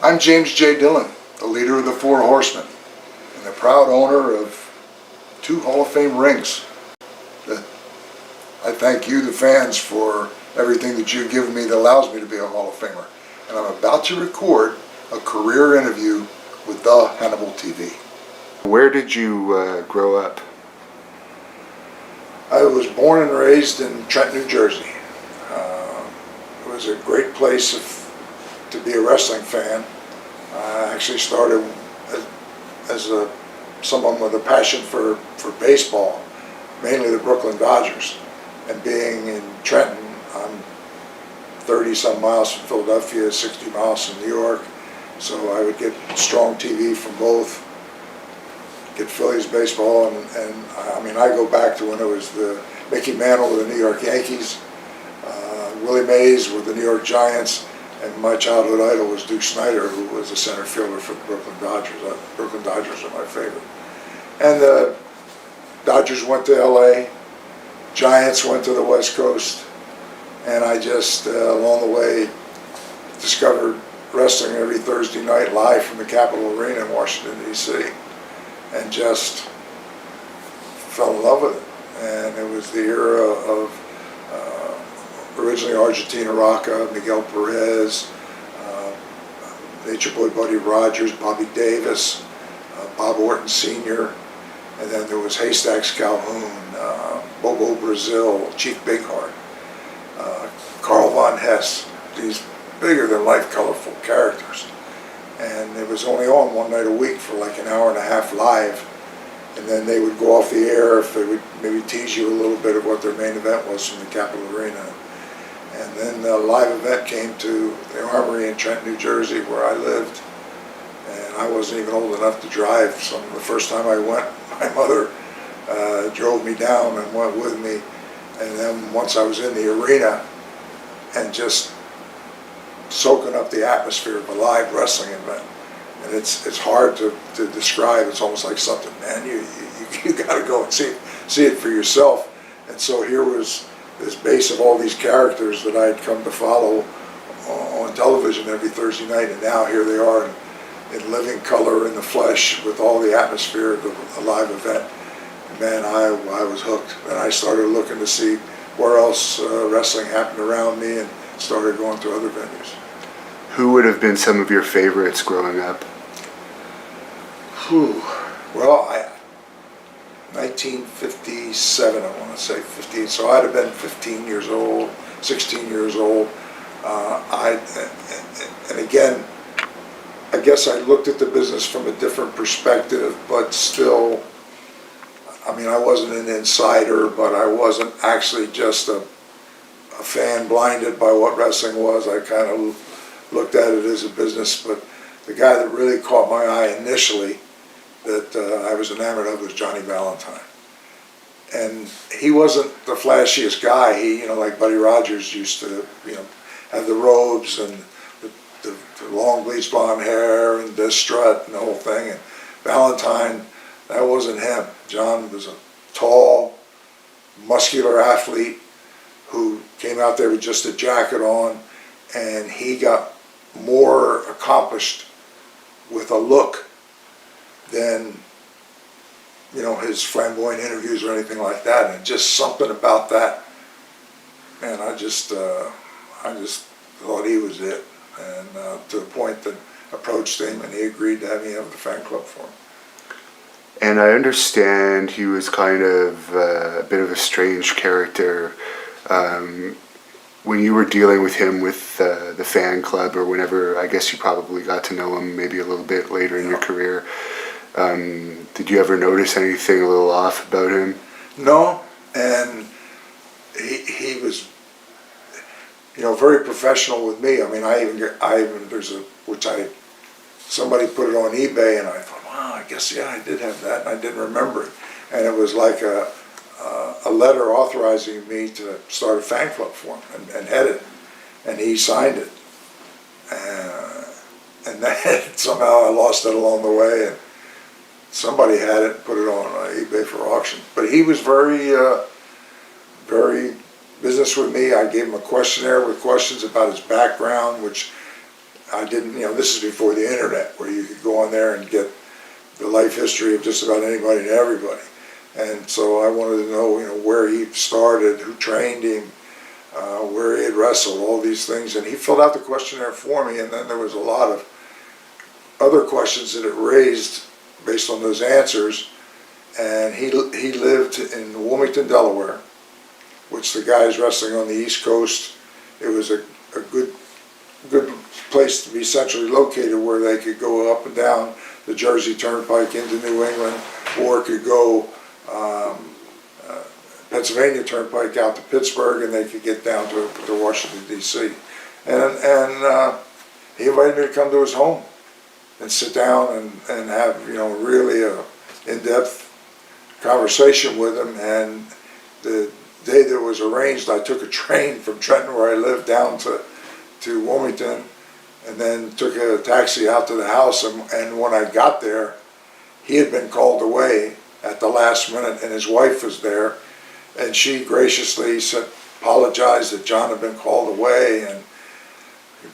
I'm James J. Dillon, the leader of the Four Horsemen, and the proud owner of 2 Hall of Fame rings. I thank you, the fans, for everything that you've given me that allows me to be a Hall of Famer. And I'm about to record a career interview with the Hannibal TV. Where did you grow up? I was born and raised in Trenton, New Jersey. It was a great place to be a wrestling fan. I actually started as someone with a passion for baseball, mainly the Brooklyn Dodgers. And being in Trenton, I'm 30-some miles from Philadelphia, 60 miles from New York, so I would get strong TV from both, get Phillies baseball, and I mean, I go back to when it was the Mickey Mantle with the New York Yankees, Willie Mays with the New York Giants, and my childhood idol was Duke Snider, who was a center fielder for the Brooklyn Dodgers. Brooklyn Dodgers are my favorite. And the Dodgers went to LA, Giants went to the West Coast, and I just, along the way, discovered wrestling every Thursday night live from the Capitol Arena in Washington, D.C., and just fell in love with it. And it was the era of originally Argentina Rocca, Miguel Perez, Nature Boy Buddy Rogers, Bobby Davis, Bob Orton Sr., and then there was Haystacks Calhoun, Bobo Brazil, Chief Bigheart, Carl Von Hess, these bigger-than-life colorful characters. And it was only on one night a week for like an hour and a half live, and then they would go off the air if they would maybe tease you a little bit of what their main event was from the Capitol Arena. And then the live event came to the Armory in Trenton, New Jersey, where I lived, and I wasn't even old enough to drive, so the first time I went, my mother drove me down and went with me, and then once I was in the arena and just soaking up the atmosphere of a live wrestling event, and it's hard to describe. It's almost like something, man, you got to go and see it for yourself. And so here was this base of all these characters that I had come to follow on television every Thursday night, and now here they are in living color in the flesh with all the atmosphere of a live event. And man, I was hooked, and I started looking to see where else wrestling happened around me, and started going to other venues. Who would have been some of your favorites growing up? Well, 1957, I want to say 15, so I'd have been 15 years old, 16 years old. And again, I guess I looked at the business from a different perspective, but still, I mean, I wasn't an insider, but I wasn't actually just a fan blinded by what wrestling was. I kind of looked at it as a business, but the guy that really caught my eye initially that I was enamored of was Johnny Valentine. And he wasn't the flashiest guy. He, like Buddy Rogers used to, have the robes and the long bleach blonde hair and the strut and the whole thing. And Valentine, that wasn't him. John was a tall, muscular athlete who came out there with just a jacket on, and he got more accomplished with a look than his flamboyant interviews or anything like that. And just something about that, man, I just thought he was it, and to the point that I approached him and he agreed to have me have the fan club for him. And I understand he was kind of a bit of a strange character. When you were dealing with him with the fan club, or whenever, I guess you probably got to know him maybe a little bit later in your career, did you ever notice anything a little off about him? No, and he was, very professional with me. I mean, somebody put it on eBay, and I thought, wow, I guess, yeah, I did have that, and I didn't remember it. And it was like a letter authorizing me to start a fan club for him and head it, and he signed it. And then somehow I lost it along the way, and somebody had it and put it on eBay for auction. But he was very business with me. I gave him a questionnaire with questions about his background, which I didn't, this is before the internet where you could go on there and get the life history of just about anybody and everybody. And so I wanted to know, where he started, who trained him, where he had wrestled, all these things. And he filled out the questionnaire for me, and then there was a lot of other questions that it raised based on those answers. And he lived in Wilmington, Delaware, which the guys wrestling on the East Coast, it was a good place to be centrally located where they could go up and down the Jersey Turnpike into New England, or could go Pennsylvania Turnpike out to Pittsburgh, and they could get down to Washington, D.C. And he invited me to come to his home and sit down and have, really a in-depth conversation with him. And the day that it was arranged, I took a train from Trenton, where I lived, down to Wilmington, and then took a taxi out to the house. And when I got there, he had been called away at the last minute, and his wife was there, and she graciously apologized that John had been called away, and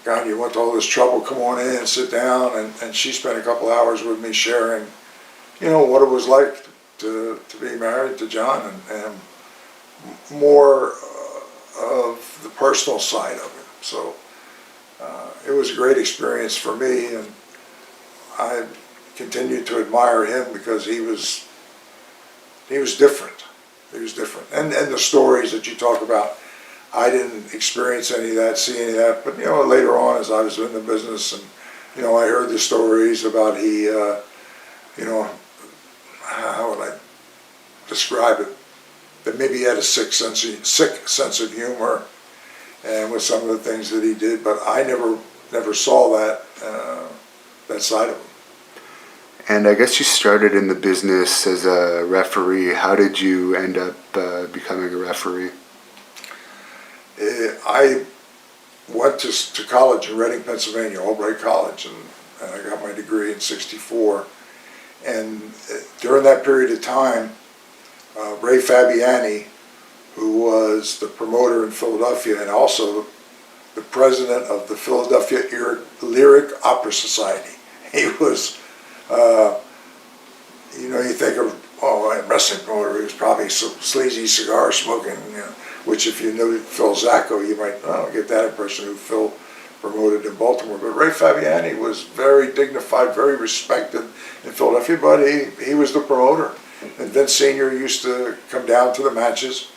God, you went to all this trouble, come on in and sit down. And she spent a couple hours with me sharing, what it was like to be married to John, and more of the personal side of it. So it was a great experience for me, and I continued to admire him because he was different. He was different. And the stories that you talk about, I didn't experience any of that, see any of that, but later on, as I was in the business, and I heard the stories about he, how would I describe it? That maybe he had a sick sense of humor, and with some of the things that he did, but I never saw that side of him. And I guess you started in the business as a referee. How did you end up becoming a referee? I went to college in Reading, Pennsylvania, Albright College, and I got my degree in '64. And during that period of time, Ray Fabiani, who was the promoter in Philadelphia and also the president of the Philadelphia Lyric Opera Society, he was, you think of, a wrestling promoter, he was probably some sleazy cigar smoking, which if you knew Phil Zacco, you might get that impression who Phil promoted in Baltimore. But Ray Fabiani was very dignified, very respected in Philadelphia, but he was the promoter. And Vince Sr. used to come down to the matches,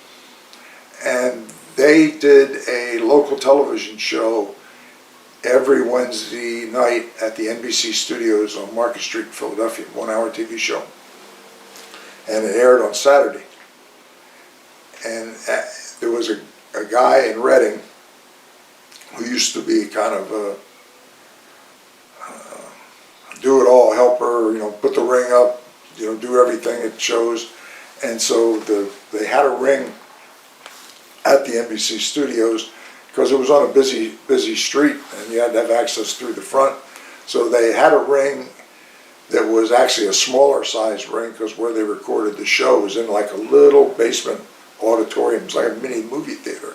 and they did a local television show every Wednesday night at the NBC studios on Market Street in Philadelphia, 1-hour TV show. And it aired on Saturday. And there was a guy in Reading who used to be kind of a do-it-all helper, put the ring up, do everything it shows. And so they had a ring at the NBC studios because it was on a busy street and you had to have access through the front. So they had a ring that was actually a smaller size ring because where they recorded the show was in like a little basement auditorium. It was like a mini movie theater.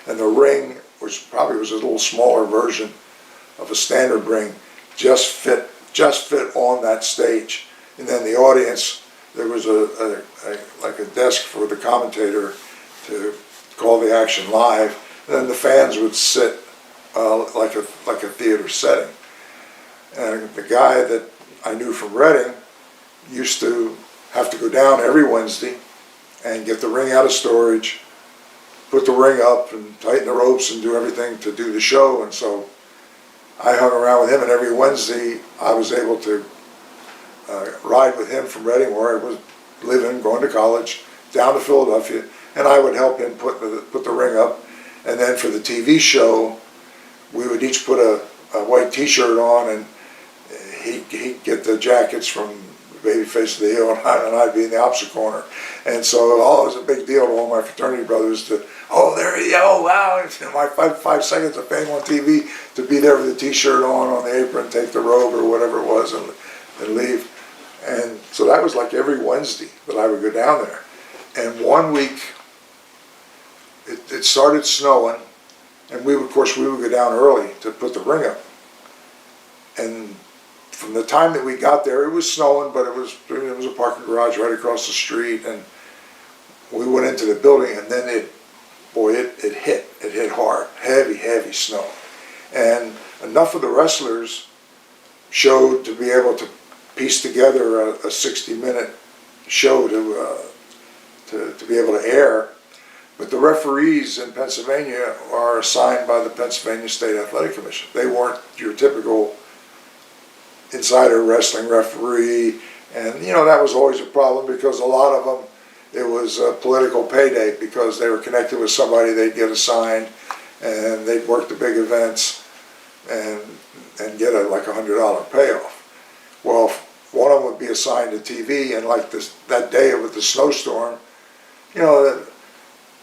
And the ring, which probably was a little smaller version of a standard ring, just fit on that stage. And then the audience, there was like a desk for the commentator to call the action live. And then the fans would sit like a theater setting. And the guy that I knew from Reading used to have to go down every Wednesday and get the ring out of storage, put the ring up and tighten the ropes and do everything to do the show. And so I hung around with him, and every Wednesday I was able to ride with him from Reading, where I was living, going to college, down to Philadelphia, and I would help him put the ring up. And then for the TV show, we would each put a white T-shirt on, and he'd get the jackets from Babyface of the Hill, and I'd be in the opposite corner. And so it was a big deal to all my fraternity brothers to, there he is, wow, my 5 seconds of fame on TV, to be there with the T-shirt on the apron, take the robe or whatever it was, and leave. And so that was like every Wednesday that I would go down there. And one week, it started snowing, and we would go down early to put the ring up. the time that we got there, it was snowing, but it was a parking garage right across the street, and we went into the building, and then it hit hard, heavy snow. And enough of the wrestlers showed to be able to piece together a 60-minute show to be able to air. But the referees in Pennsylvania are assigned by the Pennsylvania State Athletic Commission. They weren't your typical insider wrestling referee, and that was always a problem, because a lot of them, it was a political payday, because they were connected with somebody. They'd get assigned, and they'd work the big events and get like $100 payoff. Well, one of them would be assigned to TV, and like that day with the snowstorm,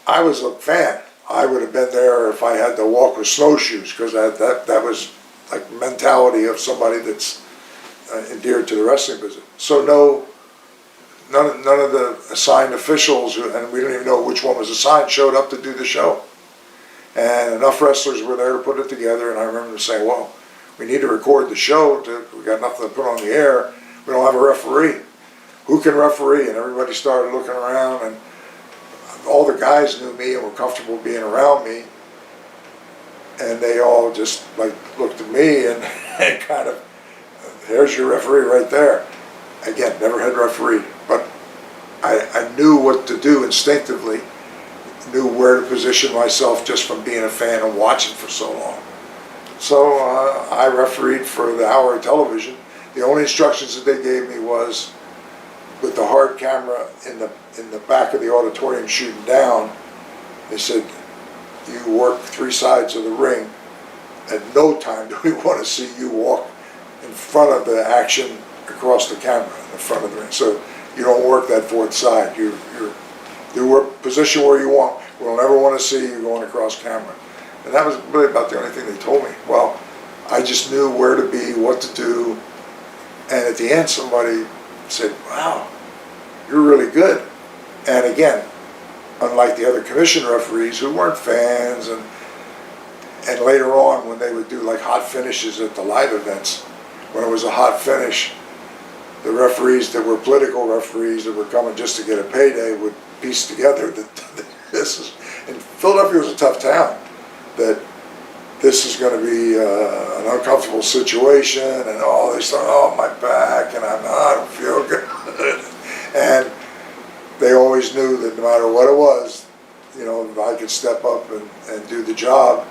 I was a fan. I would have been there if I had to walk with snowshoes, because that was like the mentality of somebody that's endeared to the wrestling business. So none of the assigned officials, and we didn't even know which one was assigned, showed up to do the show. And enough wrestlers were there to put it together, and I remember them saying, well, we need to record the show. We got nothing to put on the air. We don't have a referee. Who can referee? And everybody started looking around, and all the guys knew me and were comfortable being around me. And they all just like looked at me and kind of, there's your referee right there. Again, never had referee, but I knew what to do instinctively, knew where to position myself just from being a fan and watching for so long. So I refereed for the hour of television. The only instructions that they gave me was, with the hard camera in the back of the auditorium shooting down, they said, you work 3 sides of the ring. At no time do we want to see you walk in front of the action across the camera in the front of the ring. So you don't work that 4th side. You work position where you want. We'll never want to see you going across camera. And that was really about the only thing they told me. Well, I just knew where to be, what to do. And at the end, somebody said, wow, you're really good. And again, unlike the other commission referees who weren't fans, and later on when they would do like hot finishes at the live events, when it was a hot finish, the referees that were political referees that were coming just to get a payday would piece together that this is, and Philadelphia was a tough town, that this is going to be an uncomfortable situation, and they start, oh, my back, and I don't feel good. And they always knew that no matter what it was, I could step up and do the job.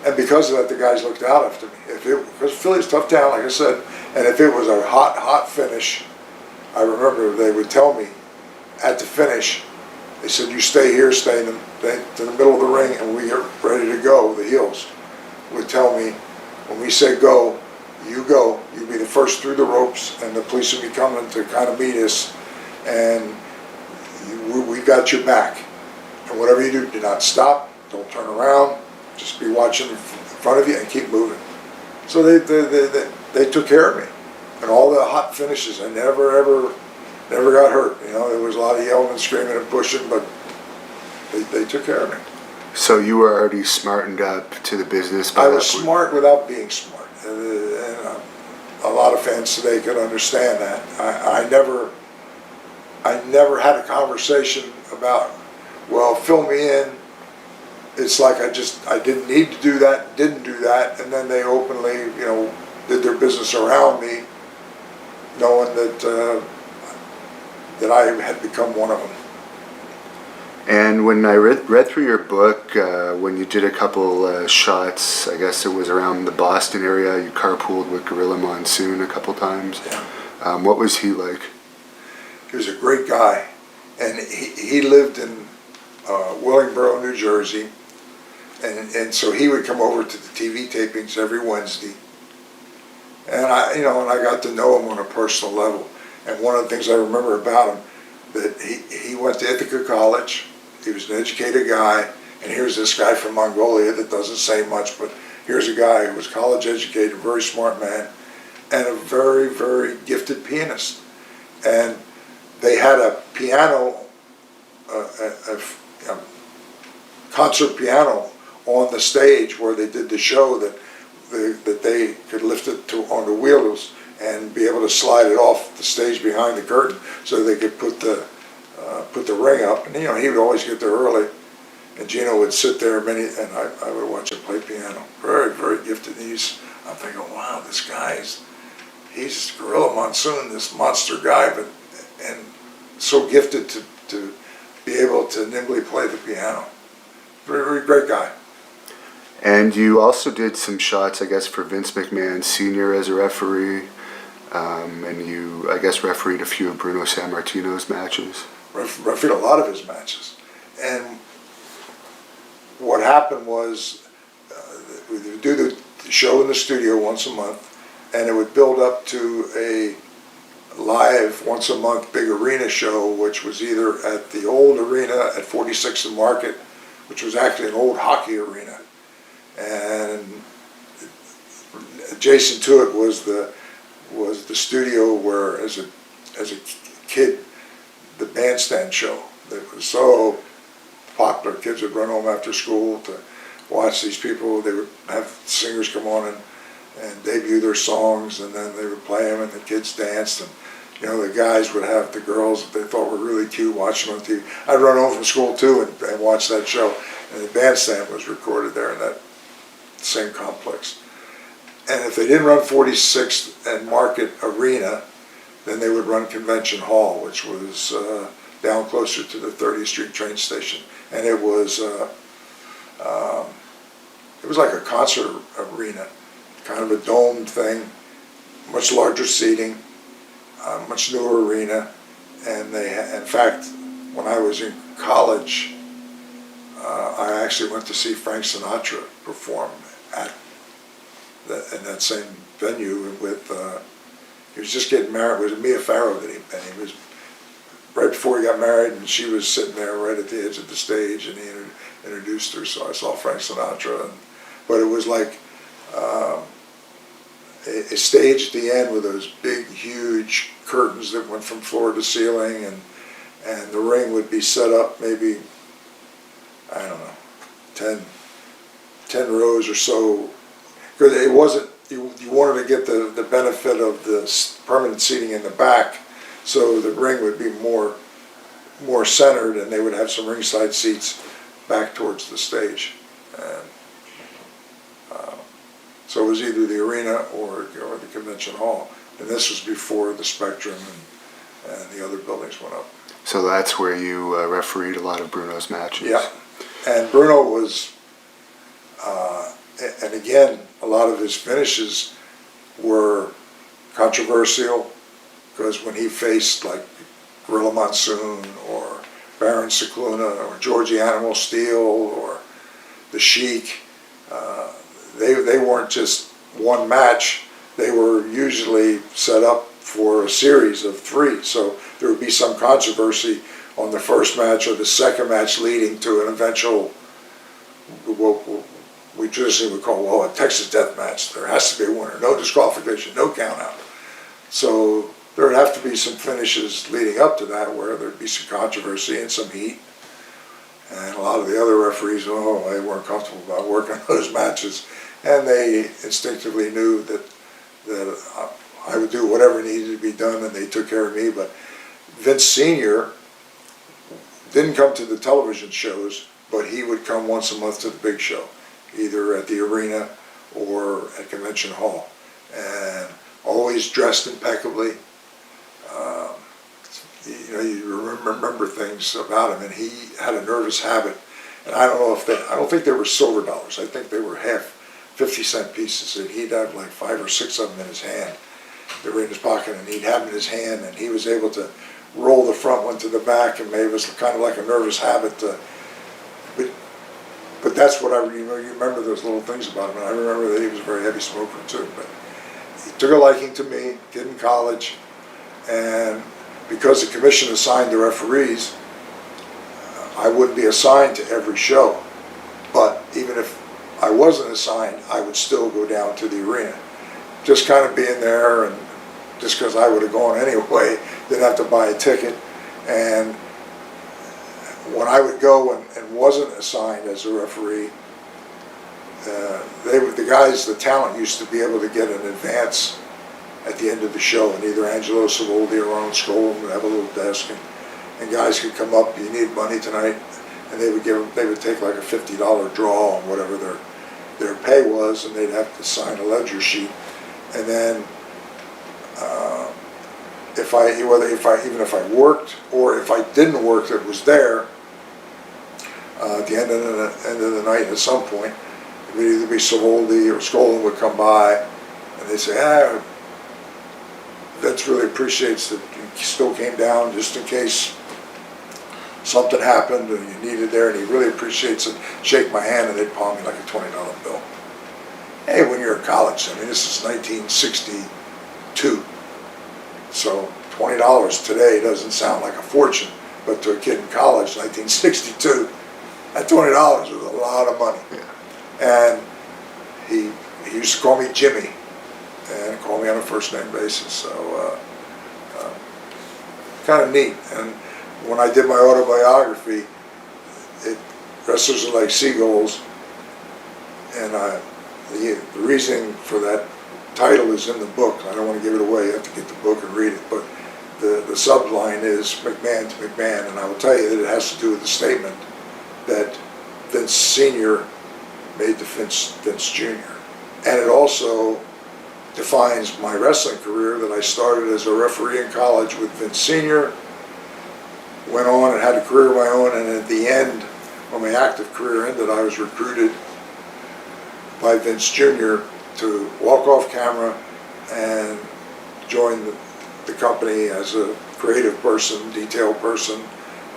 And because of that, the guys looked out after me. Because Philly's a tough town, like I said, and if it was a hot finish, I remember they would tell me at the finish, they said, you stay here, stay in the middle of the ring, and we are ready to go. The heels would tell me, when we say go, you be the first through the ropes, and the police will be coming to kind of meet us, and we got your back. And whatever you do not stop, don't turn around, just be watching in front of you and keep moving. So they took care of me. And all the hot finishes, I never got hurt. There was a lot of yelling and screaming and pushing, but they took care of me. So you were already smartened up to the business by I was smart without being smart. And a lot of fans today could understand that. I never had a conversation about, well, fill me in. It's like I didn't need to do that, didn't do that, and then they openly, did their business around me, knowing that I had become one of them. And when I read through your book, when you did a couple shots, I guess it was around the Boston area, you carpooled with Gorilla Monsoon a couple times. Yeah. What was he like? He was a great guy, and he lived in Willingboro, New Jersey, and so he would come over to the TV tapings every Wednesday, and I got to know him on a personal level. And one of the things I remember about him, that he went to Ithaca College. He was an educated guy, and here's this guy from Mongolia that doesn't say much, but here's a guy who was college educated, very smart man, and a very, very gifted pianist. And they had a piano, a concert piano on the stage where they did the show, that they could lift it onto wheels, and be able to slide it off the stage behind the curtain so they could put the ring up. And he would always get there early, and Gino would sit there and I would watch him play piano. Very, very gifted. I'm thinking, wow, this guy's he's Gorilla Monsoon, this monster guy, and so gifted to be able to nimbly play the piano. Very, very great guy. And you also did some shots, I guess, for Vince McMahon Sr. as a referee, and you, I guess, refereed a few of Bruno Sammartino's matches. Refereed a lot of his matches. And what happened was we would do the show in the studio once a month, and it would build up to a live once a month big arena show, which was either at the old arena at 46th and Market, which was actually an old hockey arena, and adjacent to it was the studio where, as a kid, the bandstand show that was so popular. Kids would run home after school to watch these people. They would have singers come on and debut their songs, and then they would play them, and the kids danced, and the guys would have the girls that they thought were really cute watching on TV. I'd run home from school too and watch that show, and the bandstand was recorded there in that same complex. And if they didn't run 46th and Market Arena, then they would run Convention Hall, which was down closer to the 30th Street train station, and it was like a concert arena, kind of a domed thing, much larger seating, much newer arena. And in fact, when I was in college, I actually went to see Frank Sinatra perform in that same venue with. He was just getting married. It was Mia Farrow and he was right before he got married, and she was sitting there right at the edge of the stage, and he introduced her. So I saw Frank Sinatra, but it was like a stage at the end with those big, huge curtains that went from floor to ceiling, and the ring would be set up maybe, I don't know, 10 rows or so. Because it wasn't, you wanted to get the benefit of the permanent seating in the back, so the ring would be more centered, and they would have some ringside seats back towards the stage. And so it was either the arena or the convention hall, and this was before the Spectrum and the other buildings went up. So that's where you refereed a lot of Bruno's matches. Yeah, and Bruno was, and again, a lot of his finishes were controversial, because when he faced like Gorilla Monsoon or Baron Cicluna or Georgie Animal Steel or the Sheik, they weren't just one match. They were usually set up for a series of 3. So there would be some controversy on the first match or the second match leading to an eventual, what we traditionally would call, a Texas death match. There has to be a winner, no disqualification, no count out. So there would have to be some finishes leading up to that where there'd be some controversy and some heat. And a lot of the other referees, they weren't comfortable about working those matches. And they instinctively knew that I would do whatever needed to be done, and they took care of me. But Vince Sr. didn't come to the television shows, but he would come once a month to the big show, either at the arena or at Convention Hall. And always dressed impeccably. You remember things about him, and he had a nervous habit. And I don't think they were silver dollars. I think they were half 50-cent pieces, and he'd have like 5 or 6 of them in his hand. They were in his pocket, and he'd have them in his hand, and he was able to roll the front one to the back, and maybe it was kind of like a nervous habit. But that's what you remember those little things about him. And I remember that he was a very heavy smoker too. But he took a liking to me, kid in college, and because the commission assigned the referees, I wouldn't be assigned to every show. But even if I wasn't assigned, I would still go down to the arena. Just kind of being there, and just because I would have gone anyway, didn't have to buy a ticket. And when I would go and wasn't assigned as a referee, the guys, the talent used to be able to get an advance at the end of the show, and either Angelo Savoldi or Ronald Scollum would have a little desk, and guys could come up. You need money tonight, and they would take like a $50 draw on whatever their pay was, and they'd have to sign a ledger sheet, and then even if I worked or if I didn't work that was there, at the end of the night at some point, it would either be Savoldi or Scollum would come by, and they'd say, Vince really appreciates that you still came down just in case something happened and you needed there, and he really appreciates it. Shake my hand, and they'd palm me like a $20 bill. Hey, when you're in college, I mean, this is 1962, so $20 today doesn't sound like a fortune, but to a kid in college, 1962, that $20 was a lot of money. Yeah. And he used to call me Jimmy, and call me on a first name basis, so kind of neat. And when I did my autobiography, Wrestlers Are Like Seagulls, and the reasoning for that title is in the book. I don't want to give it away. You have to get the book and read it. But the subline is McMahon to McMahon, and I will tell you that it has to do with the statement that Vince Sr. made to Vince Jr. And it also defines my wrestling career, that I started as a referee in college with Vince Sr., went on and had a career of my own, and at the end, when my active career ended, I was recruited by Vince Jr. to walk off camera and join the company as a creative person, detail person,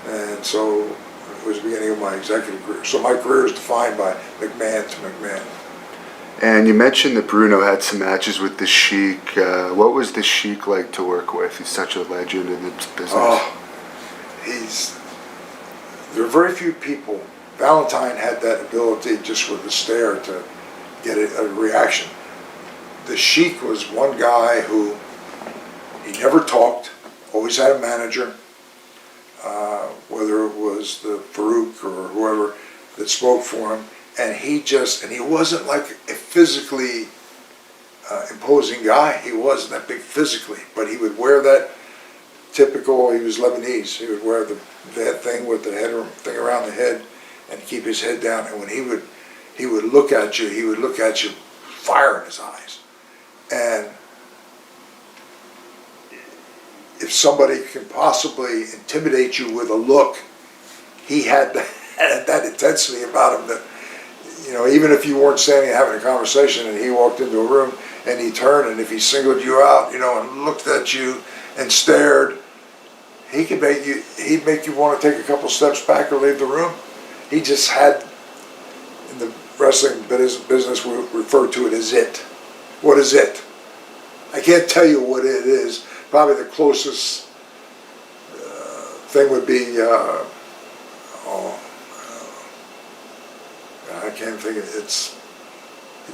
and so it was the beginning of my executive career. So my career is defined by McMahon to McMahon. And you mentioned that Bruno had some matches with the Sheik. What was the Sheik like to work with? He's such a legend in this business. There are very few people. Valentine had that ability just with a stare to get a reaction. The Sheik was one guy who, he never talked, always had a manager, whether it was the Farouk or whoever that spoke for him, and he wasn't like a physically imposing guy. He wasn't that big physically, but he would wear that typical, he was Lebanese, he would wear that thing with the thing around the head and keep his head down, and when he would look at you, fire in his eyes. And if somebody can possibly intimidate you with a look, he had that intensity about him that, even if you weren't standing and having a conversation and he walked into a room and he turned, and if he singled you out, and looked at you and stared, he'd make you want to take a couple steps back or leave the room. He just had, in the wrestling business, we refer to it as it. What is it? I can't tell you what it is. Probably the closest thing would be, I can't think of it. It's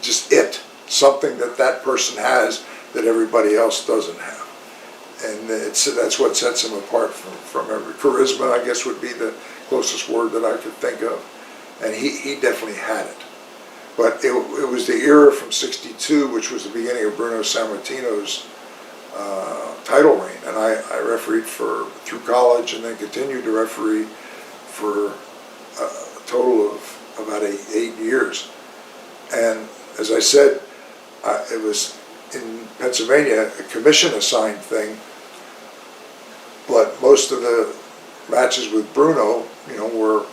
just it. Something that person has that everybody else doesn't have. And that's what sets him apart from every. Charisma, I guess, would be the closest word that I could think of. And he definitely had it. But it was the era from '62, which was the beginning of Bruno Sammartino's title reign. And I refereed through college, and then continued to referee for a total of about eight years. And as I said, it was in Pennsylvania a commission assigned thing, but most of the matches with Bruno, were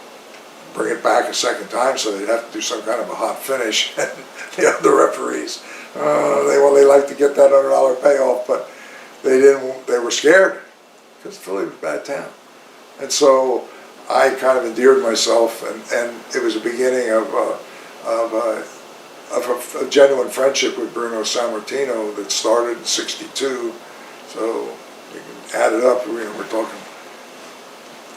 bring it back a second time, so they'd have to do some kind of a hot finish. And the other referees, they like to get that $100 payoff, but they didn't. They were scared because Philly was a bad town, and so I kind of endeared myself, and it was a beginning of a genuine friendship with Bruno Sammartino that started in '62. So you can add it up. We're talking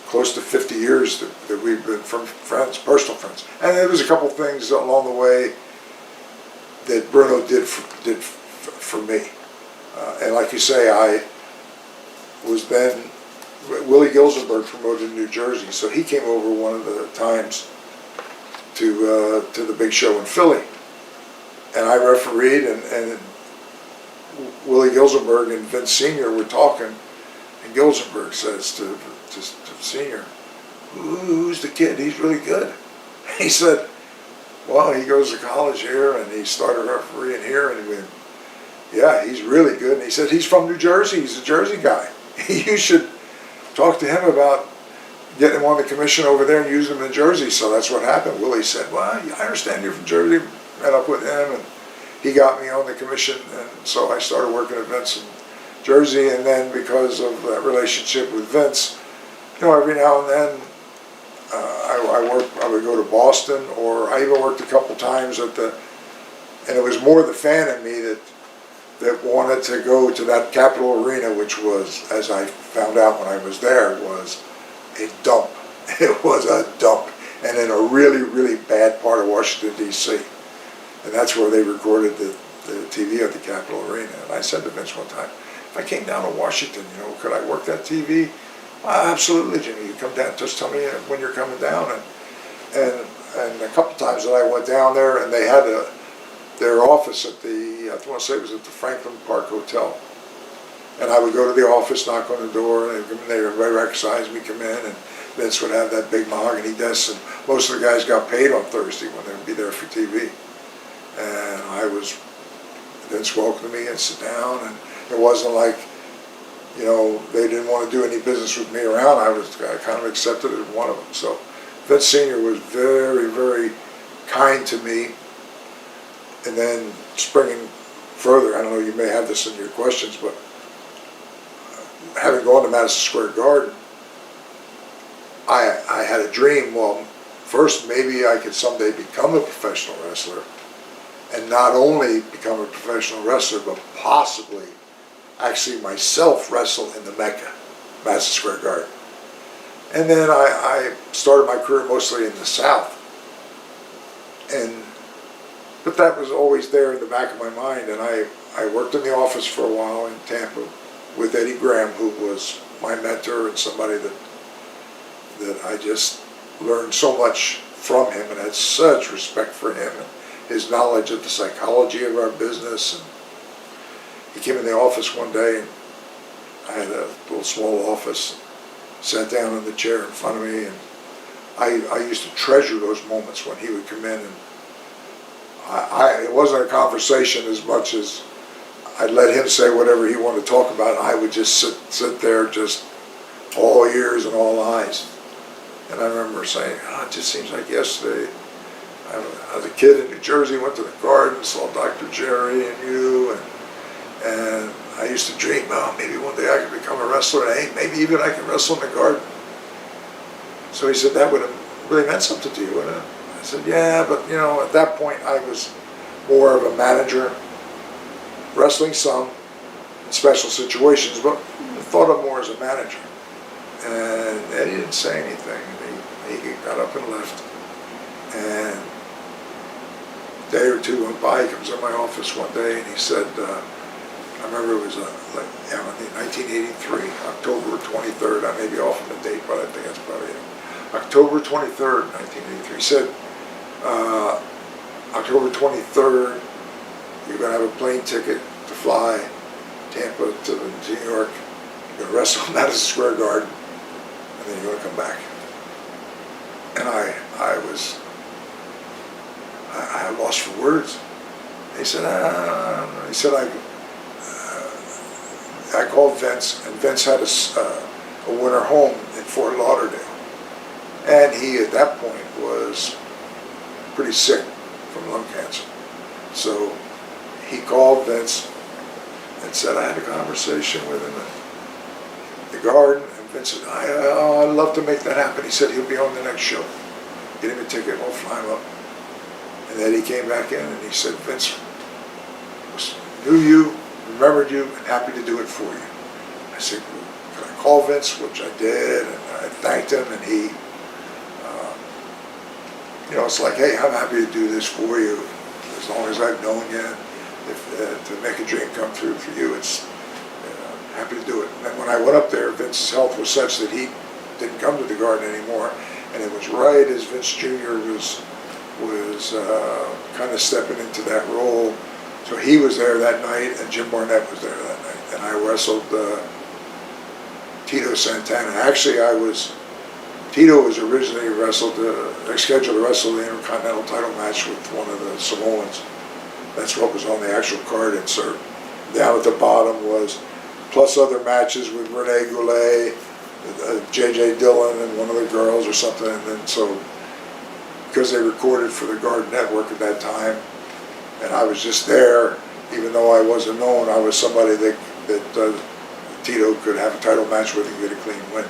close to 50 years that we've been friends, personal friends. And there was a couple things along the way that Bruno did for me. And like you say, I was then, Willie Gilzenberg promoted in New Jersey, so he came over one of the times to the big show in Philly. And I refereed, and Willie Gilzenberg and Vince Sr. were talking, and Gilzenberg says to Sr., "Who's the kid? He's really good." He said, "Well, he goes to college here, and he started refereeing here, and he went, yeah, he's really good." And he said, "He's from New Jersey. He's a Jersey guy. You should talk to him about getting him on the commission over there and using him in Jersey." So that's what happened. Willie said, "Well, I understand you're from Jersey." Met up with him, and he got me on the commission, and so I started working at Vince in Jersey. And then because of that relationship with Vince, every now and then I would go to Boston, or I even worked a couple times and it was more the fan in me that wanted to go to that Capitol Arena, which was, as I found out when I was there, was a dump. It was a dump, and in a really, really bad part of Washington, D.C. And that's where they recorded the TV at the Capitol Arena. And I said to Vince one time, "If I came down to Washington, could I work that TV?" "Absolutely, Jimmy. You come down, just tell me when you're coming down." And a couple times that I went down there, and they had their office at I want to say it was at the Franklin Park Hotel. And I would go to the office, knock on the door, and they would recognize me, come in, and Vince would have that big mahogany desk, and most of the guys got paid on Thursday when they would be there for TV. And Vince welcomed me and sit down, and it wasn't like, they didn't want to do any business with me around. I kind of accepted it as one of them. So Vince Sr. was very, very kind to me. And then springing further, I don't know, you may have this in your questions, but having gone to Madison Square Garden, I had a dream. Well, first, maybe I could someday become a professional wrestler, and not only become a professional wrestler, but possibly actually myself wrestle in the Mecca, Madison Square Garden. And then I started my career mostly in the South. But that was always there in the back of my mind. And I worked in the office for a while in Tampa with Eddie Graham, who was my mentor and somebody that I just learned so much from him and had such respect for him and his knowledge of the psychology of our business. And he came in the office one day, and I had a little small office, sat down in the chair in front of me, and I used to treasure those moments when he would come in, and it wasn't a conversation as much as I'd let him say whatever he wanted to talk about, and I would just sit there just all ears and all eyes. And I remember saying, "It just seems like yesterday. I was a kid in New Jersey, went to the Garden, saw Dr. Jerry and you, and I used to dream, maybe one day I could become a wrestler, and hey, maybe even I can wrestle in the Garden." So he said, "That would have really meant something to you, wouldn't it?" I said, "Yeah, but at that point I was more of a manager, wrestling some in special situations, but thought of more as a manager." And Eddie didn't say anything. He got up and left. And a day or two went by. He comes in my office one day, and he said, I remember it was 1983, October 23rd. I may be off on the date, but I think that's probably it. October 23rd, 1983. He said, "October 23rd, you're going to have a plane ticket to fly Tampa to New York. You're going to wrestle in Madison Square Garden, and then you're going to come back." And I lost for words. He said, I called Vince, and Vince had a winter home in Fort Lauderdale. And he, at that point, was pretty sick from lung cancer. So he called Vince and said, I had a conversation with him at the Garden, and Vince said, I'd love to make that happen. He said he'll be on the next show. Get him a ticket, we'll fly him up. And then he came back in and he said, Vince knew you, remembered you, and happy to do it for you. I said, well, can I call Vince? Which I did, and I thanked him, and he, it's like, hey, I'm happy to do this for you. As long as I've known you, to make a dream come true for you, it's happy to do it. And then when I went up there, Vince's health was such that he didn't come to the Garden anymore, and it was right as Vince Jr. was kind of stepping into that role So he was there that night, and Jim Barnett was there that night, and I wrestled Tito Santana. Actually, Tito was originally scheduled to wrestle the Intercontinental title match with one of the Samoans. That's what was on the actual card insert. Down at the bottom was plus other matches with Rene Goulet, J.J. Dillon, and one of the girls or something. And then so, because they recorded for the Garden Network at that time, and I was just there, even though I wasn't known, I was somebody that Tito could have a title match with and get a clean win.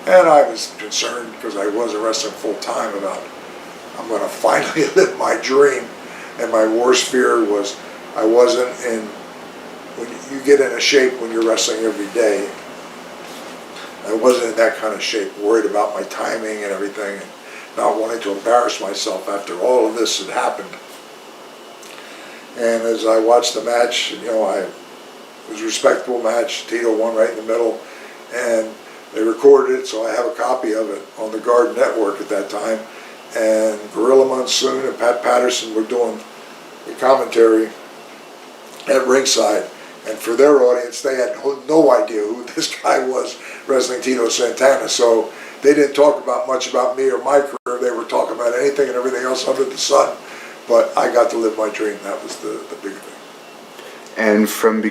And I was concerned because I wasn't wrestling full time about I'm going to finally live my dream. And my worst fear was I wasn't in, when you get in a shape when you're wrestling every day, I wasn't in that kind of shape, worried about my timing and everything, and not wanting to embarrass myself after all of this had happened. And as I watched the match, it was a respectable match. Tito won right in the middle, and they recorded it, so I have a copy of it on the Garden Network at that time. And Gorilla Monsoon and Pat Patterson were doing the commentary at ringside. And for their audience, they had no idea who this guy was wrestling Tito Santana. So they didn't talk much about me or my career. They were talking about anything and everything else under the sun. But I got to live my dream. That was the big thing. And from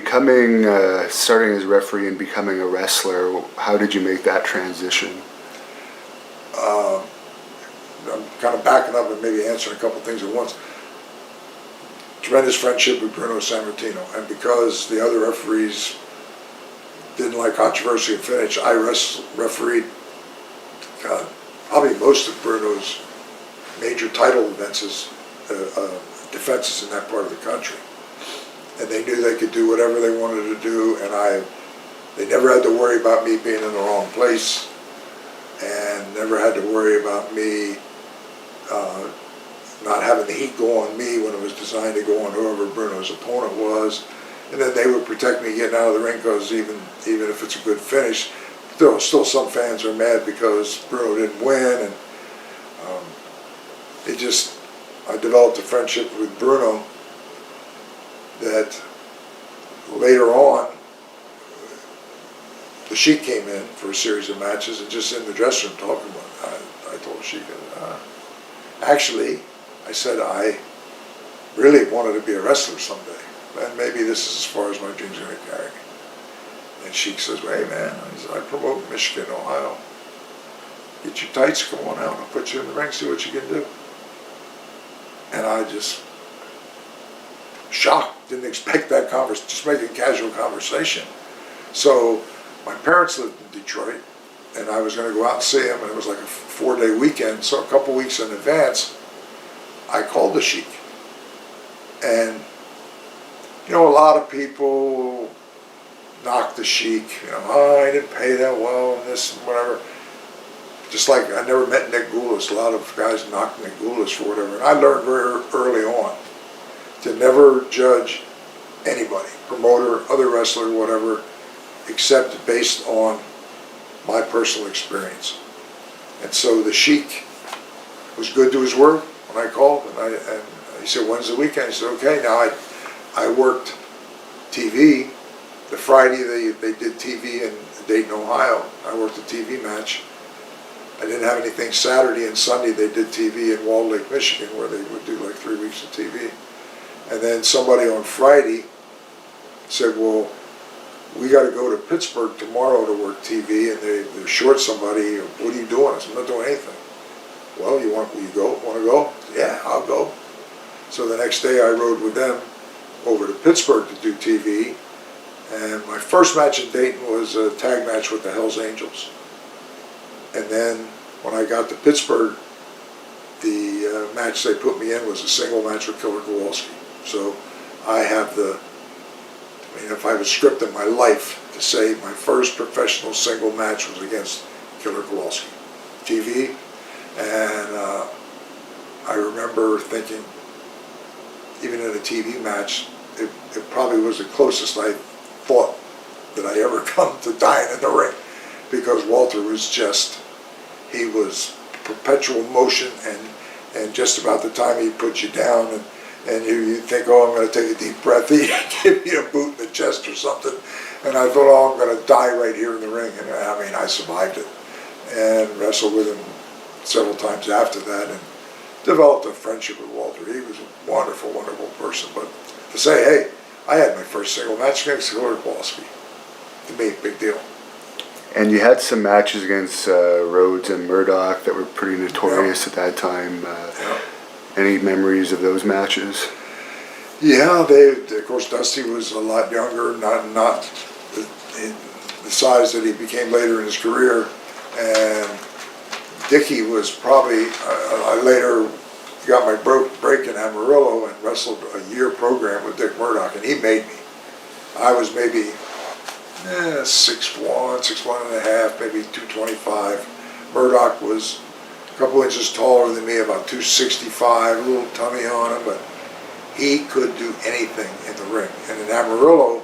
starting as a referee and becoming a wrestler, how did you make that transition? I'm kind of backing up and maybe answering a couple things at once. Tremendous friendship with Bruno Sammartino, and because the other referees didn't like controversy and finish, I refereed probably most of Bruno's major title defenses in that part of the country. And they knew they could do whatever they wanted to do, and they never had to worry about me being in the wrong place, and never had to worry about me not having the heat go on me when it was designed to go on whoever Bruno's opponent was. And then they would protect me getting out of the ring, because even if it's a good finish, still some fans are mad because Bruno didn't win. And I developed a friendship with Bruno that later on, the Sheik came in for a series of matches, and just in the dressing room talking about it, I told Sheik, actually, I said I really wanted to be a wrestler someday, and maybe this is as far as my dreams are going to carry me. And Sheik says, well, hey man, I promote Michigan, Ohio. Get your tights, come on out, I'll put you in the ring, see what you can do. And I just, shocked, didn't expect that conversation, just making casual conversation. So my parents lived in Detroit, and I was going to go out and see them, and it was like a 4-day weekend, so a couple weeks in advance, I called the Sheik. And, a lot of people knock the Sheik, oh, I didn't pay that well, and this and whatever. Just like I never met Nick Goulas, a lot of guys knocked Nick Goulas for whatever. And I learned very early on to never judge anybody, promoter, other wrestler, whatever, except based on my personal experience. And so the Sheik was good to his word when I called, and he said, when's the weekend? I said, okay. Now I worked TV. The Friday they did TV in Dayton, Ohio. I worked a TV match. I didn't have anything Saturday, and Sunday they did TV in Walled Lake, Michigan, where they would do like 3 weeks of TV. And then somebody on Friday said, well, we got to go to Pittsburgh tomorrow to work TV, and they're short somebody. What are you doing? I said, I'm not doing anything. Well, will you go? Want to go? Yeah, I'll go. So the next day I rode with them over to Pittsburgh to do TV. And my first match in Dayton was a tag match with the Hells Angels. And then when I got to Pittsburgh, the match they put me in was a single match with Killer Kowalski. So I have if I was scripting my life to say my first professional single match was against Killer Kowalski, TV. And I remember thinking, even in a TV match, it probably was the closest I thought that I ever come to dying in the ring, because Walter was he was perpetual motion, and just about the time he put you down, and you think, oh, I'm going to take a deep breath, he'd give me a boot in the chest or something, and I thought, oh, I'm going to die right here in the ring, and I mean, I survived it, and wrestled with him several times after that, and developed a friendship with Walter. He was a wonderful, wonderful person, but to say, hey, I had my first single match against Hillary Kowalski, to me, big deal. And you had some matches against Rhodes and Murdoch that were pretty notorious at that time. Any memories of those matches? Yeah, of course, Dusty was a lot younger, not the size that he became later in his career, and Dickie was probably, I later got my break in Amarillo and wrestled a year program with Dick Murdoch, and he made me. I was maybe 6'1", 6'1.5", maybe 225. Murdoch was a couple inches taller than me, about 265, a little tummy on him, but he could do anything in the ring. And in Amarillo,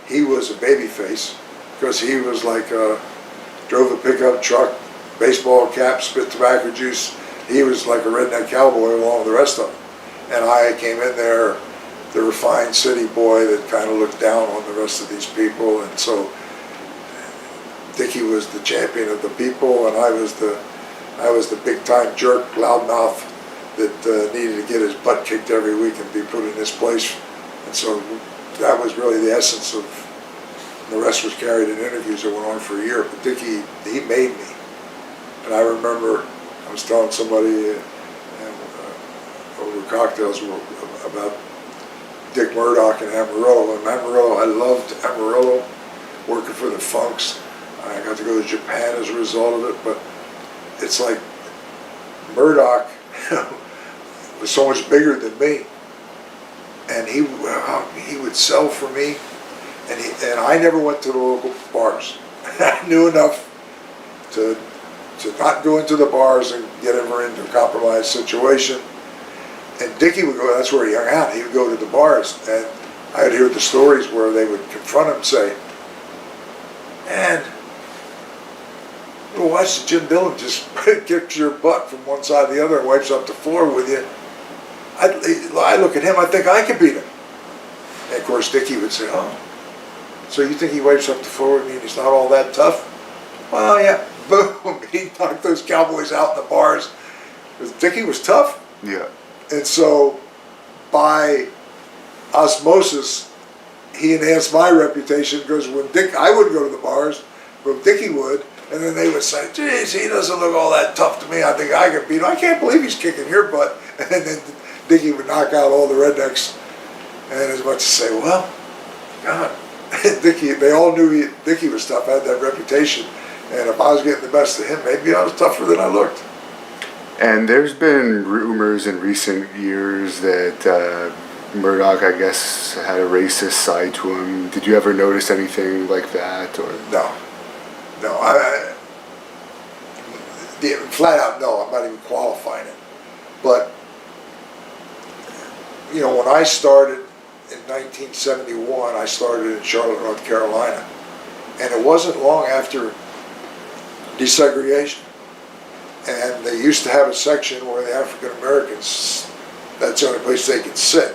he was a baby face because he was like, drove a pickup truck, baseball cap, spit tobacco juice. He was like a redneck cowboy along with the rest of them. And I came in there, the refined city boy that kind of looked down on the rest of these people. And so Dickie was the champion of the people, and I was the big time jerk, loudmouth that needed to get his butt kicked every week and be put in his place. And so that was really the essence of, the rest was carried in interviews that went on for a year. But Dickie, he made me. And I remember I was telling somebody over cocktails about Dick Murdoch in Amarillo. And Amarillo, I loved Amarillo, working for the Funks. I got to go to Japan as a result of it. But it's like Murdoch was so much bigger than me, and he would sell for me, and I never went to the local bars. I knew enough to not go into the bars and get ever into a compromised situation. And Dickie would go, that's where he hung out, he would go to the bars, and I'd hear the stories where they would confront him and say, man, well, watch Jim Dillon just kicks your butt from one side to the other and wipes up the floor with you. I look at him, I think I could beat him. And of course Dickie would say, oh, so you think he wipes up the floor with me and he's not all that tough? Well, yeah, boom, he knocked those cowboys out in the bars. Because Dickie was tough. Yeah. And so by osmosis, he enhanced my reputation, because when I wouldn't go to the bars, but Dickie would, and then they would say, geez, he doesn't look all that tough to me, I think I can beat him. I can't believe he's kicking your butt. And then Dickie would knock out all the rednecks, and as much as say, well, God, Dickie, they all knew Dickie was tough, had that reputation, and if I was getting the best of him, maybe I was tougher than I looked. And there's been rumors in recent years that Murdoch, I guess, had a racist side to him. Did you ever notice anything like that? Or No. Flat out, no. I'm not even qualifying it. But you know, when I started in 1971, I started in Charlotte, North Carolina, and it wasn't long after desegregation. And they used to have a section where the African Americans, that's the only place they could sit.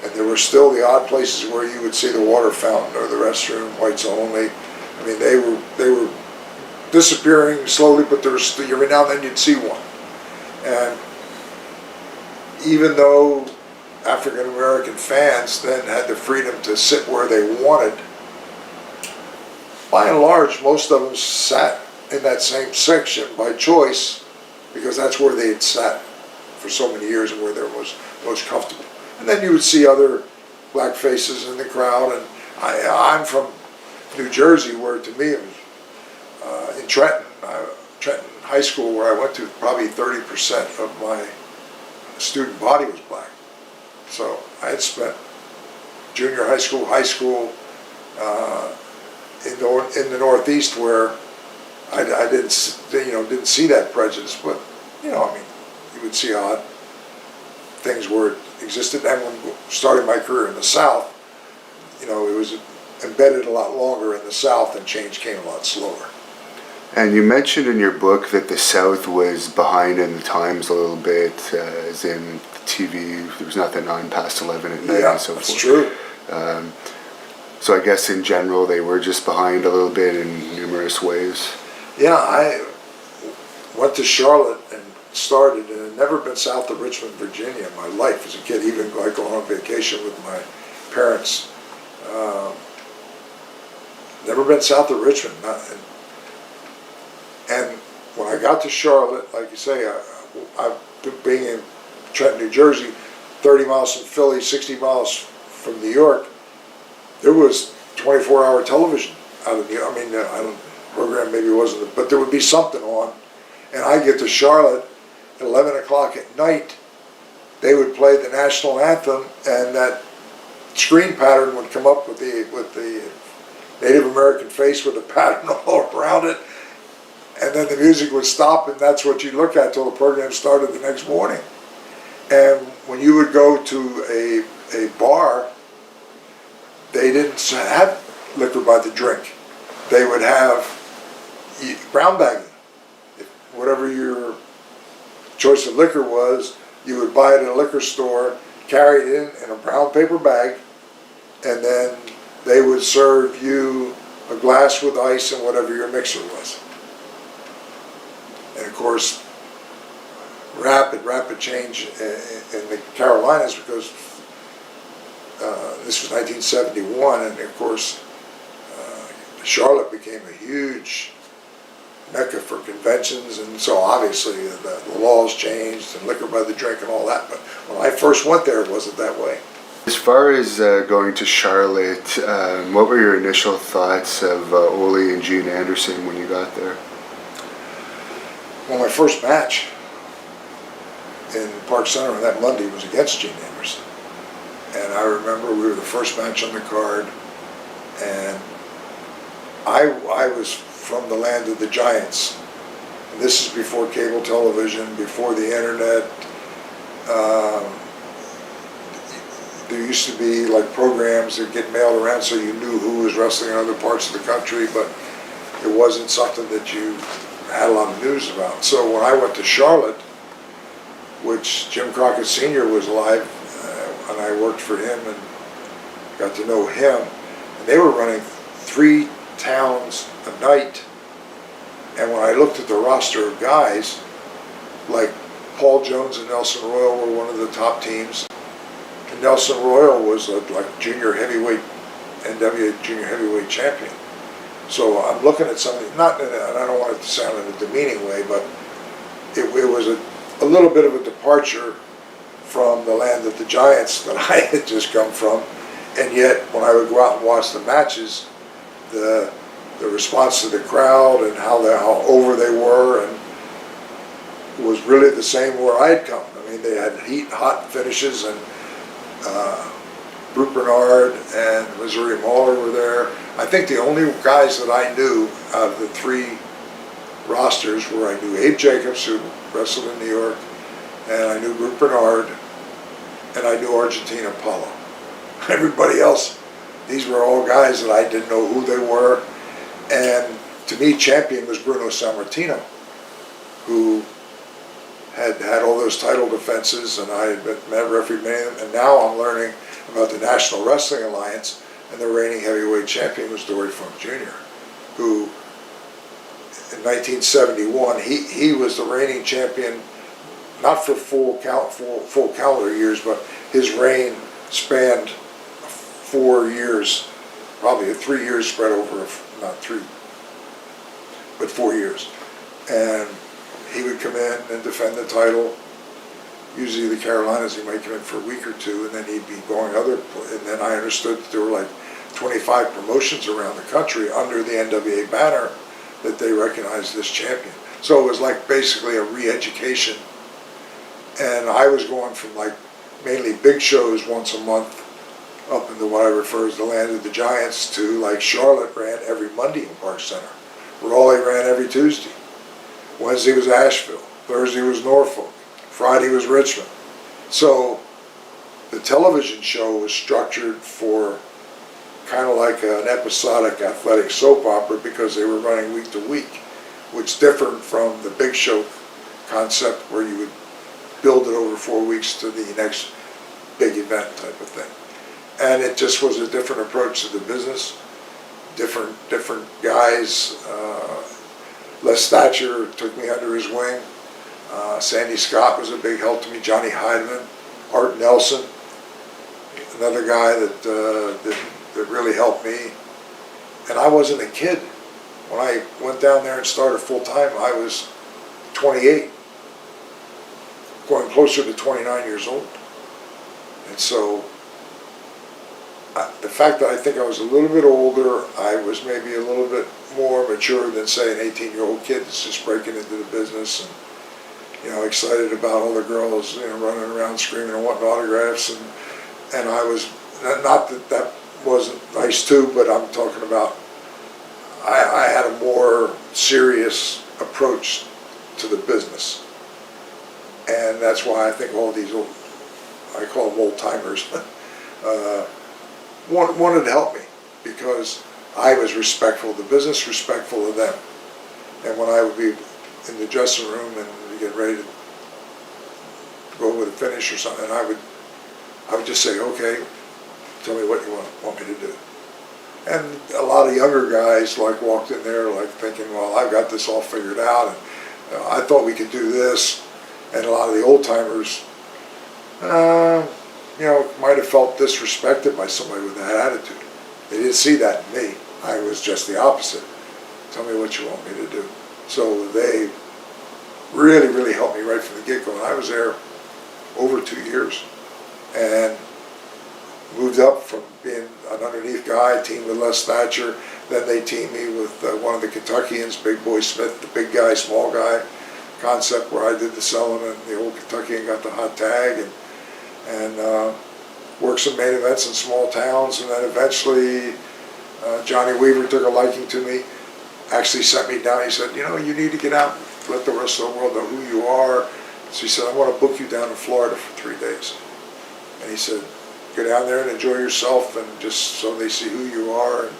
And there were still the odd places where you would see the water fountain or the restroom, whites only. I mean, they were disappearing slowly, but there was still, every now and then you'd see one. And even though African American fans then had the freedom to sit where they wanted, by and large, most of them sat in that same section by choice, because that's where they had sat for so many years and where they was most comfortable. And then you would see other black faces in the crowd. And I'm from New Jersey, where to me it was in Trenton High School, where I went to, probably 30% of my student body was black. So I had spent junior high school in the Northeast, where I didn't see that prejudice, but I mean, you would see odd things where it existed. And when starting my career in the South, it was embedded a lot longer in the South, and change came a lot slower. And you mentioned in your book that the South was behind in the times a little bit, as in the TV, there was nothing on past 11 at night and so forth. That's true. So I guess in general they were just behind a little bit in numerous ways. Yeah, I went to Charlotte and started, and had never been south of Richmond, Virginia in my life as a kid, even like going on vacation with my parents. Never been south of Richmond. And when I got to Charlotte, like you say, being in Trenton, New Jersey, 30 miles from Philly, 60 miles from New York, there was 24-hour television out of New York. I mean, I don't program maybe wasn't, but there would be something on. And I get to Charlotte at 11 o'clock at night, they would play the national anthem, and that screen pattern would come up with the Native American face with a pattern all around it. And then the music would stop, and that's what you look at till the program started the next morning. And when you would go to a bar, they didn't have liquor by the drink. They would have brown bagging. Whatever your choice of liquor was, you would buy it in a liquor store, carry it in a brown paper bag, and then they would serve you a glass with ice and whatever your mixer was. And of course, rapid change in the Carolinas, because this was 1971, and of course, Charlotte became a huge mecca for conventions, and so obviously the laws changed and liquor by the drink and all that. But when I first went there, it wasn't that way. As far as going to Charlotte, what were your initial thoughts of Ole and Gene Anderson when you got there? Well, my first match in Park Center on that Monday was against Gene Anderson. And I remember we were the first match on the card, and I was from the land of the Giants. And this is before cable television, before the internet. There used to be like programs that get mailed around so you knew who was wrestling in other parts of the country, but it wasn't something that you had a lot of news about. So when I went to Charlotte, which Jim Crockett Sr. was alive, and I worked for him and got to know him, and they were running 3 towns a night. And when I looked at the roster of guys, like Paul Jones and Nelson Royal were one of the top teams. And Nelson Royal was like junior heavyweight, NWA junior heavyweight champion. So I'm looking at something, not in and I don't want it to sound in a demeaning way, but it was a little bit of a departure from the land of the Giants that I had just come from. And yet, when I would go out and watch the matches, the response to the crowd and how over they were, and was really the same where I'd come. I mean, they had hot finishes, and Brute Bernard and Missouri Mauler were there. I think the only guys that I knew out of the 3 rosters were, I knew Abe Jacobs, who wrestled in New York, and I knew Brute Bernard, and I knew Argentina Apollo. Everybody else, these were all guys that I didn't know who they were. And to me, champion was Bruno Sammartino, who had all those title defenses, and I had met referee many of them. And now I'm learning about the National Wrestling Alliance, and the reigning heavyweight champion was Dory Funk Jr., who in 1971, he was the reigning champion, not for full calendar years, but his reign spanned 4 years, probably a 3 years spread over, not 3, but 4 years. And he would come in and defend the title. Usually the Carolinas, he might come in for a week or 2, and then he'd be going and then I understood that there were like 25 promotions around the country under the NWA banner that they recognized this champion. So it was like basically a re-education. And I was going from like mainly big shows once a month up into what I refer as the land of the Giants to like Charlotte ran every Monday in Park Center. Raleigh ran every Tuesday. Wednesday was Asheville. Thursday was Norfolk. Friday was Richmond. So the television show was structured for kind of like an episodic athletic soap opera because they were running week to week. which differed from the big show concept where you would build it over 4 weeks to the next big event type of thing. And it just was a different approach to the business, different guys. Les Thatcher took me under his wing. Sandy Scott was a big help to me. Johnny Heidemann, Art Nelson, another guy that really helped me. And I wasn't a kid. When I went down there and started full time, I was 28, going closer to 29 years old. And so the fact that I think I was a little bit older, I was maybe a little bit more mature than, say, an 18-year-old kid that's just breaking into the business and, you know, excited about all the girls, you know, running around screaming and wanting autographs. And I was, not that that wasn't nice too, but I'm talking about, I had a more serious approach to the business. And that's why I think all these old, I call them old timers, wanted to help me, because I was respectful of the business, respectful of them. And when I would be in the dressing room and get ready to go with a finish or something, I would just say, okay, tell me what you want me to do. And a lot of younger guys like walked in there like thinking, well, I've got this all figured out, and I thought we could do this. And a lot of the old timers, you know, might have felt disrespected by somebody with that attitude. They didn't see that in me. I was just the opposite. Tell me what you want me to do. So they really, really helped me right from the get-go. And I was there over 2 years and moved up from being an underneath guy, teamed with Les Thatcher. Then they teamed me with one of the Kentuckians, Big Boy Smith, the big guy, small guy concept, where I did the selling and the old Kentuckian got the hot tag, and worked some main events in small towns. And then eventually Johnny Weaver took a liking to me, actually sent me down. He said, you know, you need to get out, let the rest of the world know who you are. So he said, I want to book you down in Florida for 3 days. And he said, go down there and enjoy yourself, and just so they see who you are and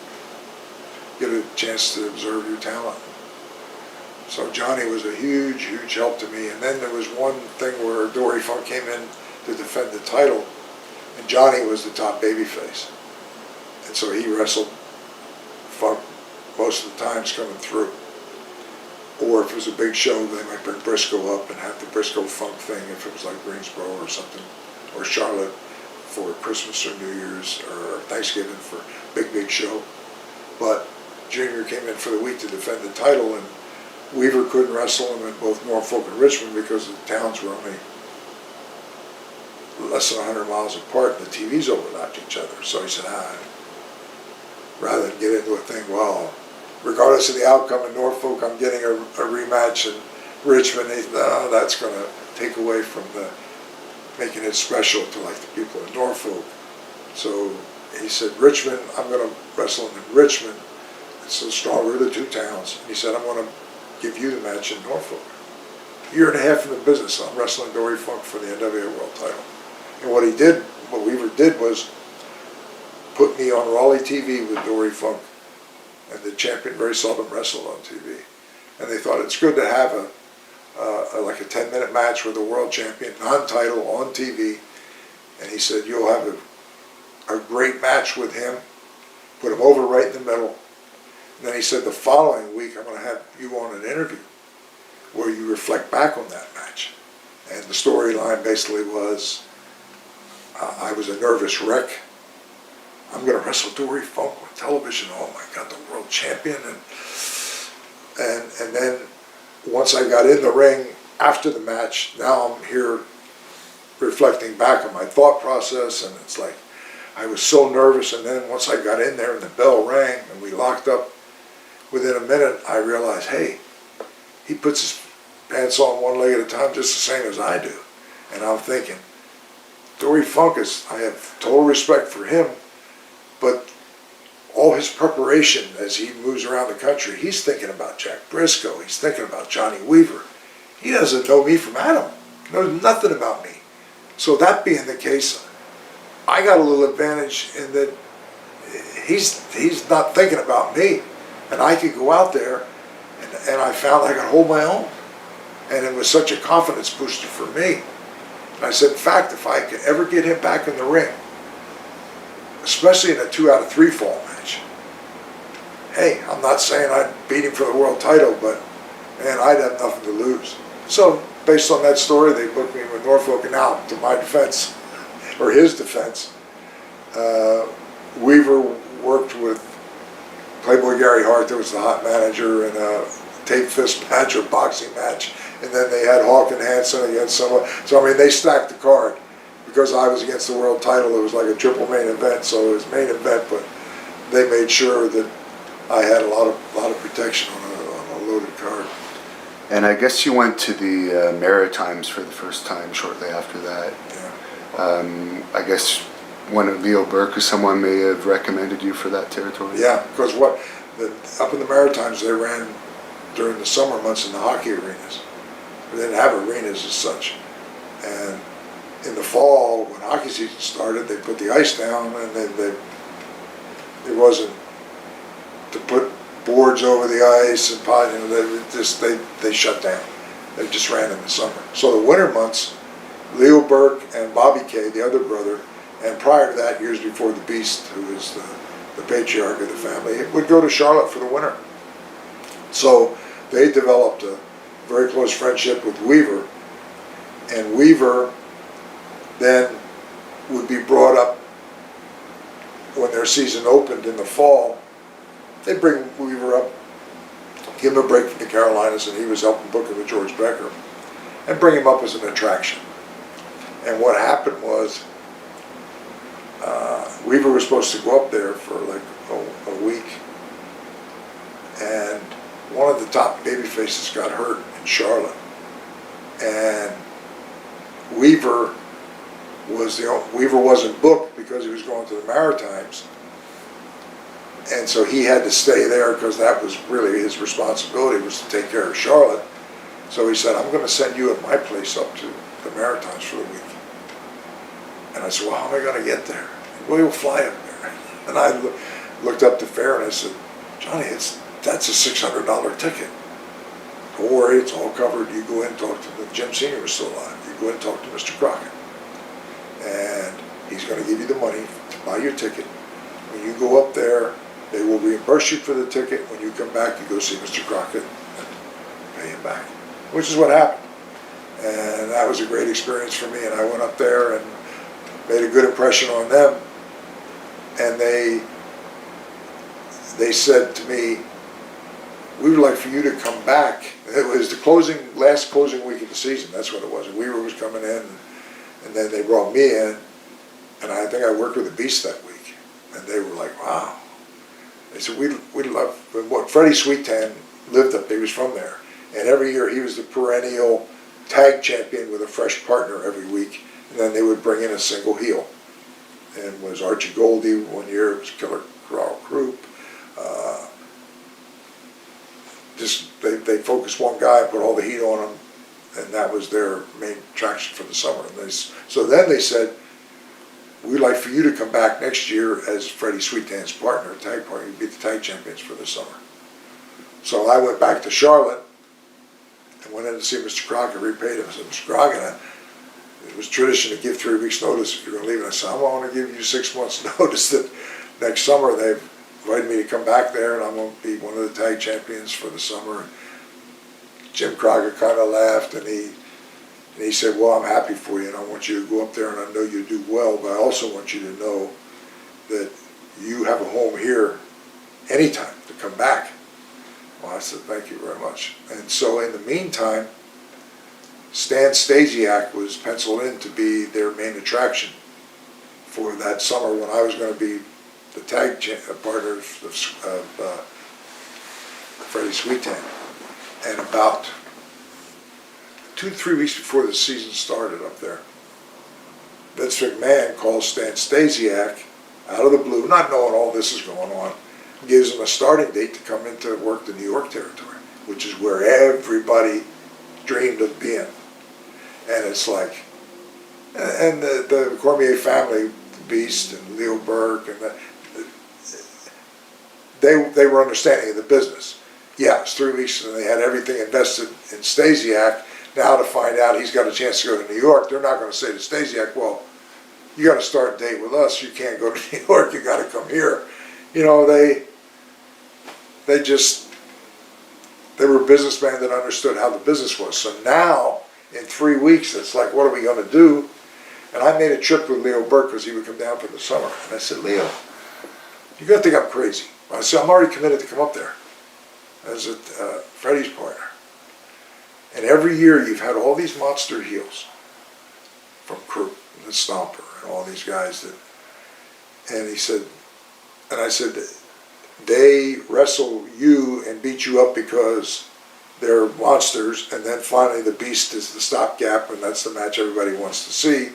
get a chance to observe your talent. So Johnny was a huge, huge help to me. And then there was one thing where Dory Funk came in to defend the title, and Johnny was the top babyface. And so he wrestled Funk most of the times coming through. Or if it was a big show, they might bring Briscoe up and have the Briscoe Funk thing, if it was like Greensboro or something, or Charlotte for Christmas or New Year's or Thanksgiving for big show. But Junior came in for the week to defend the title, and Weaver couldn't wrestle him in both Norfolk and Richmond because the towns were only less than 100 miles apart and the TVs overlapped each other. So he said, rather than get into a thing, well, regardless of the outcome in Norfolk, I'm getting a rematch in Richmond. He said, no, that's going to take away from the making it special to like the people in Norfolk. So he said, Richmond, I'm going to wrestle in Richmond. It's the stronger of the two towns. And he said, I'm going to give you the match in Norfolk. A year and a half in the business, I'm wrestling Dory Funk for the NWA World title. And what Weaver did was put me on Raleigh TV with Dory Funk, and the champion very seldom wrestled on TV. And they thought it's good to have like a 10-minute match with a world champion, non-title, on TV. And he said, you'll have a great match with him, put him over right in the middle. And then he said, the following week, I'm going to have you on an interview where you reflect back on that match. And the storyline basically was, I was a nervous wreck. I'm going to wrestle Dory Funk on television. Oh my God, the world champion. And then once I got in the ring after the match, now I'm here reflecting back on my thought process, and it's like, I was so nervous. And then once I got in there and the bell rang and we locked up, within a minute I realized, hey, he puts his pants on one leg at a time just the same as I do. And I'm thinking, Dory Funk I have total respect for him, but all his preparation as he moves around the country, he's thinking about Jack Briscoe, he's thinking about Johnny Weaver. He doesn't know me from Adam, he knows nothing about me. So that being the case, I got a little advantage in that he's not thinking about me, and I could go out there and I found I could hold my own. And it was such a confidence booster for me. And I said, in fact, if I could ever get him back in the ring, especially in a 2 out of 3 fall match, hey, I'm not saying I'd beat him for the world title, but man, I'd have nothing to lose. So based on that story, they booked me with Norfolk, and now, to my defense, or his defense, Weaver worked with Playboy Gary Hart, that was the hot manager, in a tape fist match or boxing match, and then they had Hawk and Hansen against someone. So I mean, they stacked the card. Because I was against the world title, it was like a triple main event, so it was main event, but they made sure that I had a lot of protection on a loaded card. And I guess you went to the Maritimes for the first time shortly after that. Yeah. I guess one of Leo Burke or someone may have recommended you for that territory. Yeah, because up in the Maritimes, they ran during the summer months in the hockey arenas. They didn't have arenas as such. And in the fall, when hockey season started, they put the ice down, and then it wasn't to put boards over the ice and pot. You know, they shut down. They just ran in the summer. So the winter months, Leo Burke and Bobby Kay, the other brother, and prior to that, years before the Beast, who is the patriarch of the family, would go to Charlotte for the winter. So they developed a very close friendship with Weaver, and Weaver then would be brought up when their season opened in the fall. They'd bring Weaver up, give him a break from the Carolinas, and he was helping booking with George Becker, and bring him up as an attraction. And what happened was, Weaver was supposed to go up there for like a week, and one of the top babyfaces got hurt in Charlotte, and Weaver wasn't booked because he was going to the Maritimes, and so he had to stay there because that was really his responsibility, was to take care of Charlotte. So he said, I'm going to send you at my place up to the Maritimes for the week. And I said, well, how am I going to get there? Well, you'll fly up there. And I looked up the fare and I said, Johnny, that's a $600 ticket. Don't worry, it's all covered. You go in and talk to Jim Sr. was still alive. You go in and talk to Mr. Crockett. And he's going to give you the money to buy your ticket. When you go up there, they will reimburse you for the ticket. When you come back, you go see Mr. Crockett and pay him back, which is what happened. And that was a great experience for me. And I went up there and made a good impression on them. And they said to me, we would like for you to come back. It was the last closing week of the season. That's what it was. And Weaver was coming in, and then they brought me in, and I think I worked with the Beast that week. And they were like, wow. They said, we love what Freddie Sweetan lived up there. He was from there. And every year he was the perennial tag champion with a fresh partner every week. And then they would bring in a single heel. And it was Archie Goldie one year, it was Killer Carl Krupp. They focused one guy, put all the heat on him, and that was their main attraction for the summer. And so then they said, we'd like for you to come back next year as Freddie Sweetan's partner, tag partner. You'd be the tag champions for the summer. So I went back to Charlotte and went in to see Mr. Crockett, repaid him. I said, Mr. Crockett, it was tradition to give 3 weeks notice if you're going to leave. And I said, I want to give you 6 months notice that next summer they've invited me to come back there and I'm going to be one of the tag champions for the summer. And Jim Crockett kind of laughed and he said, well, I'm happy for you and I want you to go up there and I know you do well, but I also want you to know that you have a home here anytime to come back. Well, I said, thank you very much. And so in the meantime, Stan Stasiak was penciled in to be their main attraction for that summer when I was going to be the tag partner of Freddie Sweetan. And about 2 to 3 weeks before the season started up there, Vince McMahon calls Stan Stasiak out of the blue, not knowing all this is going on, gives him a starting date to come in to work the New York territory, which is where everybody dreamed of being. And it's like, and the Cormier family, the Beast and Leo Burke, and they were understanding of the business. Yeah, it's 3 weeks, and they had everything invested in Stasiak. Now to find out he's got a chance to go to New York, they're not going to say to Stasiak, well, you got to start a date with us. You can't go to New York. You got to come here. You know, they just, they were businessmen that understood how the business was. So now, in 3 weeks, it's like, what are we going to do? And I made a trip with Leo Burke because he would come down for the summer. And I said, Leo, you're going to think I'm crazy. I said, I'm already committed to come up there as Freddie's partner. And every year you've had all these monster heels from Krupp and the Stomper and all these guys that, and he said, and I said, they wrestle you and beat you up because they're monsters, and then finally the beast is the stopgap, and that's the match everybody wants to see.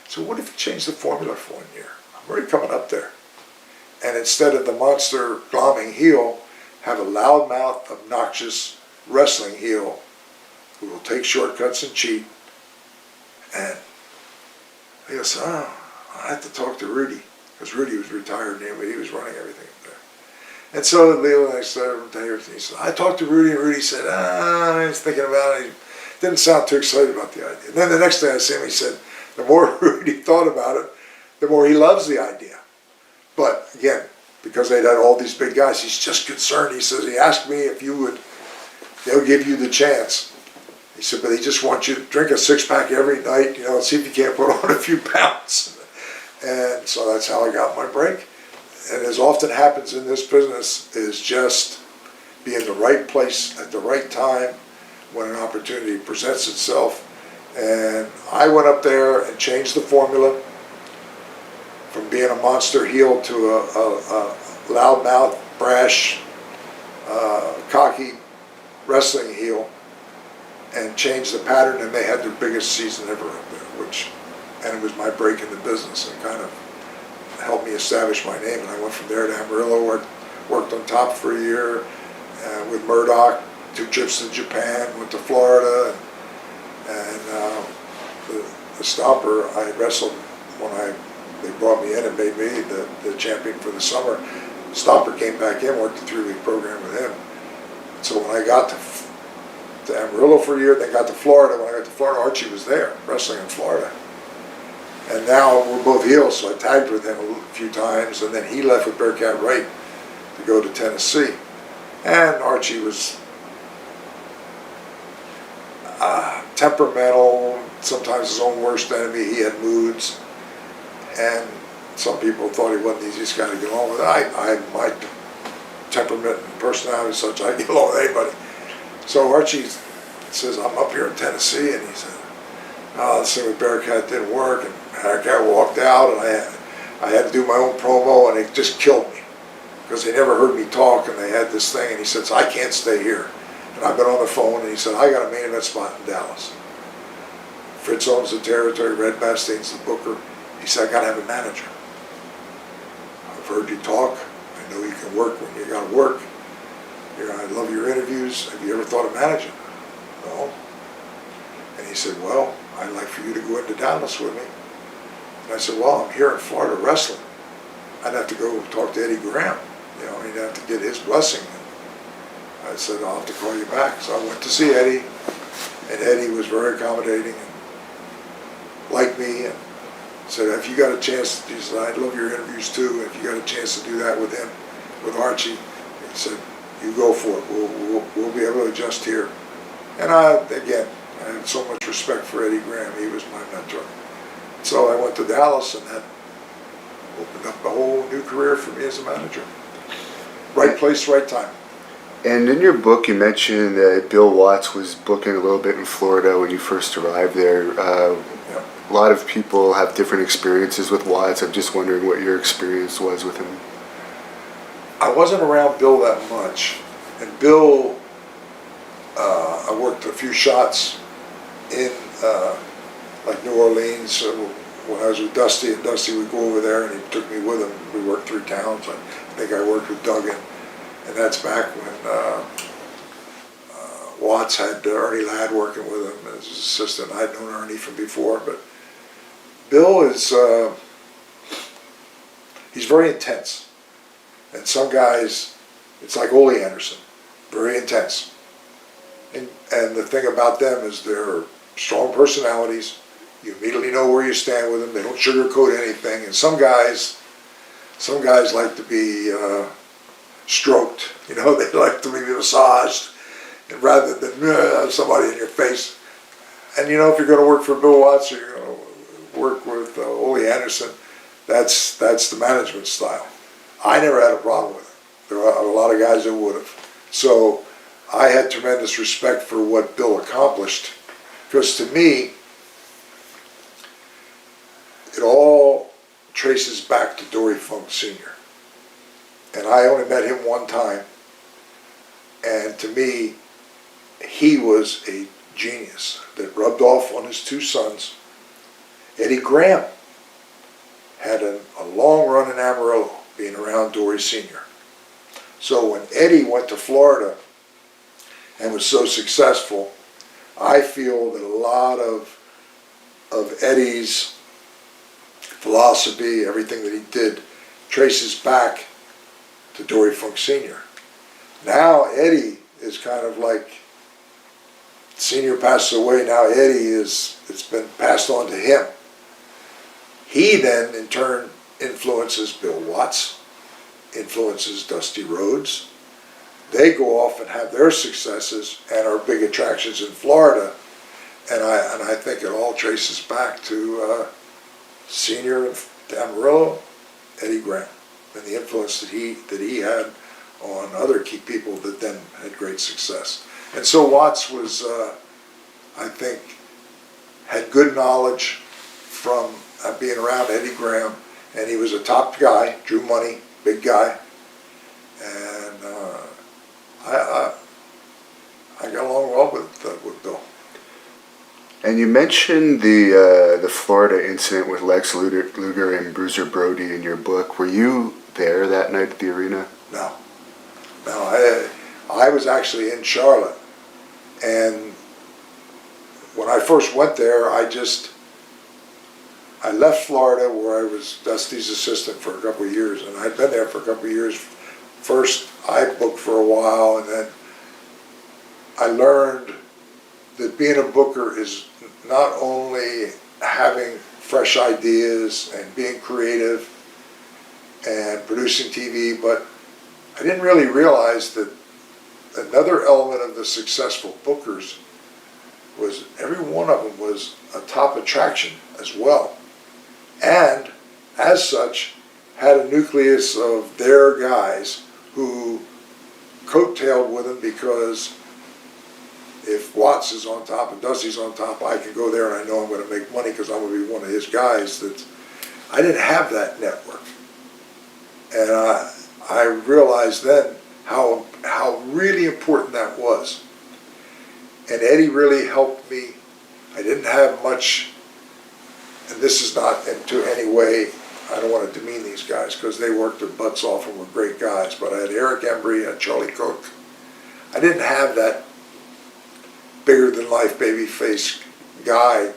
So what if you change the formula for 1 year? I'm already coming up there. And instead of the monster glomming heel, have a loudmouth, obnoxious wrestling heel who will take shortcuts and cheat. And he goes, oh, I have to talk to Rudy, because Rudy was retired and he was running everything up there. And so Leo and I started to hear, he said, I talked to Rudy, and Rudy said, I was thinking about it. He didn't sound too excited about the idea. And then the next day I saw him, he said, the more Rudy thought about it, the more he loves the idea. But again, because they'd had all these big guys, he's just concerned. He says, he asked me if you would, they'll give you the chance. He said, but he just wants you to drink a 6-pack every night, you know, see if you can't put on a few pounds. And so that's how I got my break. And as often happens in this business, is just be in the right place at the right time when an opportunity presents itself. And I went up there and changed the formula from being a monster heel to a loudmouth, brash, cocky wrestling heel, and changed the pattern, and they had their biggest season ever up there, and it was my break in the business, and kind of helped me establish my name. And I went from there to Amarillo, worked on top for a year with Murdoch, 2 trips to Japan, went to Florida, and the Stomper I wrestled when they brought me in and made me the champion for the summer. Stomper came back in, worked a 3-week program with him. So when I got to Amarillo for a year, then got to Florida. When I got to Florida, Archie was there, wrestling in Florida. And now we're both heels, so I tagged with him a few times, and then he left with Bearcat Wright to go to Tennessee. And Archie was temperamental, sometimes his own worst enemy. He had moods, and some people thought he wasn't the easiest guy to get along with. My temperament and personality is such, I get along with anybody. So Archie says, I'm up here in Tennessee, and he said, oh, this thing with Bearcat didn't work, and Bearcat walked out, and I had to do my own promo, and it just killed me, because they never heard me talk, and they had this thing, and he said, so I can't stay here. And I've been on the phone, and he said, I got a main event spot in Dallas. Fritz owns the territory, Red Bastian's the booker. He said, I got to have a manager. I've heard you talk. I know you can work when you got to work. I love your interviews. Have you ever thought of managing? No. And he said, well, I'd like for you to go into Dallas with me. And I said, well, I'm here in Florida wrestling. I'd have to go talk to Eddie Graham. You know, he'd have to get his blessing. I said, I'll have to call you back. So I went to see Eddie, and Eddie was very accommodating and liked me, and said, if you got a chance, he said, I'd love your interviews too. If you got a chance to do that with him, with Archie, he said, you go for it. We'll be able to adjust here. And again, I had so much respect for Eddie Graham. He was my mentor. So I went to Dallas, and that opened up a whole new career for me as a manager. Right place, right time. And in your book, you mentioned that Bill Watts was booking a little bit in Florida when you first arrived there. Yeah. A lot of people have different experiences with Watts. I'm just wondering what your experience was with him. I wasn't around Bill that much. And Bill, I worked a few shots in like New Orleans when I was with Dusty, and Dusty would go over there, and he took me with him. We worked 3 towns. I think I worked with Duggan. And that's back when Watts had Ernie Ladd working with him as his assistant. I'd known Ernie from before, but Bill is, he's very intense. And some guys, it's like Ole Anderson. very intense. And the thing about them is they're strong personalities. You immediately know where you stand with them. They don't sugarcoat anything. And some guys like to be stroked. You know, they like to be massaged, and rather than somebody in your face. And you know, if you're going to work for Bill Watts or you're going to work with Ole Anderson, that's the management style. I never had a problem with it. There are a lot of guys that would have. So I had tremendous respect for what Bill accomplished, because to me, it all traces back to Dory Funk Sr. And I only met him one time, and to me, he was a genius that rubbed off on his two sons. Eddie Graham had a long run in Amarillo, being around Dory Sr. So when Eddie went to Florida and was so successful, I feel that a lot of Eddie's philosophy, everything that he did, traces back to Dory Funk Sr. Now Eddie is kind of like, Senior passes away, now Eddie it's been passed on to him. He then in turn influences Bill Watts, influences Dusty Rhodes. They go off and have their successes and are big attractions in Florida. And I think it all traces back to Senior in Amarillo, Eddie Graham, and the influence that he had on other key people that then had great success. And so Watts was, I think, had good knowledge from being around Eddie Graham, and he was a top guy, drew money, big guy, and I got along well with Bill. And you mentioned the Florida incident with Lex Luger and Bruiser Brody in your book. Were you there that night at the arena? No. I was actually in Charlotte, and when I first went there, I left Florida, where I was Dusty's assistant for a couple of years, and I'd been there for a couple of years. First, I booked for a while, and then I learned that being a booker is not only having fresh ideas and being creative and producing TV, but I didn't really realize that another element of the successful bookers was every one of them was a top attraction as well. And as such, had a nucleus of their guys who coattailed with them, because if Watts is on top and Dusty's on top, I can go there and I know I'm going to make money because I'm going to be one of his guys. I didn't have that network. And I realized then how really important that was. And Eddie really helped me. I didn't have much, and this is not into any way, I don't want to demean these guys because they worked their butts off and were great guys, but I had Eric Embry, I had Charlie Cook. I didn't have that bigger than life baby face guy.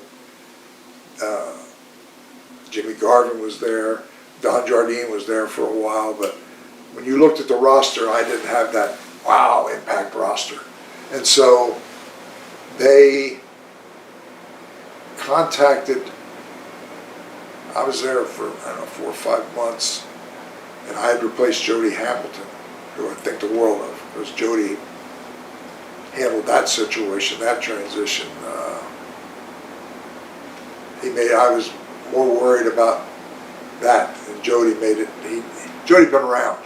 Jimmy Garvin was there, Don Jardine was there for a while, but when you looked at the roster, I didn't have that wow impact roster. And so they contacted, I was there for, I don't know, 4 or 5 months, and I had replaced Jody Hamilton, who I think the world of, because Jody handled that situation, that transition. I was more worried about that, and Jody made it. Jody'd been around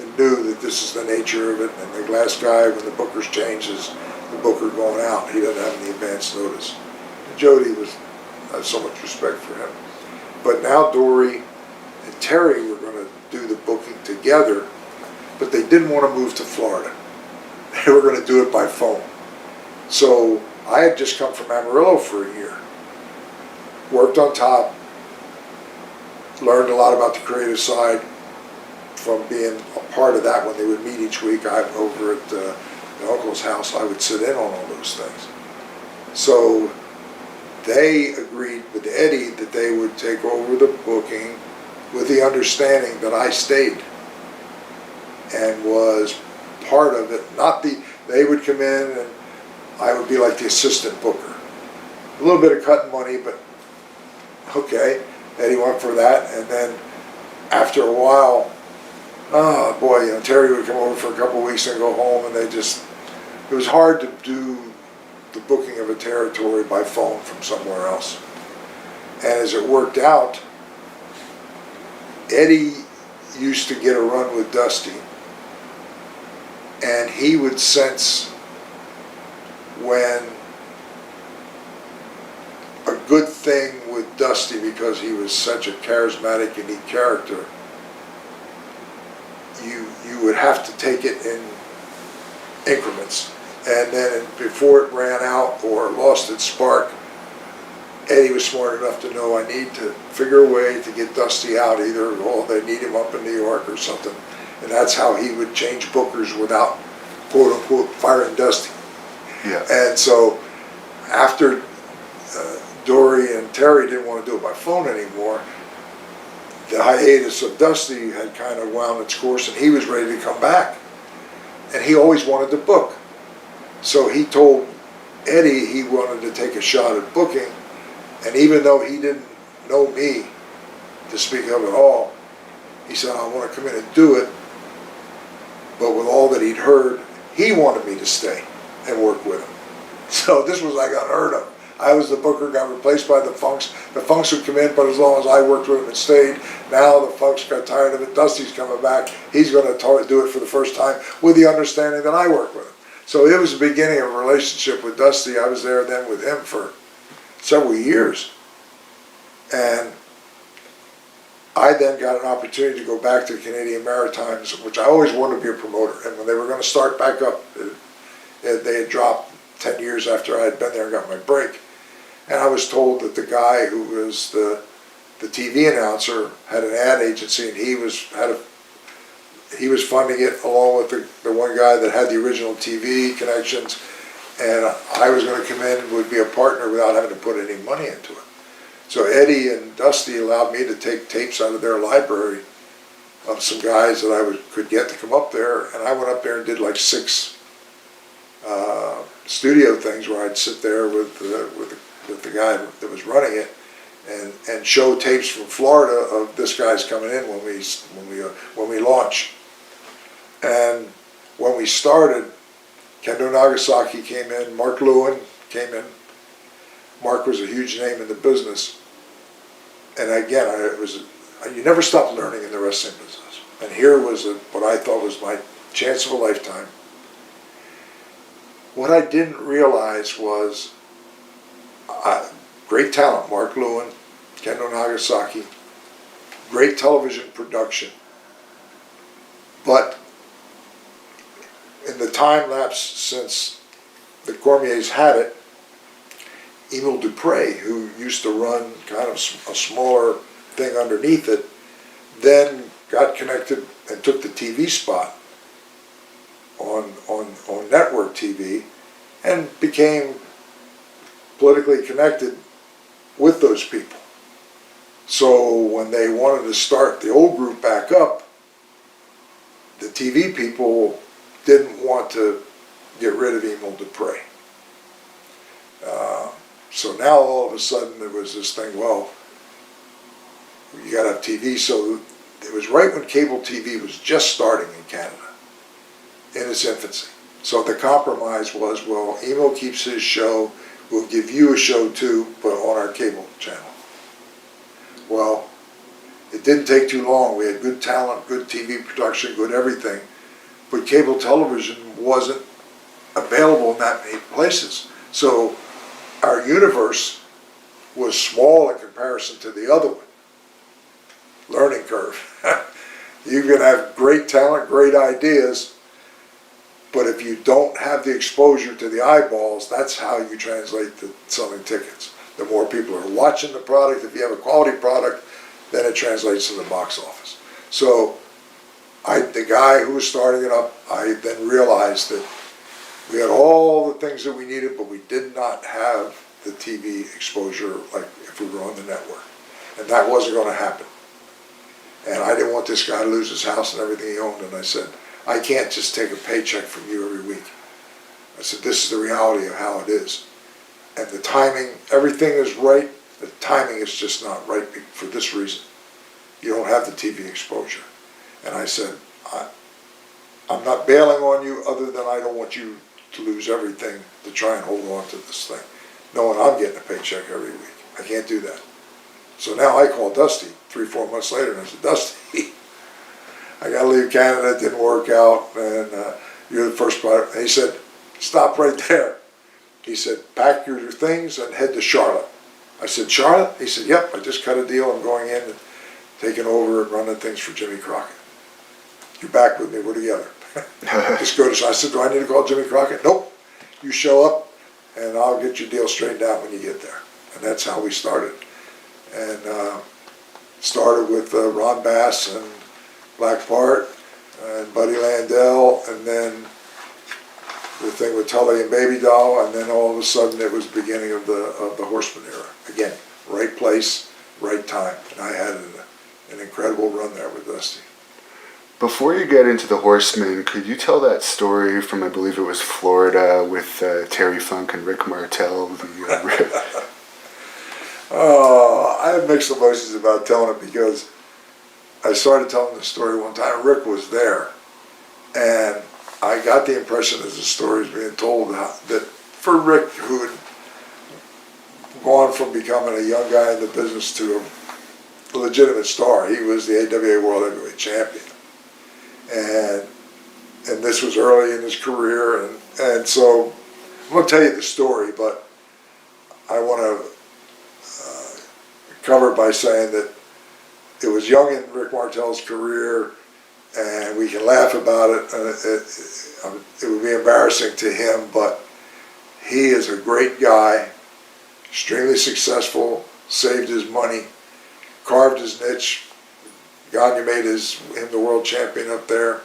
and knew that this is the nature of it, and the last guy, when the bookers changes, the booker going out, he doesn't have any advance notice. And Jody I have so much respect for him. But now Dory and Terry were going to do the booking together, but they didn't want to move to Florida. They were going to do it by phone. So I had just come from Amarillo for a year, worked on top, learned a lot about the creative side from being a part of that. When they would meet each week, I'm over at the uncle's house, I would sit in on all those things. So they agreed with Eddie that they would take over the booking with the understanding that I stayed and was part of it. They would come in and I would be like the assistant booker. A little bit of cutting money, but okay. Eddie went for that, and then after a while, oh boy, you know, Terry would come over for a couple of weeks and go home, and it was hard to do the booking of a territory by phone from somewhere else. And as it worked out, Eddie used to get a run with Dusty, and he would sense when a good thing with Dusty, because he was such a charismatic, unique character, you would have to take it in increments. And then before it ran out or lost its spark, Eddie was smart enough to know I need to figure a way to get Dusty out, either they need him up in New York or something. And that's how he would change bookers without, quote unquote, firing Dusty. Yeah. And so after Dory and Terry didn't want to do it by phone anymore, the hiatus of Dusty had kind of wound its course, and he was ready to come back. And he always wanted to book. So he told Eddie he wanted to take a shot at booking, and even though he didn't know me to speak of at all, he said, I want to come in and do it. But with all that he'd heard, he wanted me to stay and work with him. So this was like unheard of. I was the booker, got replaced by the Funks. The Funks would come in, but as long as I worked with him and stayed, now the Funks got tired of it. Dusty's coming back. He's going to do it for the first time with the understanding that I work with him. So it was the beginning of a relationship with Dusty. I was there then with him for several years. And I then got an opportunity to go back to the Canadian Maritimes, which I always wanted to be a promoter. And when they were going to start back up, they had dropped 10 years after I had been there and got my break. And I was told that the guy who was the TV announcer had an ad agency, and he was funding it along with the one guy that had the original TV connections, and I was going to come in and would be a partner without having to put any money into it. So Eddie and Dusty allowed me to take tapes out of their library of some guys that I could get to come up there, and I went up there and did like 6 studio things where I'd sit there with the guy that was running it and show tapes from Florida of this guy's coming in when we launch. And when we started, Kendo Nagasaki came in, Mark Lewin came in. Mark was a huge name in the business. And again, you never stop learning in the wrestling business. And here was what I thought was my chance of a lifetime. What I didn't realize was great talent, Mark Lewin, Kendo Nagasaki, great television production. But in the time lapse since the Cormiers had it, Emil Dupre, who used to run kind of a smaller thing underneath it, then got connected and took the TV spot on network TV and became politically connected with those people. So when they wanted to start the old group back up, the TV people didn't want to get rid of Emil Dupre. So now all of a sudden there was this thing, well, you got to have TV. So it was right when cable TV was just starting in Canada, in its infancy. So the compromise was, well, Emil keeps his show, we'll give you a show too, but on our cable channel. Well, it didn't take too long. We had good talent, good TV production, good everything, but cable television wasn't available in that many places. So our universe was small in comparison to the other one. Learning curve. You can have great talent, great ideas, but if you don't have the exposure to the eyeballs, that's how you translate to selling tickets. The more people are watching the product, if you have a quality product, then it translates to the box office. So the guy who was starting it up, I then realized that we had all the things that we needed, but we did not have the TV exposure like if we were on the network. And that wasn't going to happen. And I didn't want this guy to lose his house and everything he owned. And I said, I can't just take a paycheck from you every week. I said, this is the reality of how it is. And the timing, everything is right. The timing is just not right for this reason. You don't have the TV exposure. And I said, I'm not bailing on you other than I don't want you to lose everything to try and hold on to this thing, knowing I'm getting a paycheck every week. I can't do that. So now I call Dusty 3-4 months later and I said, Dusty, I got to leave Canada. It didn't work out, and you're the first product. And he said, stop right there. He said, pack your things and head to Charlotte. I said, Charlotte? He said, yep, I just cut a deal. I'm going in and taking over and running things for Jimmy Crockett. You're back with me. We're together. Just go to. I said, do I need to call Jimmy Crockett? Nope. You show up, and I'll get your deal straightened out when you get there. And that's how we started. And started with Ron Bass and Black Bart and Buddy Landell, and then the thing with Tully and Baby Doll, and then all of a sudden it was the beginning of the Horseman era. Again, right place, right time. And I had an incredible run there with Dusty. Before you get into the Horsemen, could you tell that story from, I believe it was Florida, with Terry Funk and Rick Martel? Oh, I have mixed emotions about telling it because I started telling the story one time. Rick was there, and I got the impression as the story is being told that for Rick, who had gone from becoming a young guy in the business to a legitimate star, he was the AWA World Heavyweight Champion. And this was early in his career, and so I'm going to tell you the story, but I want to cover it by saying that it was young in Rick Martel's career, and we can laugh about it. It would be embarrassing to him, but he is a great guy, extremely successful, saved his money, carved his niche. Gagne made him the world champion up there,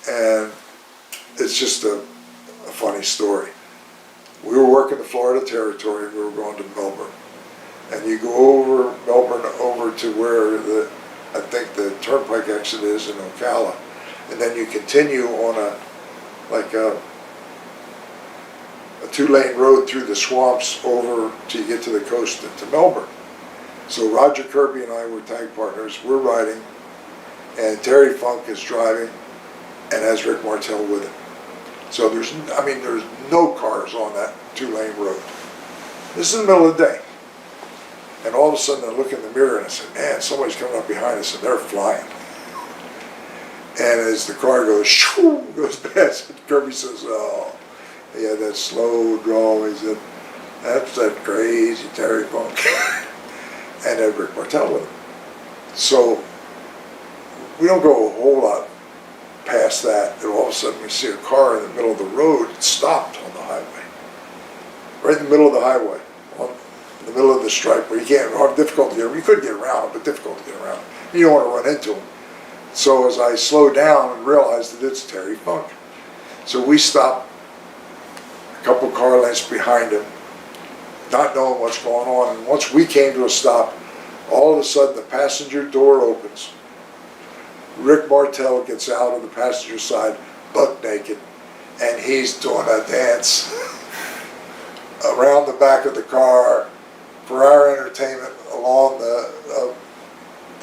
and it's just a funny story. We were working the Florida territory, and we were going to Melbourne. And you go over Melbourne over to where I think the turnpike exit is in Ocala, and then you continue on a 2-lane road through the swamps over till you get to the coast to Melbourne. So Roger Kirby and I were tag partners. We're riding, and Terry Funk is driving and has Rick Martel with him. So there's no cars on that 2-lane road. This is the middle of the day. And all of a sudden I look in the mirror and I said, man, somebody's coming up behind us and they're flying. And as the car goes, shoo, goes past, Kirby says, oh, he had that slow drawl. He said, that's that crazy Terry Funk. And had Rick Martel with him. So we don't go a whole lot past that, and all of a sudden we see a car in the middle of the road. It stopped on the highway. Right in the middle of the highway. In the middle of the stripe where you can't, difficult to get, you could get around him, but difficult to get around him. You don't want to run into him. So as I slowed down and realized that it's Terry Funk. So we stopped a couple car lengths behind him, not knowing what's going on. And once we came to a stop, all of a sudden the passenger door opens. Rick Martel gets out on the passenger side, buck naked, and he's doing a dance around the back of the car for our entertainment along the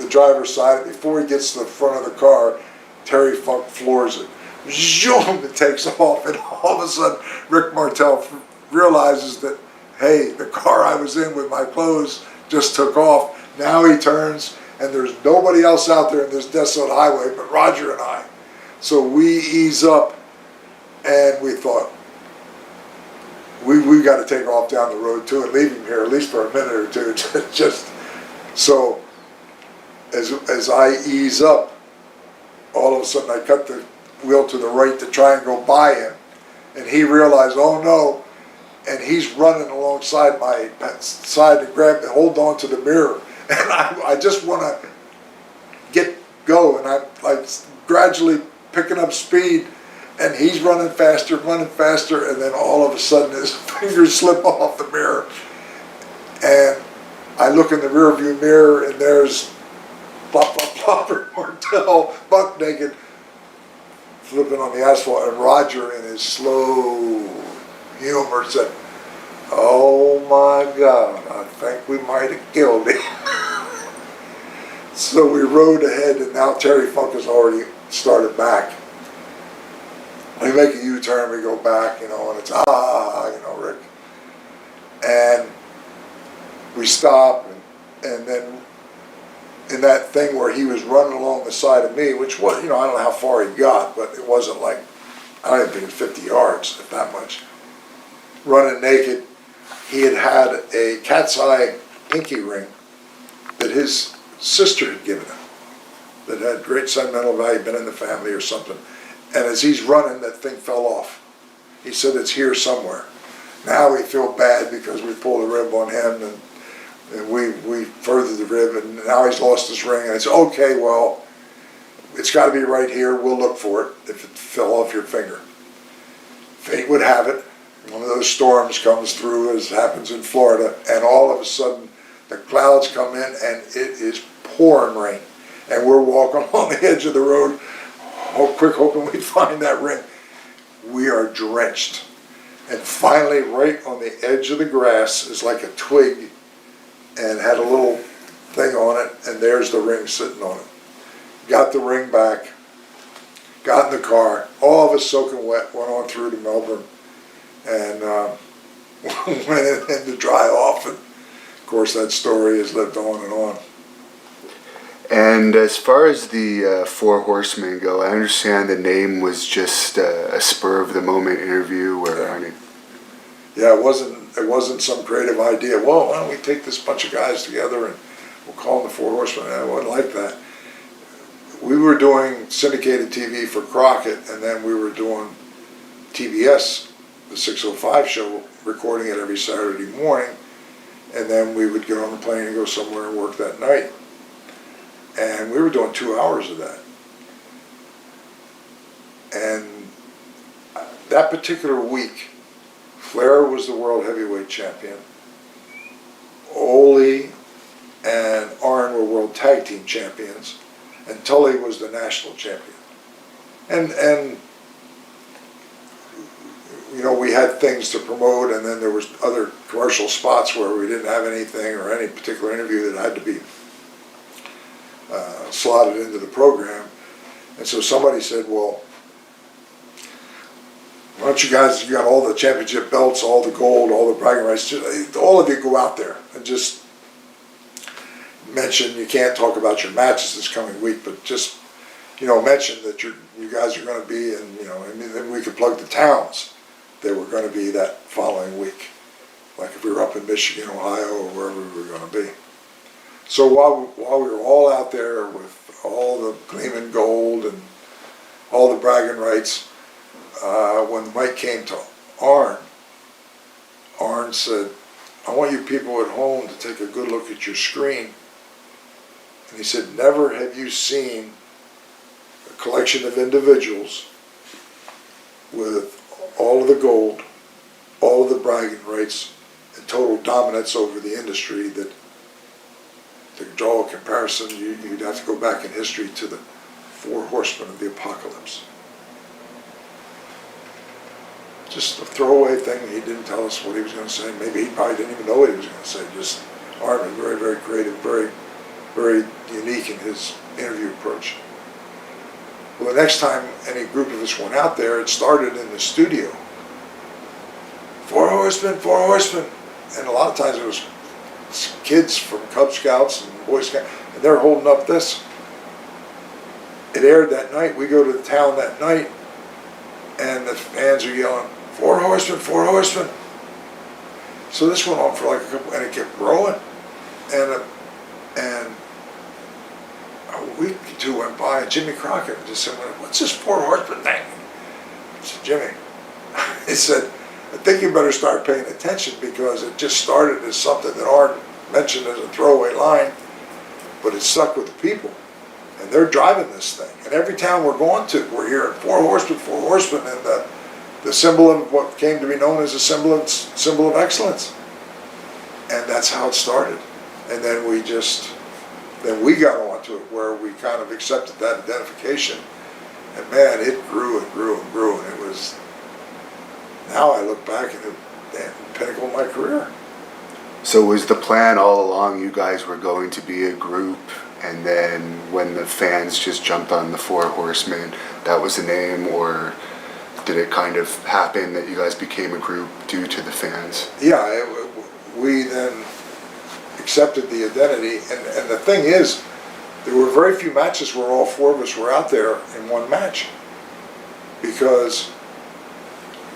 driver's side. Before he gets to the front of the car, Terry Funk floors it. Zoom, it takes off, and all of a sudden Rick Martel realizes that, hey, the car I was in with my clothes just took off. Now he turns, and there's nobody else out there in this desolate highway but Roger and I. So we ease up, and we thought, we got to take off down the road too and leave him here at least for a minute or two. Just so as I ease up, all of a sudden I cut the wheel to the right to try and go by him, and he realized, oh no, and he's running alongside my side to grab and hold on to the mirror, and I just want to go, and I'm like gradually picking up speed. And he's running faster, and then all of a sudden his fingers slip off the mirror. And I look in the rearview mirror, and there's plop, plop, plop, Rick Martel, buck naked, flipping on the asphalt, and Roger in his slow humor, said, "Oh my God, I think we might have killed him." So we rode ahead, and now Terry Funk has already started back. We make a U-turn, we go back, and it's Rick. And we stop, and then in that thing where he was running along the side of me, which was, I don't know how far he got, but it wasn't like, I don't even think it was 50 yards, if that much. Running naked, he had a cat's eye pinky ring that his sister had given him, that had great sentimental value, been in the family or something. And as he's running, that thing fell off. He said, "It's here somewhere." Now we feel bad because we pulled a rib on him, and we furthered the rib, and now he's lost his ring. And I said, "Okay, well, it's got to be right here. We'll look for it if it fell off your finger." Fate would have it, one of those storms comes through, as happens in Florida, and all of a sudden the clouds come in and it is pouring rain. And we're walking on the edge of the road, quick hoping we'd find that ring. We are drenched. And finally, right on the edge of the grass is like a twig and had a little thing on it, and there's the ring sitting on it. Got the ring back, got in the car, all of us soaking wet, went on through to Melbourne, and went in to dry off. And of course, that story has lived on and on. And as far as the Four Horsemen go, I understand the name was just a spur of the moment interview where Yeah, it wasn't some creative idea. Well, why don't we take this bunch of guys together and we'll call them the Four Horsemen? I wasn't like that. We were doing syndicated TV for Crockett, and then we were doing TBS, the 605 show, recording it every Saturday morning, and then we would get on the plane and go somewhere and work that night. And we were doing 2 hours of that. And that particular week, Flair was the world heavyweight champion. Ole and Arn were world tag team champions. And Tully was the national champion. And we had things to promote, and then there was other commercial spots where we didn't have anything or any particular interview that had to be slotted into the program. And so somebody said, "Well, why don't you guys, you got all the championship belts, all the gold, all the bragging rights, all of you go out there and just mention, you can't talk about your matches this coming week, but just, mention that you guys are going to be, and then we could plug the towns that were going to be that following week. Like if we were up in Michigan, Ohio, or wherever we were going to be." So while we were all out there with all the gleaming gold and all the bragging rights, when the mic came to Arn said, "I want you people at home to take a good look at your screen." And he said, "Never have you seen a collection of individuals with all of the gold, all of the bragging rights, and total dominance over the industry that, to draw a comparison, you'd have to go back in history to the Four Horsemen of the Apocalypse." Just a throwaway thing. He didn't tell us what he was going to say. Maybe he probably didn't even know what he was going to say. Just Arn was very, very creative, very, very unique in his interview approach. Well, the next time any group of us went out there, it started in the studio. Four Horsemen, Four Horsemen. And a lot of times it was kids from Cub Scouts and Boy Scouts, and they're holding up this. It aired that night. We go to the town that night, and the fans are yelling, "Four Horsemen, Four Horsemen." So this went on for like a couple, and it kept growing. And a week or two went by, and Jimmy Crockett just said, "What's this Four Horsemen thing?" I said, "Jimmy," he said, "I think you better start paying attention, because it just started as something that Arn mentioned as a throwaway line, but it stuck with the people. And they're driving this thing. And every town we're going to, we're hearing Four Horsemen, Four Horsemen," and the symbol of what came to be known as a symbol of excellence. And that's how it started. And then we got onto it, where we kind of accepted that identification. And man, it grew and grew and grew, and now I look back and the pinnacle of my career. So was the plan all along you guys were going to be a group, and then when the fans just jumped on the Four Horsemen, that was the name, or did it kind of happen that you guys became a group due to the fans? Yeah, we then accepted the identity, and the thing is, there were very few matches where all four of us were out there in one match, because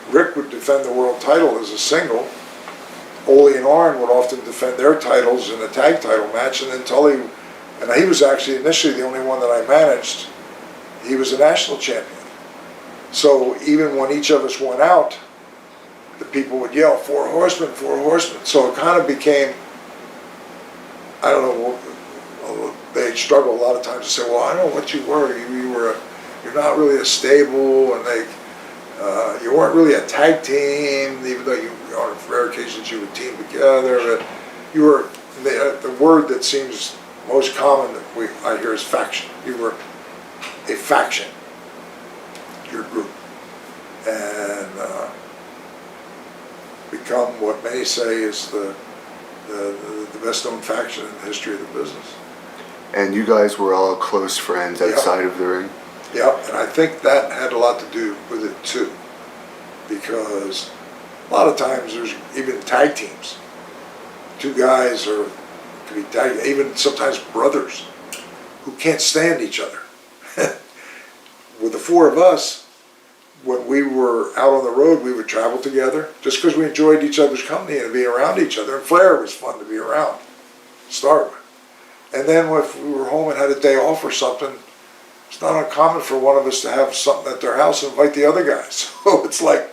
Rick would defend the world title as a single, Ole and Arn would often defend their titles in a tag title match, and then Tully, and he was actually initially the only one that I managed, he was a national champion. So even when each of us went out, the people would yell, Four Horsemen, Four Horsemen. So it kind of became, I don't know, they struggle a lot of times to say, well, I don't know what you were. You're not really a stable, and you weren't really a tag team, even though on rare occasions you would team together. But you were, the word that seems most common that I hear is faction. You were a faction, your group, and become what many say is the best known faction in the history of the business. And you guys were all close friends outside of the ring? Yeah, and I think that had a lot to do with it too, because a lot of times there's even tag teams. Two guys could be tag, even sometimes brothers, who can't stand each other. With the four of us, when we were out on the road, we would travel together just because we enjoyed each other's company and being around each other. And Flair was fun to be around, to start with. And then if we were home and had a day off or something, it's not uncommon for one of us to have something at their house and invite the other guys. So it's like,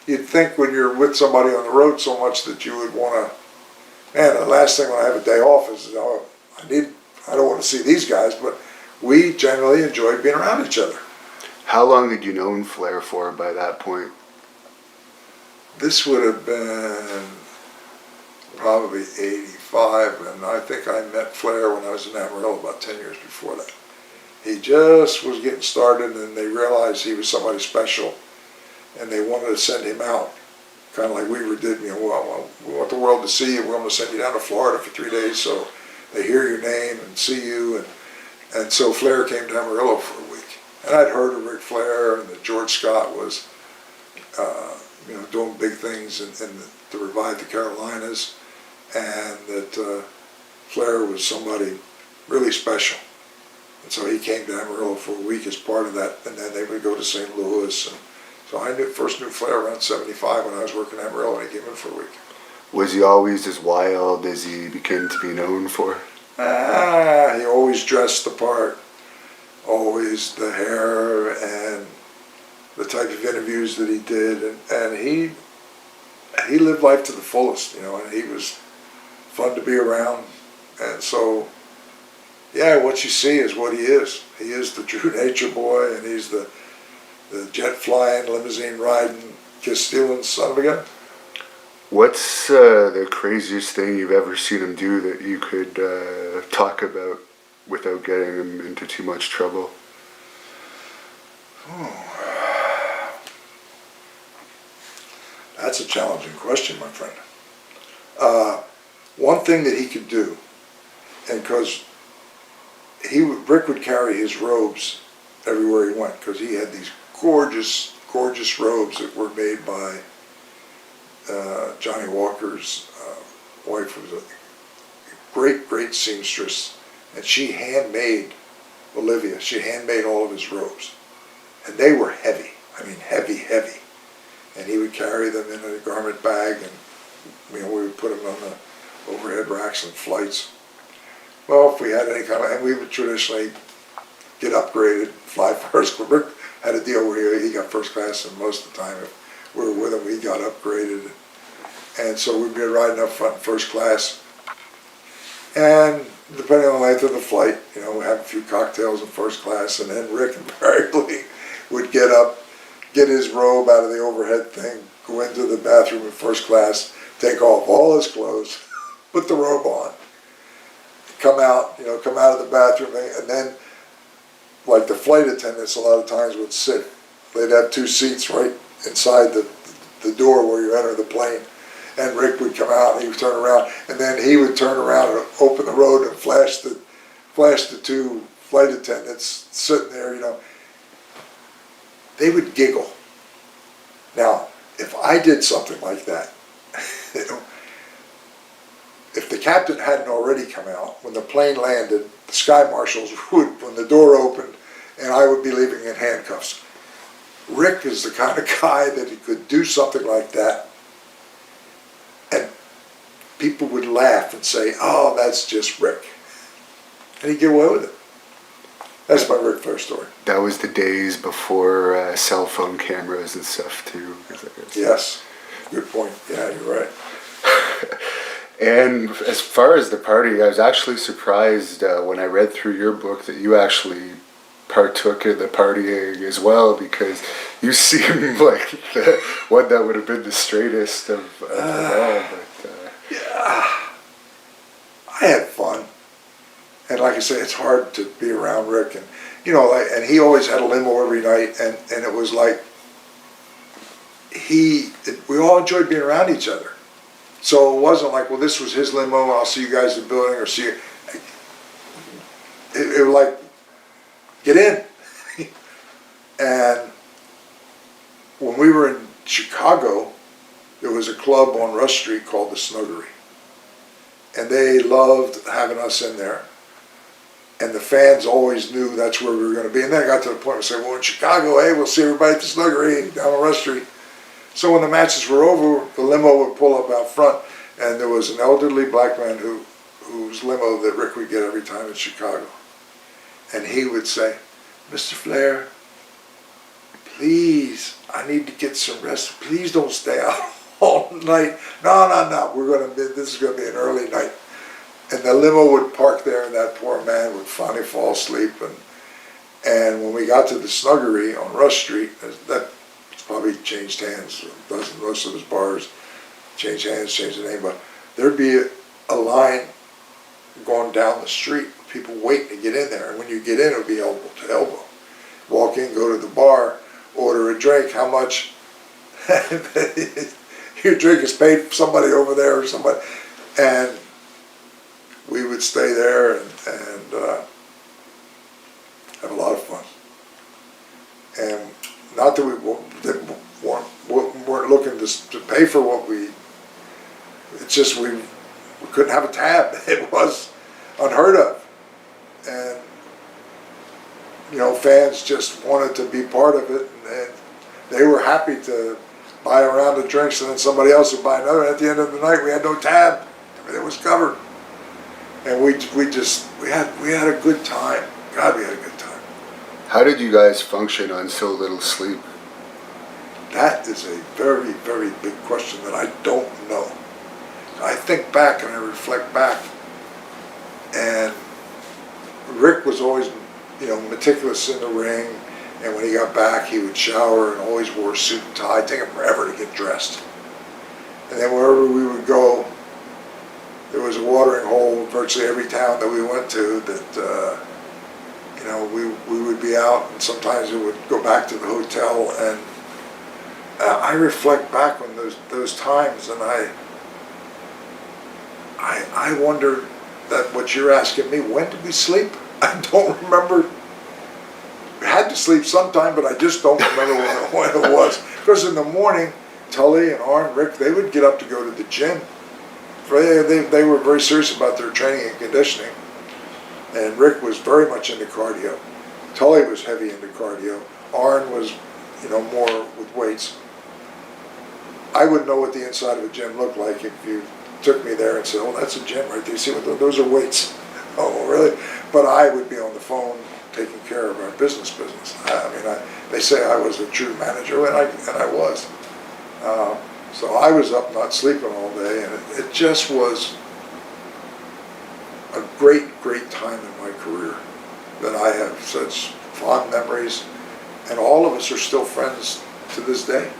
you'd think when you're with somebody on the road so much that you would want to, man, the last thing when I have a day off is, I don't want to see these guys, but we generally enjoyed being around each other. How long had you known Flair for by that point? This would have been probably 85, and I think I met Flair when I was in Amarillo about 10 years before that. He just was getting started, and they realized he was somebody special, and they wanted to send him out, kind of like Weaver did. We want the world to see you. We're going to send you down to Florida for 3 days so they hear your name and see you. And so Flair came to Amarillo for a week. And I'd heard of Ric Flair, and that George Scott was doing big things to revive the Carolinas, and that Flair was somebody really special. And so he came to Amarillo for a week as part of that, and then they would go to St. Louis. And so I first knew Flair around 75 when I was working in Amarillo, and he came in for a week. Was he always as wild as he became to be known for? He always dressed the part, always the hair and the type of interviews that he did, and he lived life to the fullest, and he was fun to be around. And so, yeah, what you see is what he is. He is the true nature boy, and he's the jet flying, limousine riding, kiss stealing son of a gun. What's the craziest thing you've ever seen him do that you could talk about without getting him into too much trouble? That's a challenging question, my friend. One thing that he could do, and because Rick would carry his robes everywhere he went, because he had these gorgeous, gorgeous robes that were made by Johnny Walker's wife, who was a great, great seamstress, and she handmade, Olivia, she handmade all of his robes. And they were heavy, heavy, heavy. And he would carry them in a garment bag, and we would put them on the overhead racks and flights. Well, if we had any kind of, and we would traditionally get upgraded, fly first. Rick had a deal where he got first class, and most of the time if we were with him, we got upgraded. And so we'd be riding up front in first class. And depending on the length of the flight, we'd have a few cocktails in first class, and then Rick invariably would get up, get his robe out of the overhead thing, go into the bathroom in first class, take off all his clothes, put the robe on, come out of the bathroom, and then, like the flight attendants a lot of times would sit, they'd have two seats right inside the the door where you enter the plane. And Rick would come out and he would turn around, and then he would turn around and open the road and flash the two flight attendants sitting there, you know. They would giggle. Now, if I did something like that, you know, if the captain hadn't already come out, when the plane landed, the sky marshals would, when the door opened, and I would be leaving in handcuffs. Rick is the kind of guy that he could do something like that, and people would laugh and say, "Oh, that's just Rick," and he'd get away with it. That's my Ric Flair story. That was the days before cell phone cameras and stuff too. Yes, good point. Yeah, you're right. And as far as the party, I was actually surprised when I read through your book that you actually partook in the partying as well, because you seem like the one that would have been the straightest of them all. But, yeah, I had fun. And like I say, it's hard to be around Rick, and you know, and he always had a limo every night, and it was like we all enjoyed being around each other. So it wasn't like, well, this was his limo, I'll see you guys in the building, or see you. It was like, get in. And when we were in Chicago, there was a club on Rush Street called the Snuggery, and they loved having us in there. And the fans always knew that's where we were going to be. And then I got to the point where I said, well, in Chicago, hey, we'll see everybody at the Snuggery down on Rush Street. So when the matches were over, the limo would pull up out front, and there was an elderly black man whose limo that Rick would get every time in Chicago. And he would say, Mr. Flair, please, I need to get some rest. Please don't stay out all night. No, this is going to be an early night. And the limo would park there, and that poor man would finally fall asleep. And when we got to the Snuggery on Rush Street, that probably changed hands. Most of his bars changed hands, changed the name, but there'd be a line going down the street, people waiting to get in there. And when you get in, it would be elbow to elbow. Walk in, go to the bar, order a drink. How much? Your drink is paid for somebody over there or somebody. And we would stay there and have a lot of fun. And not that we weren't looking to pay for what it's just we couldn't have a tab. It was unheard of. And, you know, fans just wanted to be part of it, and they were happy to buy a round of drinks and then somebody else would buy another. At the end of the night, we had no tab. Everything was covered. And we had a good time. God, we had a good time. how did you guys function on so little sleep? That is a very, very big question that I don't know. I think back and I reflect back, and Rick was always, you know, meticulous in the ring, and when he got back, he would shower and always wore a suit and tie. It'd take him forever to get dressed. And then wherever we would go, there was a watering hole in virtually every town that we went to that, you know, we would be out, and sometimes we would go back to the hotel, and I reflect back on those times, and I wonder that what you're asking me, when did we sleep? I don't remember. We had to sleep sometime, but I just don't remember when it was. Because in the morning, Tully and Arn, Rick, they would get up to go to the gym. They were very serious about their training and conditioning. And Rick was very much into cardio. Tully was heavy into cardio. Arn was, you know, more with weights. I wouldn't know what the inside of a gym looked like if you took me there and said, "Oh, that's a gym right there. See what those are weights." Oh, really? But I would be on the phone taking care of our business. I mean, they say I was a true manager, and I was. So I was up not sleeping all day, and it just was a great, great time in my career that I have such fond memories, and all of us are still friends to this day.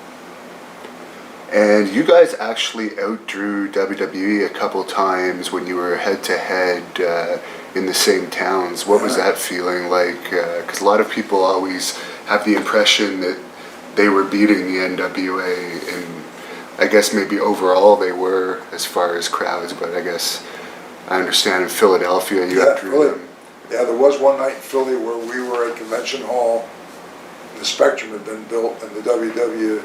And you guys actually outdrew WWE a couple times when you were head-to-head in the same towns. What was that feeling like? Because a lot of people always have the impression that they were beating the NWA in I guess maybe overall they were as far as crowds, but I guess I understand in Philadelphia you Yeah, drew Philly. them. Yeah, there was one night in Philly where we were at Convention Hall. The Spectrum had been built, and the WWF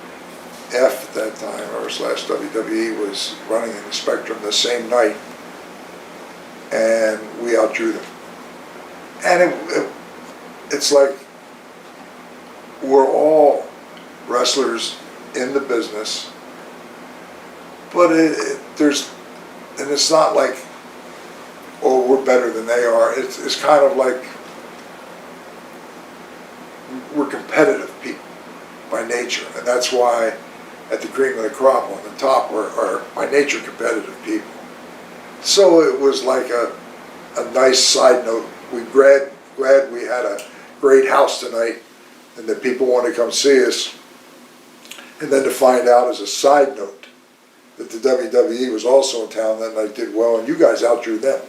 at that time, or slash WWE, was running in the Spectrum the same night, and we outdrew them. And it's like we're all wrestlers in the business, but and it's not like, oh, we're better than they are. It's kind of like we're competitive people by nature, and that's why at the cream of the crop on the top are by nature competitive people. So it was like a nice side note. We're glad we had a great house tonight and that people want to come see us. And then to find out as a side note that the WWE was also in town that night, did well, and you guys outdrew them.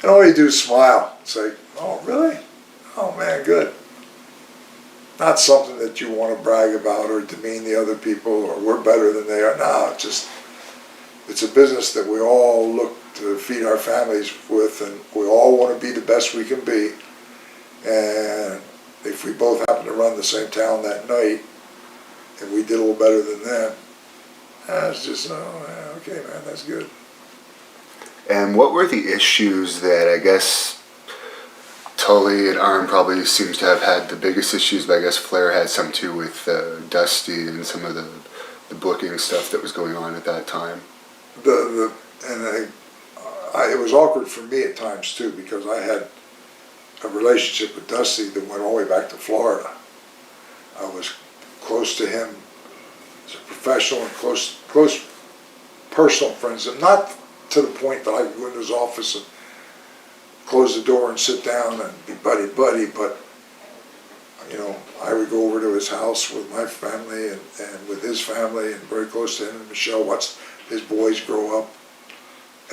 And all you do is smile and say, oh, really? Oh, man, good. Not something that you want to brag about or demean the other people or we're better than they are. No, it's a business that we all look to feed our families with, and we all want to be the best we can be. And if we both happen to run the same town that night and we did a little better than them, it's just, oh, yeah, okay, man, that's good. And what were the issues that I guess Tully and Arn probably seems to have had the biggest issues, but I guess Flair had some too with Dusty and some of the booking stuff that was going on at that time? It was awkward for me at times too, because I had a relationship with Dusty that went all the way back to Florida. I was close to him as a professional and close personal friends, and not to the point that I could go into his office and close the door and sit down and be buddy, but you know, I would go over to his house with my family and with his family, and very close to him and Michelle, watched his boys grow up,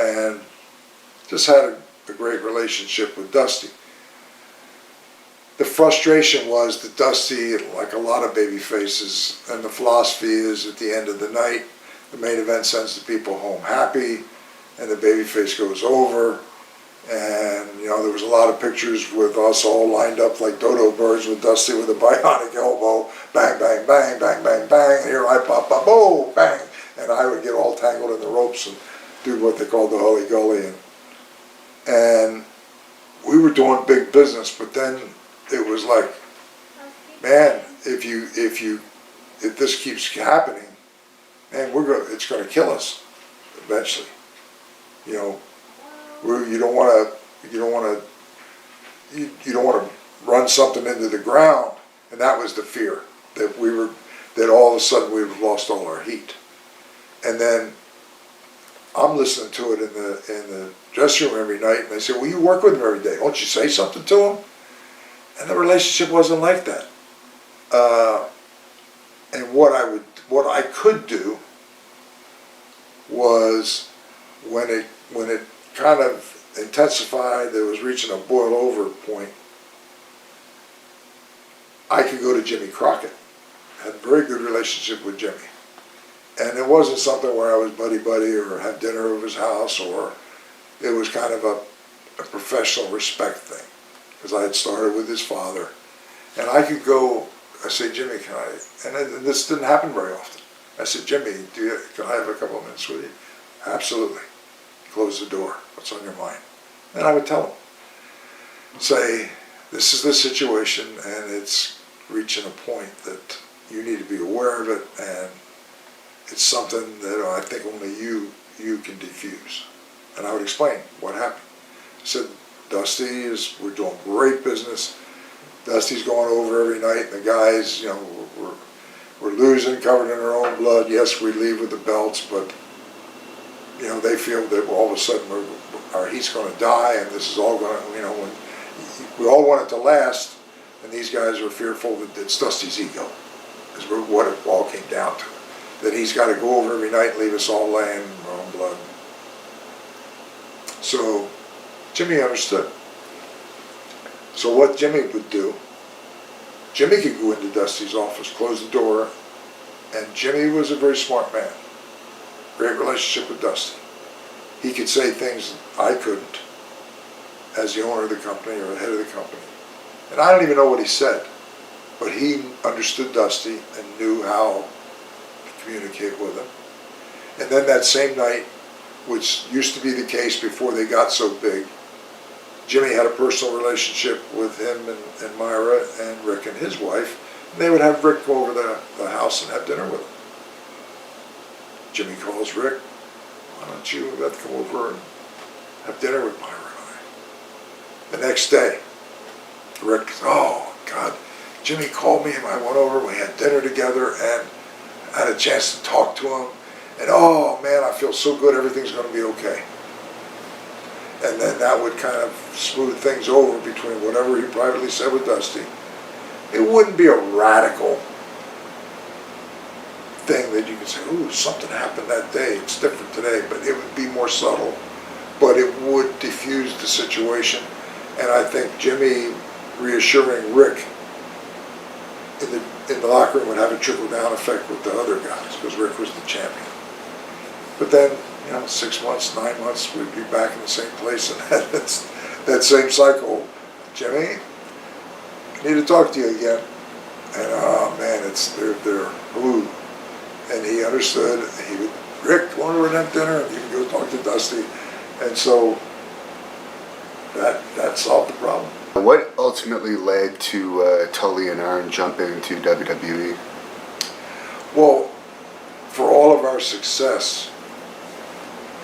and just had a great relationship with Dusty. The frustration was that Dusty, like a lot of baby faces, and the philosophy is at the end of the night, the main event sends the people home happy, and the baby face goes over. And, you know, there was a lot of pictures with us all lined up like dodo birds with Dusty with a bionic elbow, bang, bang, bang, bang, bang, bang, and here I pop, pop, oh, bang. And I would get all tangled in the ropes and do what they called the Hully Gully. And we were doing big business, but then it was like, man, if this keeps happening, man, it's going to kill us eventually. You know, you don't want to run something into the ground, and that was the fear that all of a sudden we would have lost all our heat. And then I'm listening to it in the dressing room every night, and they say, well, you work with him every day. Won't you say something to him? And the relationship wasn't like that. And what I could do was when it kind of intensified, that was reaching a boil over point, I could go to Jimmy Crockett. I had a very good relationship with Jimmy. And it wasn't something where I was buddy or have dinner over his house, or it was kind of a professional respect thing, because I had started with his father. And I could go, I say, Jimmy, can I, and this didn't happen very often. I said, Jimmy, can I have a couple of minutes with you? Absolutely. Close the door. What's on your mind? And I would tell him, say, this is the situation, and it's reaching a point that you need to be aware of it, and it's something that I think only you can diffuse. And I would explain what happened. I said, we're doing great business. Dusty's going over every night, and the guys, you know, we're losing, covered in our own blood. Yes, we leave with the belts, but you know, they feel that all of a sudden our heat's going to die, and this is all going to, you know, when we all want it to last, and these guys are fearful that it's Dusty's ego, is what it all came down to. That he's got to go over every night and leave us all laying in our own blood. So Jimmy understood. So what Jimmy would do, Jimmy could go into Dusty's office, close the door, And Jimmy was a very smart man. Great relationship with Dusty. He could say things I couldn't as the owner of the company or the head of the company. And I don't even know what he said, but he understood Dusty and knew how to communicate with him. And then that same night, which used to be the case before they got so big, Jimmy had a personal relationship with him and Myra and Rick and his wife. And they would have Rick go over to the house and have dinner with him. Jimmy calls Rick, why don't you let come over and have dinner with Myra and I? The next day, Rick, oh God, Jimmy called me and I went over, we had dinner together and I had a chance to talk to him. And oh man, I feel so good, everything's going to be okay. And then that would kind of smooth things over between whatever he privately said with Dusty. It wouldn't be a radical thing that you could say, ooh, something happened that day, it's different today, but it would be more subtle. But it would diffuse the situation. And I think Jimmy reassuring Rick in the locker room would have a trickle-down effect with the other guys, because Rick was the champion. But then, 6 months, 9 months, we'd be back in the same place and that same cycle. Jimmy, I need to talk to you again. And oh man, they're blue. And he understood. He would, Rick, want to have dinner? And he would go talk to Dusty. And so that solved the problem. What ultimately led to Tully and Arn jumping to WWE? Well, for all of our success,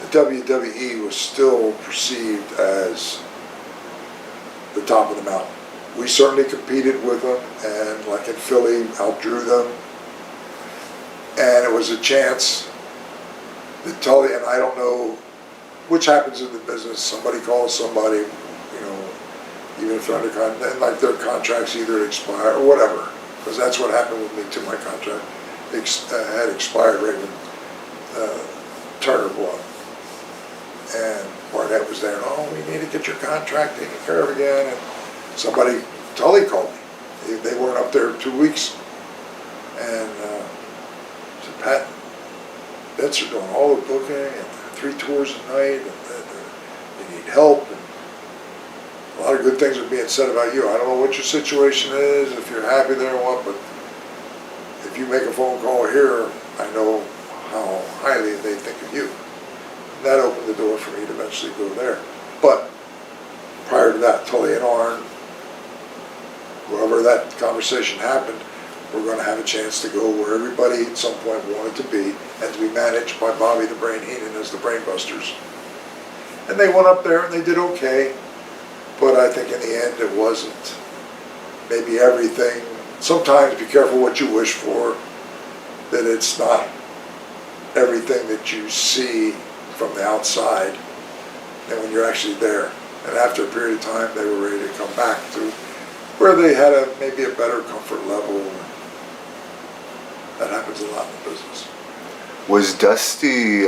the WWE was still perceived as the top of the mountain. We certainly competed with them, and like in Philly, outdrew them. And it was a chance that Tully, and I don't know which happens in the business, somebody calls somebody, even if they're under contract, and like their contracts either expire or whatever, because that's what happened with me too. My contract had expired right when Turner won. And Barnett was there, and oh, we need to get your contract taken care of again. And somebody, Tully called me. They weren't up there 2 weeks. And said, Pat, Vince are doing all the booking and 3 tours a night, and they need help. And a lot of good things are being said about you. I don't know what your situation is, if you're happy there or what, but if you make a phone call here, I know how highly they think of you. That opened the door for me to eventually go there. But prior to that, Tully and Arn, wherever that conversation happened, we're going to have a chance to go where everybody at some point wanted to be, and to be managed by Bobby the Brain Heenan as the Brainbusters. And they went up there and they did okay, but I think in the end it wasn't maybe everything. Sometimes be careful what you wish for, that it's not everything that you see from the outside, and when you're actually there. And after a period of time, they were ready to come back to where they had maybe a better comfort level. That happens a lot in the business. Was Dusty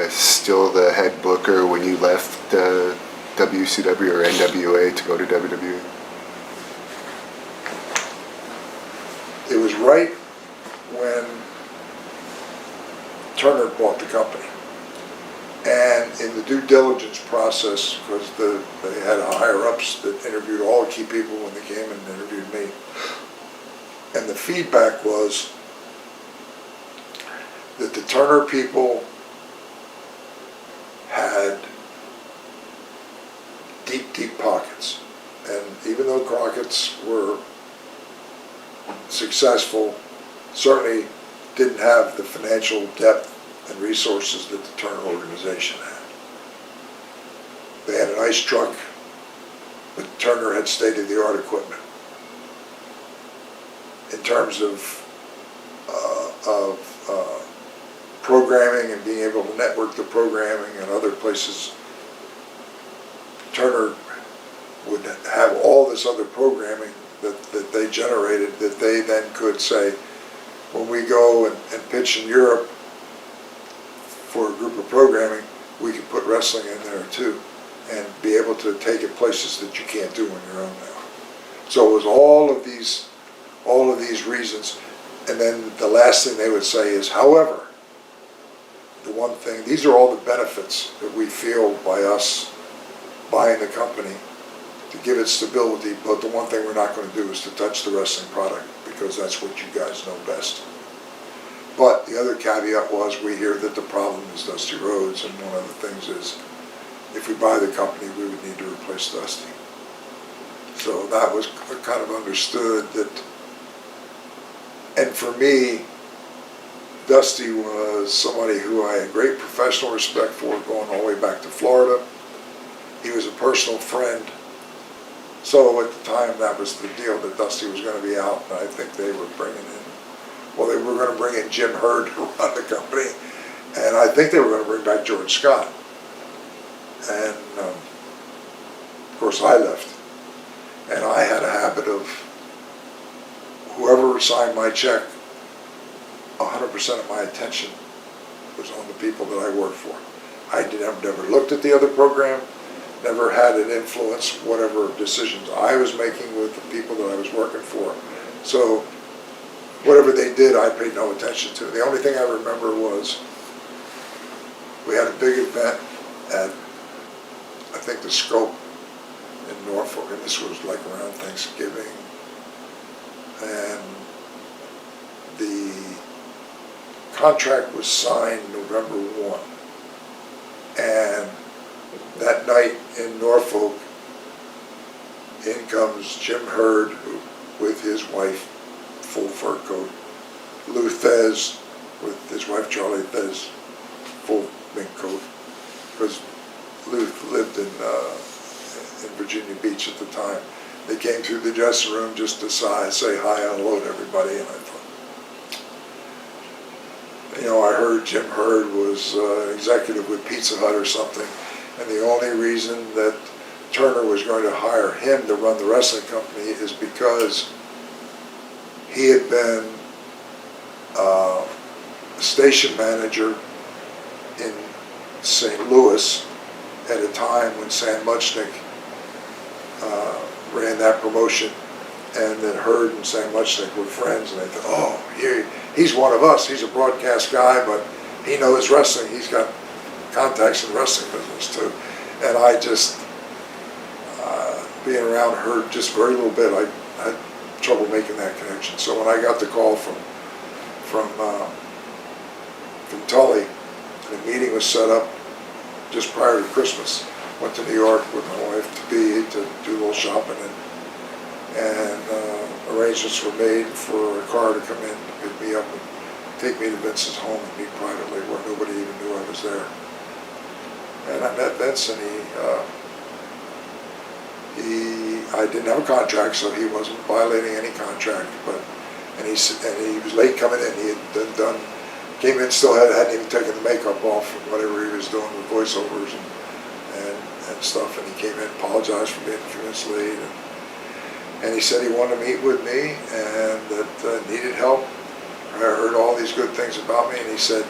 still the head booker when you left WCW or NWA to go to WWE? It was right when Turner bought the company. And in the due diligence process, because they had higher-ups that interviewed all the key people when they came and interviewed me. And the feedback was that the Turner people had deep, deep pockets. And even though Crockett's were successful, certainly didn't have the financial depth and resources that the Turner organization had. They had an ice truck, but Turner had state-of-the-art equipment. In terms of programming and being able to network the programming and other places, Turner would have all this other programming that they generated, that they then could say, when we go and pitch in Europe for a group of programming, we can put wrestling in there too, and be able to take it places that you can't do on your own now. So it was all of these reasons. And then the last thing they would say is, however, the one thing, these are all the benefits that we feel by us buying the company to give it stability, but the one thing we're not going to do is to touch the wrestling product, because that's what you guys know best. But the other caveat was, we hear that the problem is Dusty Rhodes, and one of the things is, if we buy the company, we would need to replace Dusty. So that was kind of understood that, and for me, Dusty was somebody who I had great professional respect for, going all the way back to Florida. He was a personal friend. So at the time, that was the deal, that Dusty was going to be out, and I think they were bringing in, well, they were going to bring in Jim Hurd to run the company, and I think they were going to bring back George Scott. And of course I left, and I had a habit of, whoever signed my check, 100% of my attention was on the people that I worked for. I never looked at the other program, never had it influence whatever decisions I was making with the people that I was working for. So whatever they did, I paid no attention to. The only thing I remember was, we had a big event at, I think, the Scope in Norfolk, and this was like around Thanksgiving, and the contract was signed November 1, and that night in Norfolk, in comes Jim Hurd with his wife, full fur coat, Lou Thez with his wife Charlie Thez, full mink coat, because Lou lived in Virginia Beach at the time. They came through the dressing room just to say hi and hello to everybody, and I thought, you know, I heard Jim Hurd was executive with Pizza Hut or something, and the only reason that Turner was going to hire him to run the wrestling company is because he had been a station manager in St. Louis at a time when Sam Muchnick ran that promotion, and that Hurd and Sam Muchnick were friends, and they thought, oh, he's one of us. He's a broadcast guy, but he knows wrestling. He's got contacts in the wrestling business too. And I just, being around Hurd just very little bit, I had trouble making that connection. So when I got the call from Tully, and the meeting was set up just prior to Christmas, went to New York with my wife to do a little shopping, and arrangements were made for a car to come in to pick me up and take me to Vince's home and meet privately, where nobody even knew I was there. And I met Vince, and I didn't have a contract, so he wasn't violating any contract, and he was late coming in. He had came in, still hadn't even taken the makeup off from whatever he was doing with voiceovers and stuff, and he came in, apologized for being a few minutes late, and he said he wanted to meet with me, and that needed help. I heard all these good things about me, and he said,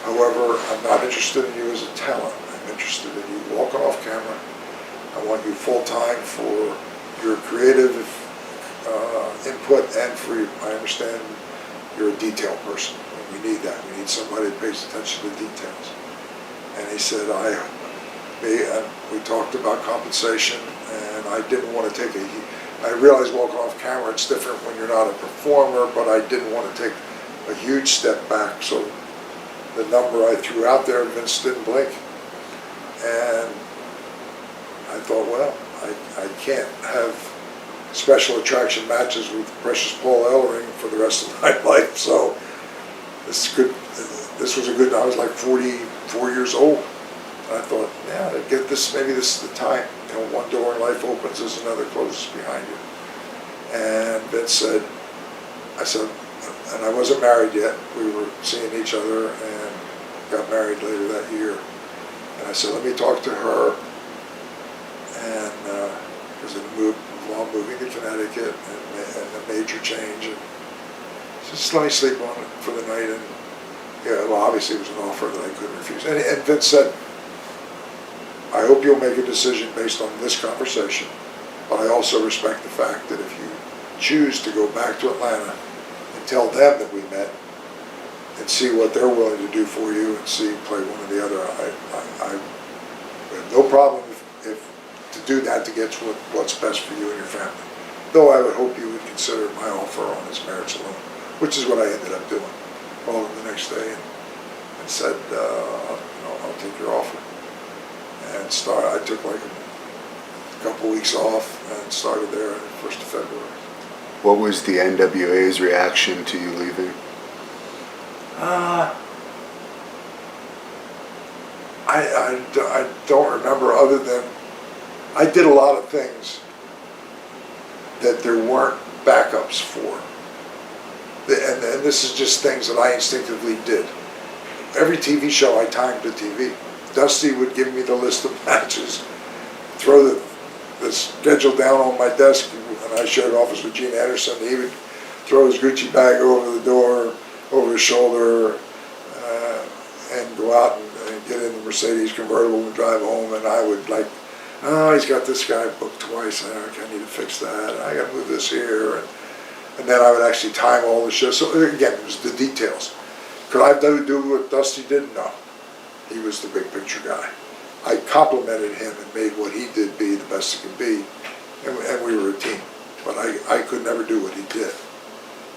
however, I'm not interested in you as a talent. I'm interested in you walking off camera. I want you full-time for your creative input, and for your, I understand you're a detail person. We need that. We need somebody that pays attention to details. And he said, we talked about compensation, and I didn't want to take I realized walking off camera, it's different when you're not a performer, but I didn't want to take a huge step back. So the number I threw out there, Vince didn't blink. And I thought, well, I can't have special attraction matches with Precious Paul Ellering for the rest of my life. So this was a good, I was like 44 years old. And I thought, yeah, maybe this is the time. You know, one door in life opens as another closes behind you. And Vince said, and I wasn't married yet. We were seeing each other and got married later that year. And I said, let me talk to her. And because it involved moving to Connecticut and a major change. And just let me sleep on it for the night. And yeah, well, obviously it was an offer that I couldn't refuse. And Vince said, I hope you'll make a decision based on this conversation, but I also respect the fact that if you choose to go back to Atlanta and tell them that we met and see what they're willing to do for you and see play one or the other. I have no problem if to do that to get what's best for you and your family. Though I would hope you would consider my offer on its merits alone, which is what I ended up doing. Called him the next day and said, I'll take your offer. And I took like a couple weeks off and started there on the 1st of February. What was the NWA's reaction to you leaving? I don't remember, other than I did a lot of things that there weren't backups for. And this is just things that I instinctively did. Every TV show I timed the TV. Dusty would give me the list of matches, throw the schedule down on my desk, and I shared office with Gene Anderson. He would throw his Gucci bag over the door, over his shoulder, and go out and get in the Mercedes convertible and drive home. And I would like, oh, he's got this guy booked twice. I need to fix that. I got to move this here. And then I would actually time all the shows. So again, it was the details. Could I do what Dusty did? No. He was the big picture guy. I complimented him and made what he did be the best it could be. And we were a team. But I could never do what he did.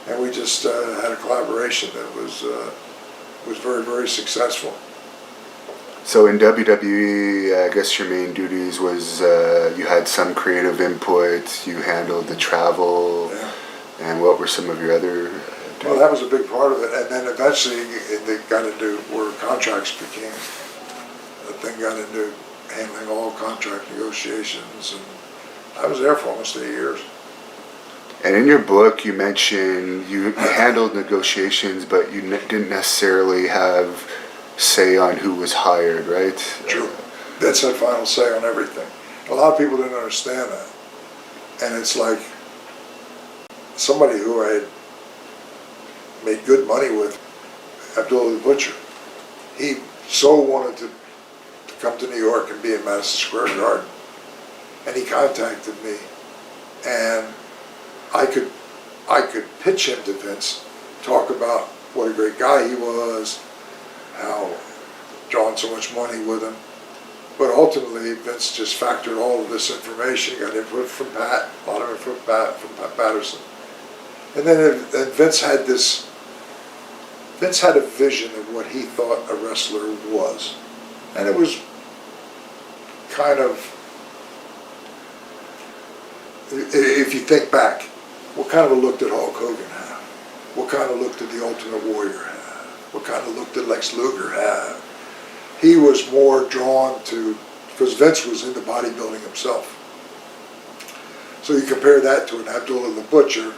And we just had a collaboration that was very, very successful. So in WWE, I guess your main duties was you had some creative input, you handled the travel, Yeah. And what were some of your other duties? Well, that was a big part of it. And then eventually it got into where contracts became. The thing got into handling all contract negotiations. And I was there for almost 8 years. And in your book, you mentioned you handled negotiations, but you didn't necessarily have say on who was hired, right? True. Vince had final say on everything. A lot of people didn't understand that. And it's like somebody who I had made good money with, Abdullah the Butcher. He so wanted to come to New York and be in Madison Square Garden. And he contacted me. And I could pitch him to Vince, talk about what a great guy he was, how drawing so much money with him. But ultimately, Vince just factored all of this information, got input from Pat, a lot of input from Pat Patterson. And then Vince had a vision of what he thought a wrestler was. And it was kind of, if you think back, what kind of a look did Hulk Hogan have? What kind of look did the Ultimate Warrior have? What kind of look did Lex Luger have? He was more drawn to, because Vince was into bodybuilding himself. So you compare that to an Abdullah the Butcher,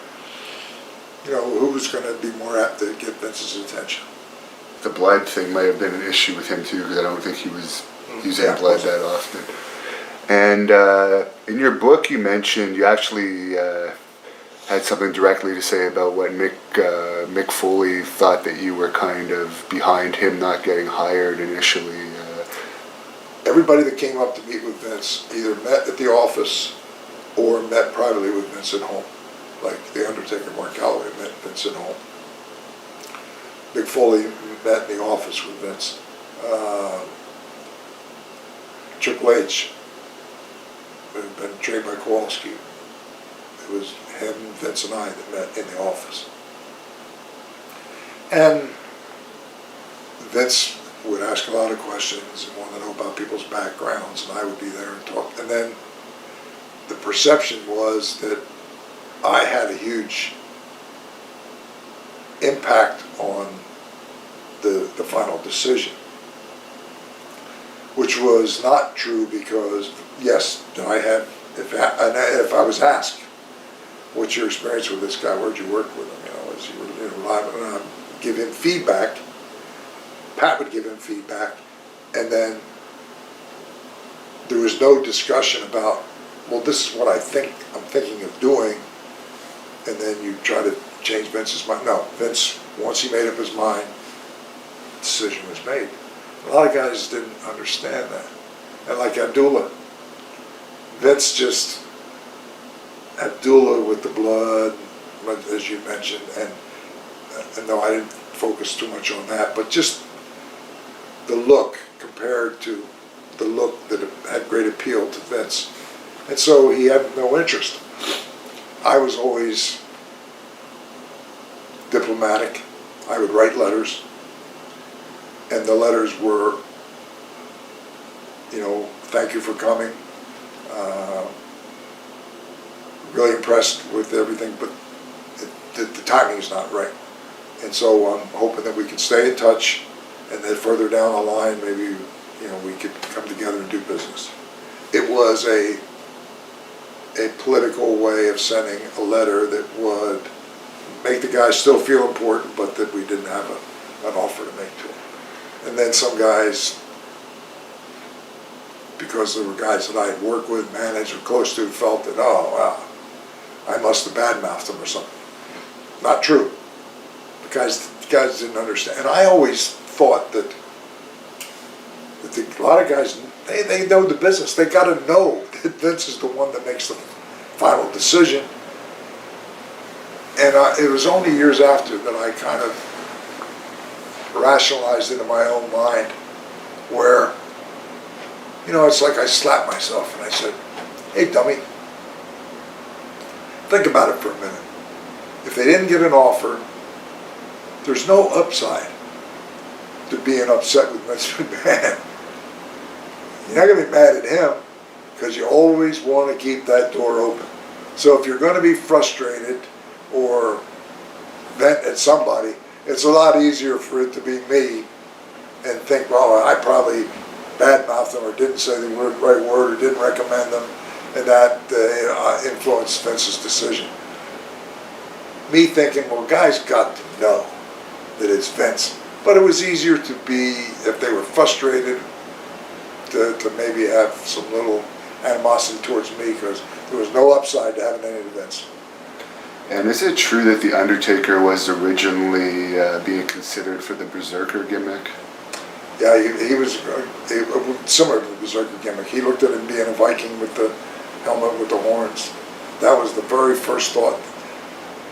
who was going to be more apt to get Vince's attention? The blood thing might have been an issue with him too, because I don't think he was using blood that often. And in your book, you mentioned you actually had something directly to say about what Mick Foley thought that you were kind of behind him not getting hired initially. Everybody that came up to meet with Vince either met at the office or met privately with Vince at home. Like The Undertaker, Mark Calloway met Vince at home. Mick Foley met in the office with Vince. Triple H had been trained by Kowalski. It was him, Vince, and I that met in the office. And Vince would ask a lot of questions and want to know about people's backgrounds, and I would be there and talk. And then the perception was that I had a huge impact on the final decision, which was not true, because yes, if I was asked, what's your experience with this guy? Where'd you work with him? Is he really reliable? And I'd give him feedback. Pat would give him feedback, and then there was no discussion about, well, this is what I'm thinking of doing, and then you try to change Vince's mind. No, Vince, once he made up his mind, the decision was made. A lot of guys didn't understand that. And like Abdullah, Vince Abdullah with the blood, as you mentioned, and and no, I didn't focus too much on that, but just the look compared to the look that had great appeal to Vince. And so he had no interest. I was always diplomatic. I would write letters, and the letters were, thank you for coming. Really impressed with everything, but the timing's not right. And so I'm hoping that we can stay in touch, and then further down the line, maybe we could come together and do business. It was a political way of sending a letter that would make the guys still feel important, but that we didn't have an offer to make to them. And then some guys, because there were guys that I had worked with, managed, or close to, felt that, oh, wow, I must have badmouthed them or something. Not true. The guys didn't understand. And I always thought that a lot of guys, they know the business. They got to know that Vince is the one that makes the final decision. And it was only years after that I kind of rationalized it in my own mind, where, it's like I slapped myself and I said, hey, dummy, think about it for a minute. If they didn't get an offer, there's no upside to being upset with Vince McMahon. You're not going to be mad at him, because you always want to keep that door open. So if you're going to be frustrated or vent at somebody, it's a lot easier for it to be me and think, well, I probably badmouthed them or didn't say the right word or didn't recommend them, and that influenced Vince's decision. Me thinking, well, guys got to know that it's Vince. But it was easier to be, if they were frustrated, to maybe have some little animosity towards me, because there was no upside to having any of Vince. And is it true that The Undertaker was originally being considered for the Berserker gimmick? Yeah, he was similar to the Berserker gimmick. He looked at him being a Viking with the helmet with the horns. That was the very first thought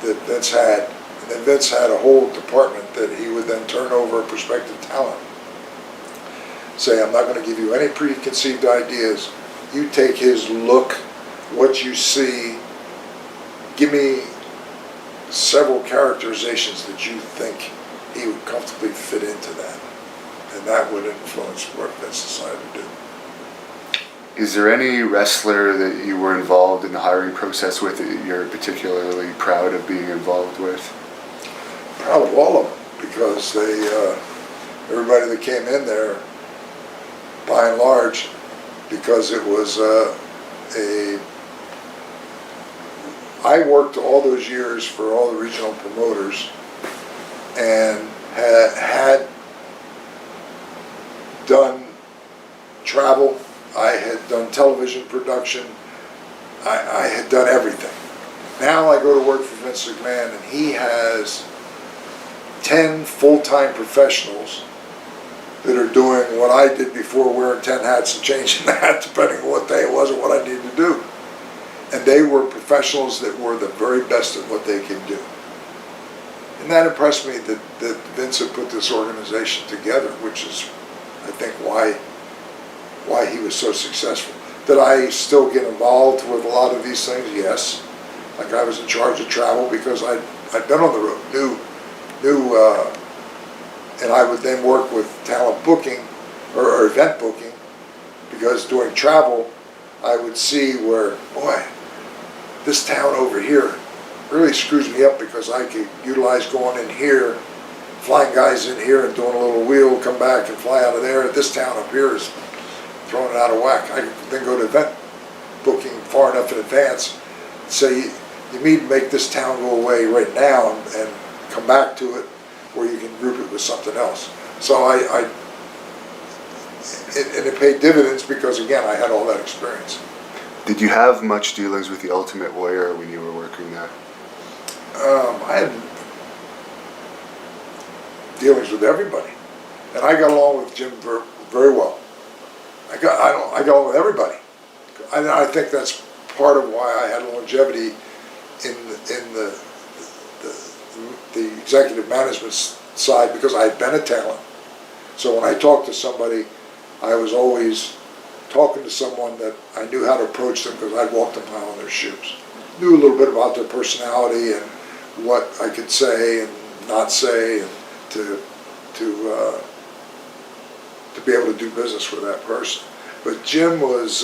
that Vince had. And then Vince had a whole department that he would then turn over prospective talent. Say, I'm not going to give you any preconceived ideas. You take his look, what you see, give me several characterizations that you think he would comfortably fit into that. And that would influence what Vince decided to do. Is there any wrestler that you were involved in the hiring process with that you're particularly proud of being involved with? Proud of all of them, because everybody that came in there, by and large, because it was I worked all those years for all the regional promoters, and had done travel. I had done television production. I had done everything. Now I go to work for Vince McMahon, and he has 10 full-time professionals that are doing what I did before, wearing 10 hats and changing the hat depending on what day it was and what I needed to do. And they were professionals that were the very best at what they could do. And that impressed me that Vince had put this organization together, which is, I think, why he was so successful. Did I still get involved with a lot of these things? Yes. Like I was in charge of travel because I'd been on the road, and I would then work with talent booking or event booking, because doing travel, I would see where, boy, this town over here really screws me up, because I could utilize going in here, flying guys in here and doing a little wheel, come back and fly out of there. This town up here is throwing it out of whack. I could then go to event booking far enough in advance, say, you need to make this town go away right now and come back to it, where you can group it with something else. So it paid dividends, because again, I had all that experience. Did you have much dealings with the Ultimate Warrior when you were working there? I had dealings with everybody, and I got along with Jim very well. I got along with everybody. I think that's part of why I had longevity in the executive management side because I had been a talent. So when I talked to somebody, I was always talking to someone that I knew how to approach them because I'd walked a mile in their shoes. Knew a little bit about their personality and what I could say and not say, and to be able to do business with that person. But Jim was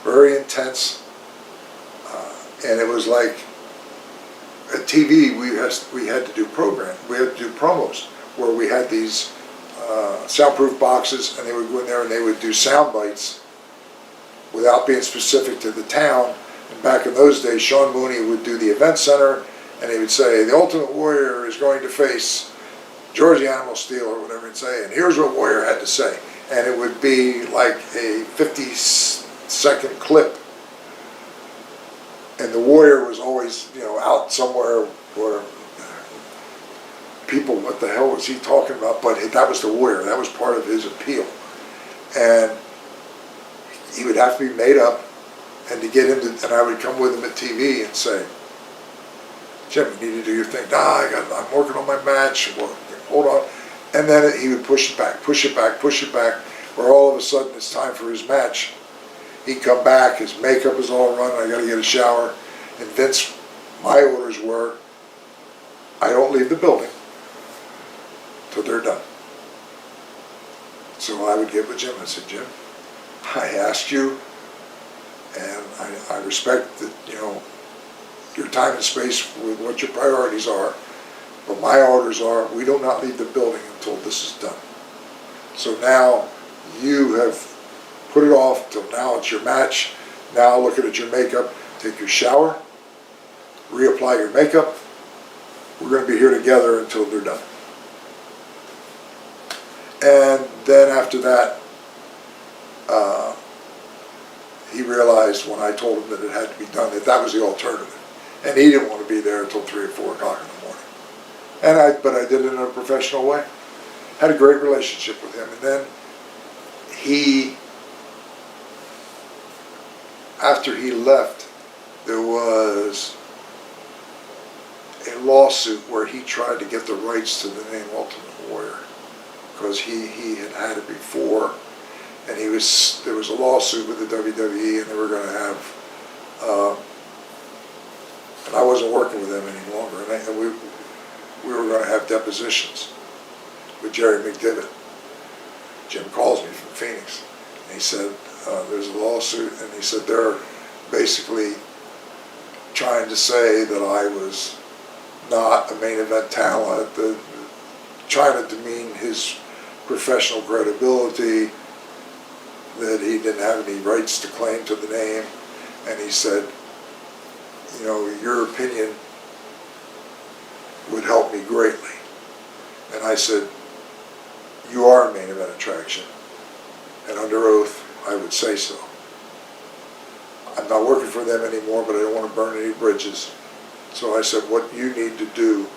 very intense, and it was like at TV we had to do promos where we had these soundproof boxes, and they would go in there and they would do sound bites without being specific to the town. And back in those days, Sean Mooney would do the event center, and he would say, "The Ultimate Warrior is going to face Georgie Animal Steel," or whatever he'd say, and here's what Warrior had to say. And it would be like a 50-second clip. And the Warrior was always, out somewhere where people, what the hell was he talking about? But that was the Warrior. That was part of his appeal. And he would have to be made up, and to get him to, and I would come with him at TV and say, "Jim, you need to do your thing." "Nah, I'm working on my match. Well, hold on." And then he would push it back, where all of a sudden it's time for his match. He'd come back, his makeup is all running, I gotta get a shower. And Vince, my orders were, I don't leave the building till they're done. So I would get with Jim. I said, "Jim, I asked you, and I respect that, your time and space with what your priorities are, but my orders are, we do not leave the building until this is done. So now you have put it off till now it's your match. Now looking at your makeup, take your shower, reapply your makeup. We're going to be here together until they're done." And then after that, he realized when I told him that it had to be done, that was the alternative. And he didn't want to be there until 3 or 4 o'clock in the morning. But I did it in a professional way. Had a great relationship with him. And then after he left, there was a lawsuit where he tried to get the rights to the name Ultimate Warrior, because he had had it before, and there was a lawsuit with the WWE, and they were going to have, and I wasn't working with them any longer, and we were going to have depositions with Jerry McDivitt. Jim calls me from Phoenix, and he said, "There's a lawsuit," and he said they're basically trying to say that I was not a main event talent, trying to demean his professional credibility, that he didn't have any rights to claim to the name. And he said, "Your opinion would help me greatly." And I said, "You are a main event attraction, and under oath I would say so. I'm not working for them anymore, but I don't want to burn any bridges. So I said, what you need to do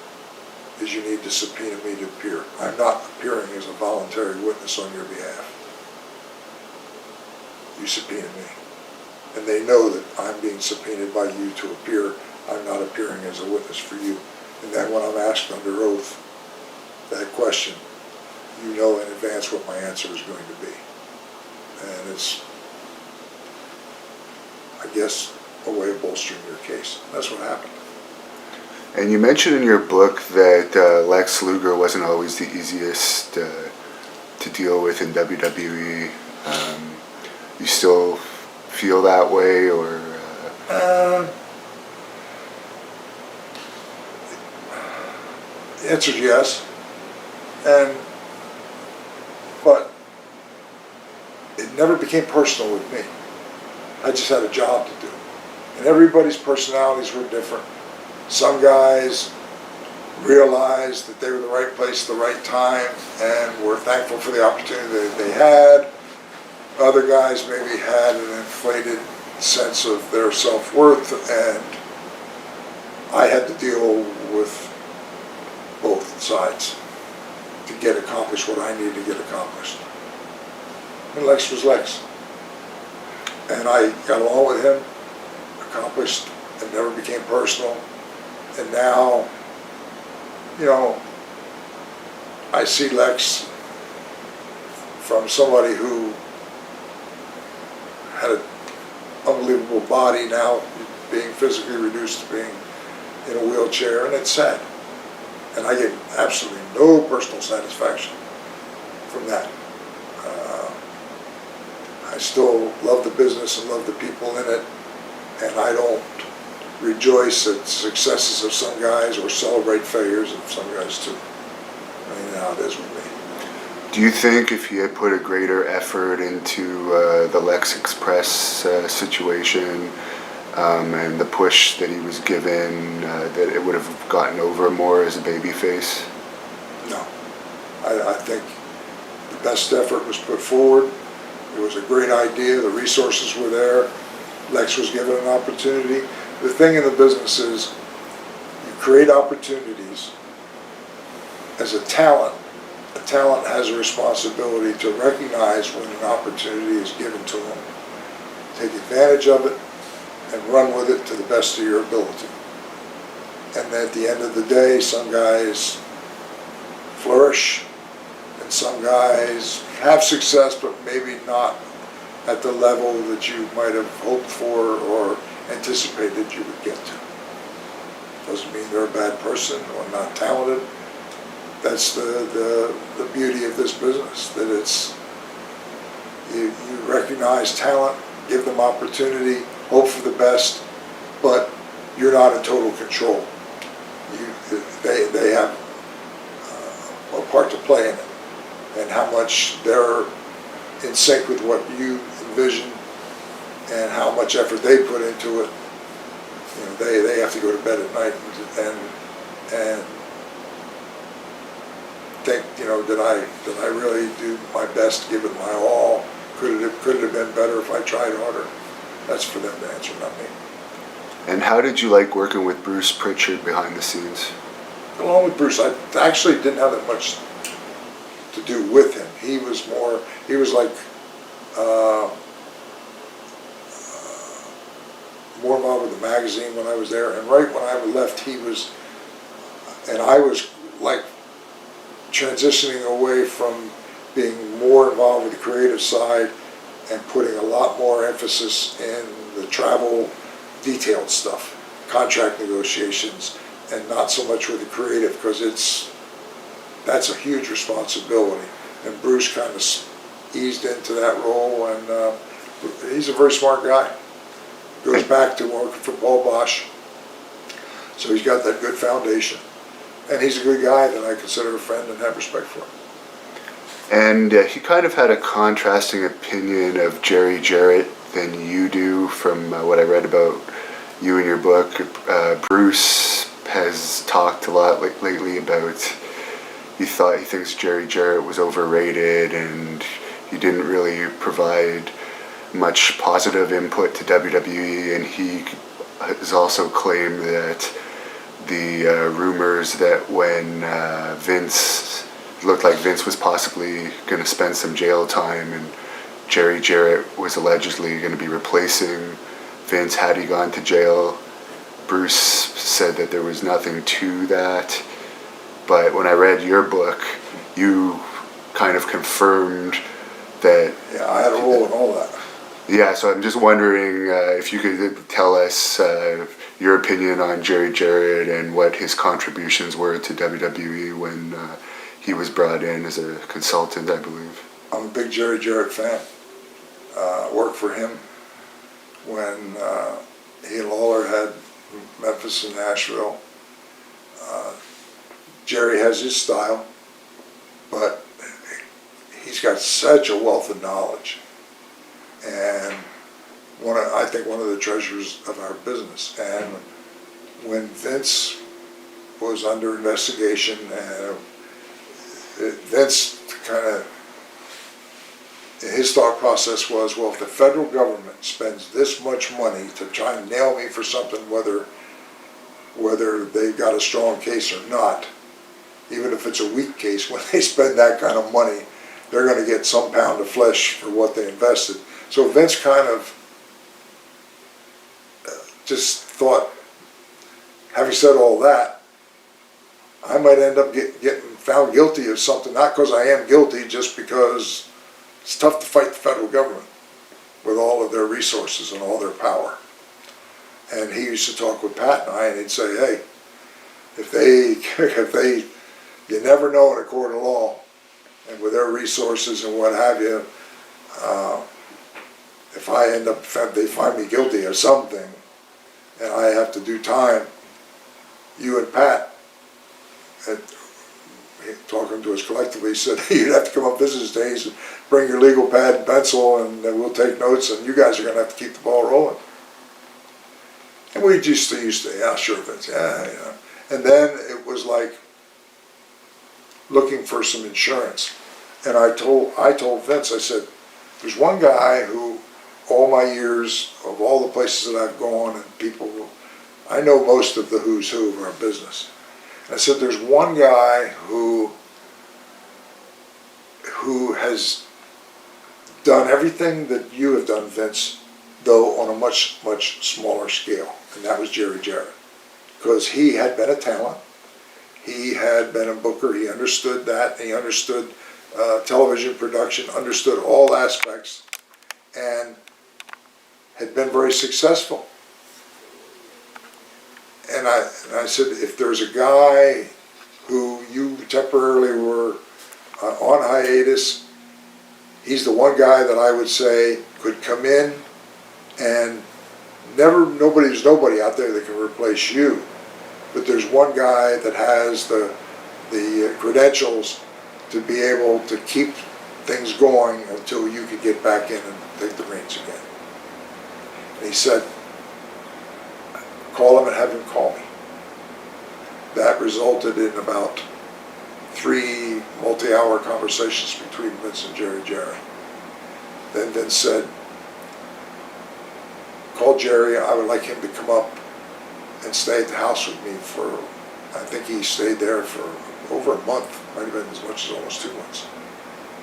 is you need to subpoena me to appear. I'm not appearing as a voluntary witness on your behalf. You subpoena me. And they know that I'm being subpoenaed by you to appear. I'm not appearing as a witness for you. And then when I'm asked under oath that question, you know in advance what my answer is going to be." And it's, I guess, a way of bolstering your case. That's what happened. And you mentioned in your book that Lex Luger wasn't always the easiest to deal with in WWE. You still feel that way, or? The answer is yes. But it never became personal with me. I just had a job to do. And everybody's personalities were different. Some guys realized that they were in the right place at the right time and were thankful for the opportunity that they had. Other guys maybe had an inflated sense of their self-worth, and I had to deal with both sides to get accomplished what I needed to get accomplished. And Lex was Lex. And I got along with him, accomplished, and never became personal. And now you know, I see Lex from somebody who had an unbelievable body, now being physically reduced to being in a wheelchair, and it's sad. And I get absolutely no personal satisfaction from that. I still love the business and love the people in it, and I don't rejoice at successes of some guys or celebrate failures of some guys too. I mean, how it is with me. Do you think if he had put a greater effort into the Lex Express situation and the push that he was given, that it would have gotten over more as a babyface? No. I think the best effort was put forward. It was a great idea. The resources were there. Lex was given an opportunity. The thing in the business is you create opportunities. As a talent has a responsibility to recognize when an opportunity is given to them, take advantage of it, and run with it to the best of your ability. And at the end of the day, some guys flourish, and some guys have success, but maybe not at the level that you might have hoped for or anticipated you would get to. Doesn't mean they're a bad person or not talented. That's the beauty of this business, that it's, you recognize talent, give them opportunity, hope for the best, but you're not in total control. They have a part to play in it, and how much they're in sync with what you envision and how much effort they put into it. You know, they have to go to bed at night and think, you know, did I really do my best, give it my all? Could it have been better if I tried harder? That's for them to answer, not me. And how did you like working with Bruce Pritchard behind the scenes? Along with Bruce, I actually didn't have that much to do with him. He was like more involved with the magazine when I was there, and right when I left, I was like transitioning away from being more involved with the creative side and putting a lot more emphasis in the travel detailed stuff, contract negotiations, and not so much with the creative, because that's a huge responsibility. And Bruce kind of eased into that role, and he's a very smart guy. Goes back to working for Paul Bosch, so he's got that good foundation. And he's a good guy that I consider a friend and have respect for. And he kind of had a contrasting opinion of Jerry Jarrett than you do from what I read about you in your book. Bruce has talked a lot lately about he thinks Jerry Jarrett was overrated and he didn't really provide much positive input to WWE, and he has also claimed that the rumors that when Vince looked like Vince was possibly going to spend some jail time and Jerry Jarrett was allegedly going to be replacing Vince had he gone to jail. Bruce said that there was nothing to that, but when I read your book, you kind of confirmed that. Yeah, I had a role in all that. Yeah, so I'm just wondering if you could tell us your opinion on Jerry Jarrett and what his contributions were to WWE when he was brought in as a consultant, I believe. I'm a big Jerry Jarrett fan. Worked for him when he and Lawler had Memphis and Nashville. Jerry has his style, but he's got such a wealth of knowledge. And I think one of the treasures of our business. And when Vince was under investigation, and Vince kind of, his thought process was, well, if the federal government spends this much money to try and nail me for something, whether they've got a strong case or not, even if it's a weak case, when they spend that kind of money, they're going to get some pound of flesh for what they invested. So Vince kind of just thought, having said all that, I might end up getting found guilty of something, not because I am guilty, just because it's tough to fight the federal government with all of their resources and all their power. And he used to talk with Pat and I, and he'd say, hey, you never know in a court of law, and with their resources and what have you, if I end up, they find me guilty of something, and I have to do time, you and Pat, talking to us collectively, said you'd have to come up business days and bring your legal pad and pencil, and we'll take notes, and you guys are going to have to keep the ball rolling. And we just used to, yeah, sure, Vince, yeah, yeah. And then it was like looking for some insurance. And I told Vince, I said, there's one guy who, all my years of all the places that I've gone and people, I know most of the who's who of our business. And I said, there's one guy who has done everything that you have done, Vince, though on a much, much smaller scale. And that was Jerry Jarrett. Because he had been a talent. He had been a booker. He understood that. He understood television production, understood all aspects, and had been very successful. And I said, if there's a guy who you temporarily were on hiatus, he's the one guy that I would say could come in, and there's nobody out there that can replace you. But there's one guy that has the credentials to be able to keep things going until you could get back in and take the reins again. And he said, call him and have him call me. That resulted in about 3 multi-hour conversations between Vince and Jerry Jarrett. Then Vince said, call Jerry, I would like him to come up and stay at the house with me for, I think he stayed there for over a month, might have been as much as almost 2 months,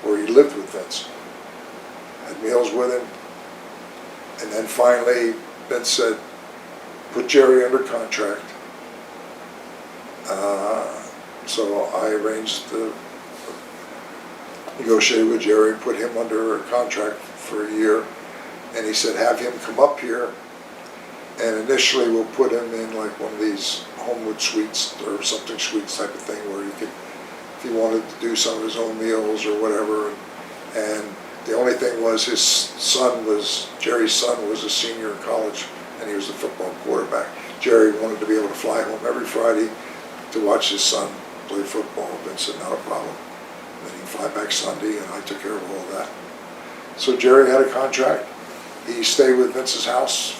where he lived with Vince, had meals with him, and then finally Vince said, put Jerry under contract. So I arranged to negotiate with Jerry, put him under a contract for a year, and he said, have him come up here, and initially we'll put him in like one of these Homewood suites or something suites type of thing where he could, if he wanted to do some of his own meals or whatever. And the only thing was Jerry's son was a senior in college, and he was a football quarterback. Jerry wanted to be able to fly home every Friday to watch his son play football. Vince said, not a problem. And then he'd fly back Sunday, and I took care of all of that. So Jerry had a contract. He stayed with Vince's house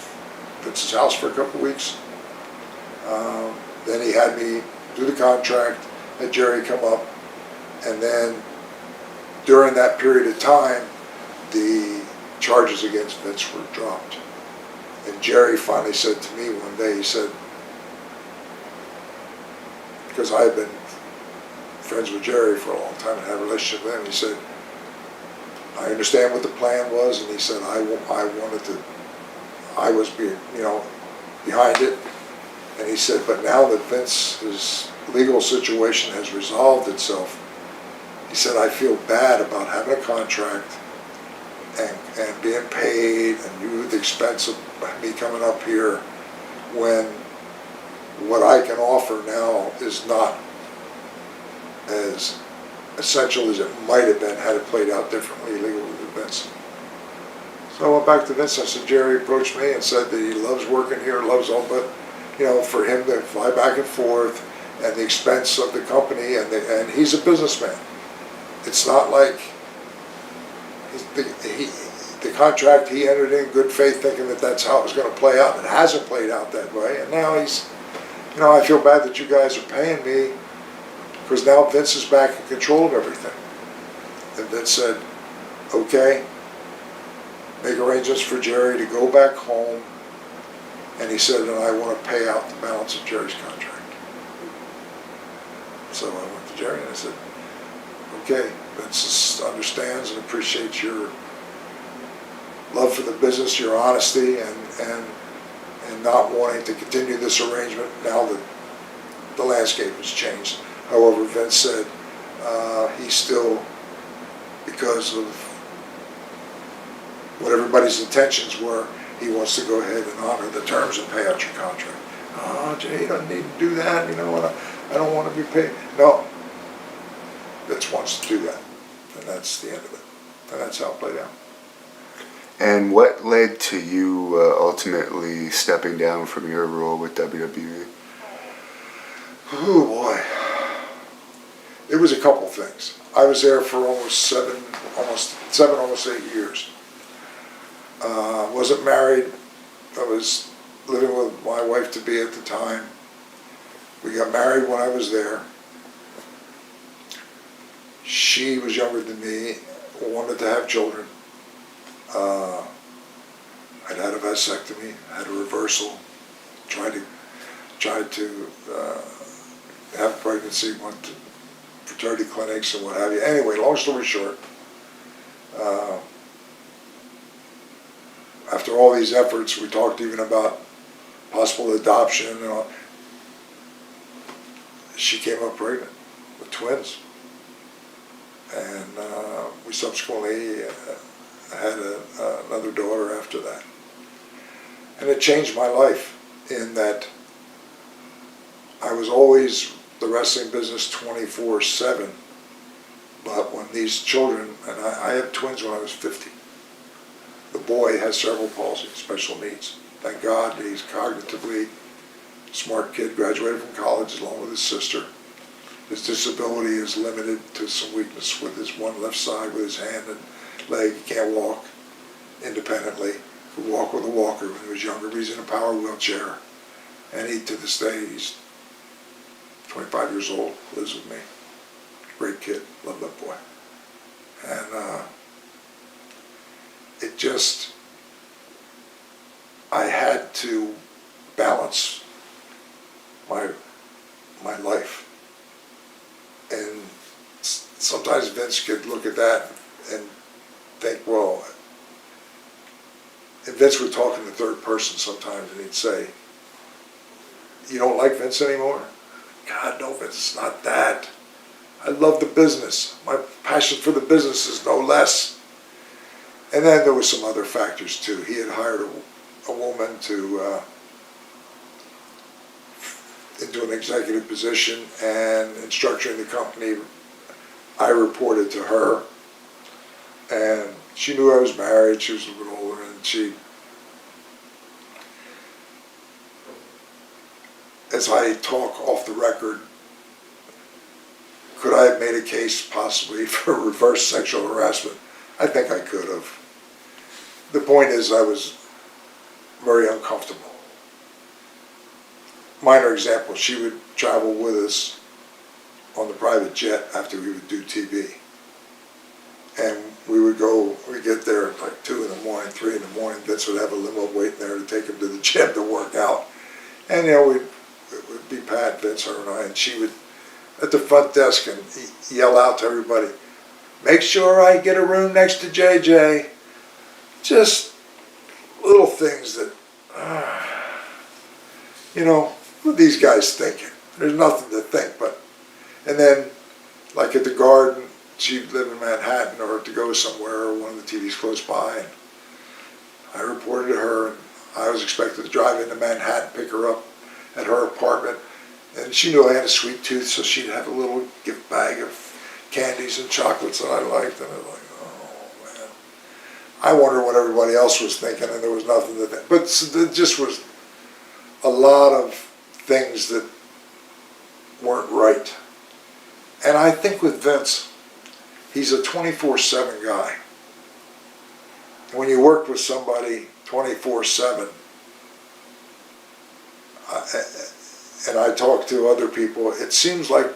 for a couple of weeks. Then he had me do the contract, had Jerry come up, and then during that period of time, the charges against Vince were dropped. And Jerry finally said to me one day, he said, because I had been friends with Jerry for a long time and had a relationship with him, he said, I understand what the plan was, and he said, I was behind it. And he said, but now that Vince's legal situation has resolved itself, he said, I feel bad about having a contract and being paid and you the expense of me coming up here when what I can offer now is not as essential as it might have been had it played out differently legally with Vince. So I went back to Vince. I said, Jerry approached me and said that he loves working here, loves all, but for him to fly back and forth and the expense of the company, and he's a businessman. It's not like the contract he entered in good faith thinking that that's how it was going to play out. It hasn't played out that way, and now he's, I feel bad that you guys are paying me because now Vince is back in control of everything. And Vince said, okay, make arrangements for Jerry to go back home. And he said, and I want to pay out the balance of Jerry's contract. So I went to Jerry and I said, okay, Vince understands and appreciates your love for the business, your honesty, and not wanting to continue this arrangement now that the landscape has changed. However, Vince said he still, because of what everybody's intentions were, he wants to go ahead and honor the terms and pay out your contract. Oh, Jay, you don't need to do that, you know, I don't want to be paid. No, Vince wants to do that, and that's the end of it. And that's how it played out. And what led to you ultimately stepping down from your role with WWE? Oh boy. It was a couple things. I was there for almost 8 years. Wasn't married. I was living with my wife-to-be at the time. We got married when I was there. She was younger than me, wanted to have children. I'd had a vasectomy, had a reversal, tried to have a pregnancy, went to fertility clinics and what have you. Anyway, long story short, after all these efforts, we talked even about possible adoption and all. She came up pregnant with twins. And we subsequently had another daughter after that. And it changed my life in that I was always the wrestling business 24/7. But when these children, and I had twins when I was 50. The boy has cerebral palsy, special needs. Thank God he's cognitively smart kid, graduated from college along with his sister. His disability is limited to some weakness with his one left side, with his hand and leg. He can't walk independently. He could walk with a walker when he was younger, but he's in a power wheelchair. And he, to this day, he's 25 years old, lives with me. Great kid, love that boy. And it just, I had to balance my life. And sometimes Vince could look at that and think, well, and Vince would talk in the third person sometimes, and he'd say, you don't like Vince anymore? God, no, Vince, it's not that. I love the business. My passion for the business is no less. And then there was some other factors too. He had hired a woman into an executive position, and in structuring the company, I reported to her. And she knew I was married. She was a little older, and she, as I talk off the record, could I have made a case possibly for reverse sexual harassment? I think I could have. The point is, I was very uncomfortable. Minor example, she would travel with us on the private jet after we would do TV. And we would get there at like 2 in the morning, 3 in the morning. Vince would have a limo waiting there to take him to the gym to work out. And you know, it would be Pat, Vince, her and I, and she would, at the front desk, and yell out to everybody, make sure I get a room next to JJ. Just little things that, you know, what are these guys thinking? There's nothing to think but. And then, like at the Garden, she'd live in Manhattan or to go somewhere, or one of the TVs close by. And I reported to her, and I was expected to drive into Manhattan, pick her up at her apartment. And she knew I had a sweet tooth, so she'd have a little gift bag of candies and chocolates that I liked. And I was like, oh man. I wonder what everybody else was thinking, and there was nothing to think. But there just was a lot of things that weren't right. And I think with Vince, he's a 24/7 guy. When you work with somebody 24/7, and I talk to other people, it seems like,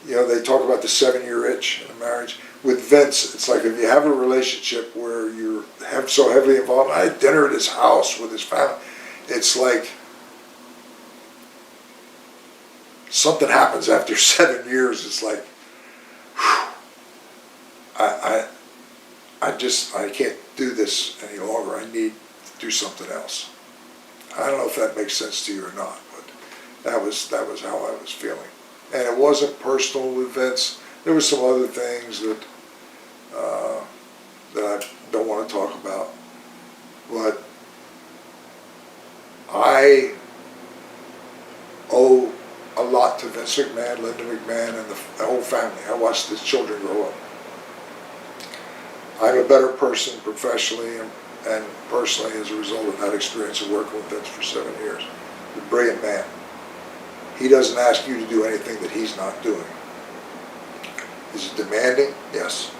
you know, they talk about the 7-year itch in a marriage. With Vince, it's like if you have a relationship where you're so heavily involved. I had dinner at his house with his family. It's like something happens after 7 years. It's like, whew, I can't do this any longer. I need to do something else. I don't know if that makes sense to you or not, but that was how I was feeling. And it wasn't personal with Vince. There were some other things that I don't want to talk about. But I owe a lot to Vince McMahon, Linda McMahon, and the whole family. I watched his children grow up. I'm a better person professionally and personally as a result of that experience of working with Vince for 7 years. He's a brilliant man. He doesn't ask you to do anything that he's not doing. Is it demanding? Yes.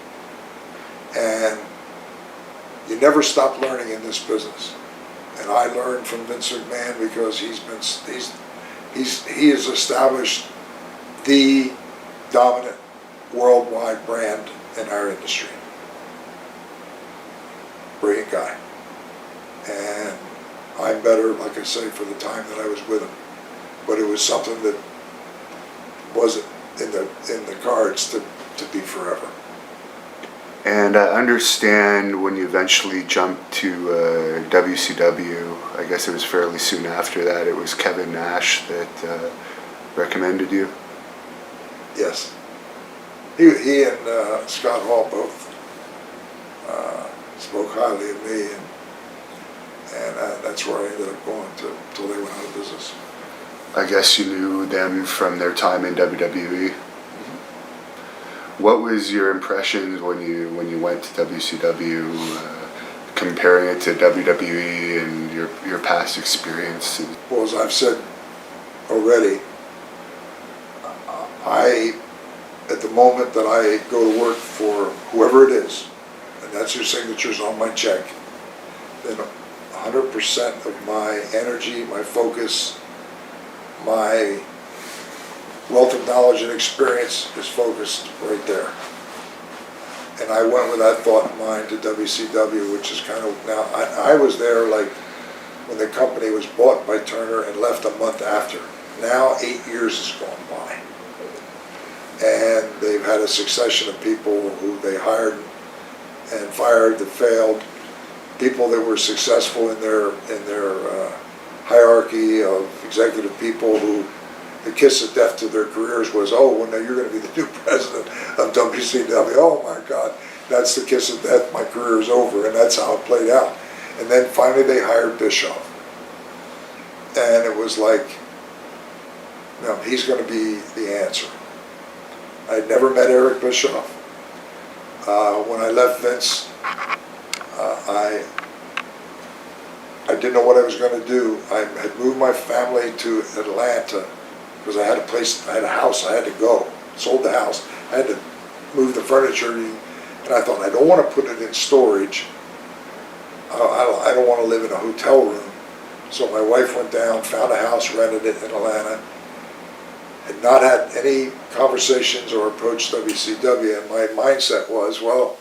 And you never stop learning in this business. And I learned from Vince McMahon because he has established the dominant worldwide brand in our industry. Brilliant guy. And I'm better, like I say, for the time that I was with him. But it was something that wasn't in the cards to be forever. And I understand when you eventually jumped to WCW, I guess it was fairly soon after that, it was Kevin Nash that recommended you? Yes. He and Scott Hall both spoke highly of me, and that's where I ended up going till they went out of business. I guess you knew them from their time in WWE. What was your impressions when you went to WCW, comparing it to WWE and your past experience? Well, as I've said already, at the moment that I go to work for whoever it is, and that's your signatures on my check, then 100% of my energy, my focus, my wealth of knowledge and experience is focused right there. And I went with that thought in mind to WCW, which is kind of, now, I was there like when the company was bought by Turner and left a month after. Now 8 years has gone by. And they've had a succession of people who they hired and fired that failed, people that were successful in their hierarchy of executive people who the kiss of death to their careers was, oh, well, now you're going to be the new president of WCW. Oh my God, that's the kiss of death. My career is over, and that's how it played out. And then finally they hired Bischoff, and it was like, no, he's going to be the answer. I'd never met Eric Bischoff. When I left Vince, I didn't know what I was going to do. I had moved my family to Atlanta because I had a place, I had a house, I had to go. Sold the house, I had to move the furniture, and I thought, I don't want to put it in storage. I don't want to live in a hotel room. So my wife went down, found a house, rented it in Atlanta. Had not had any conversations or approached WCW, and my mindset was, well,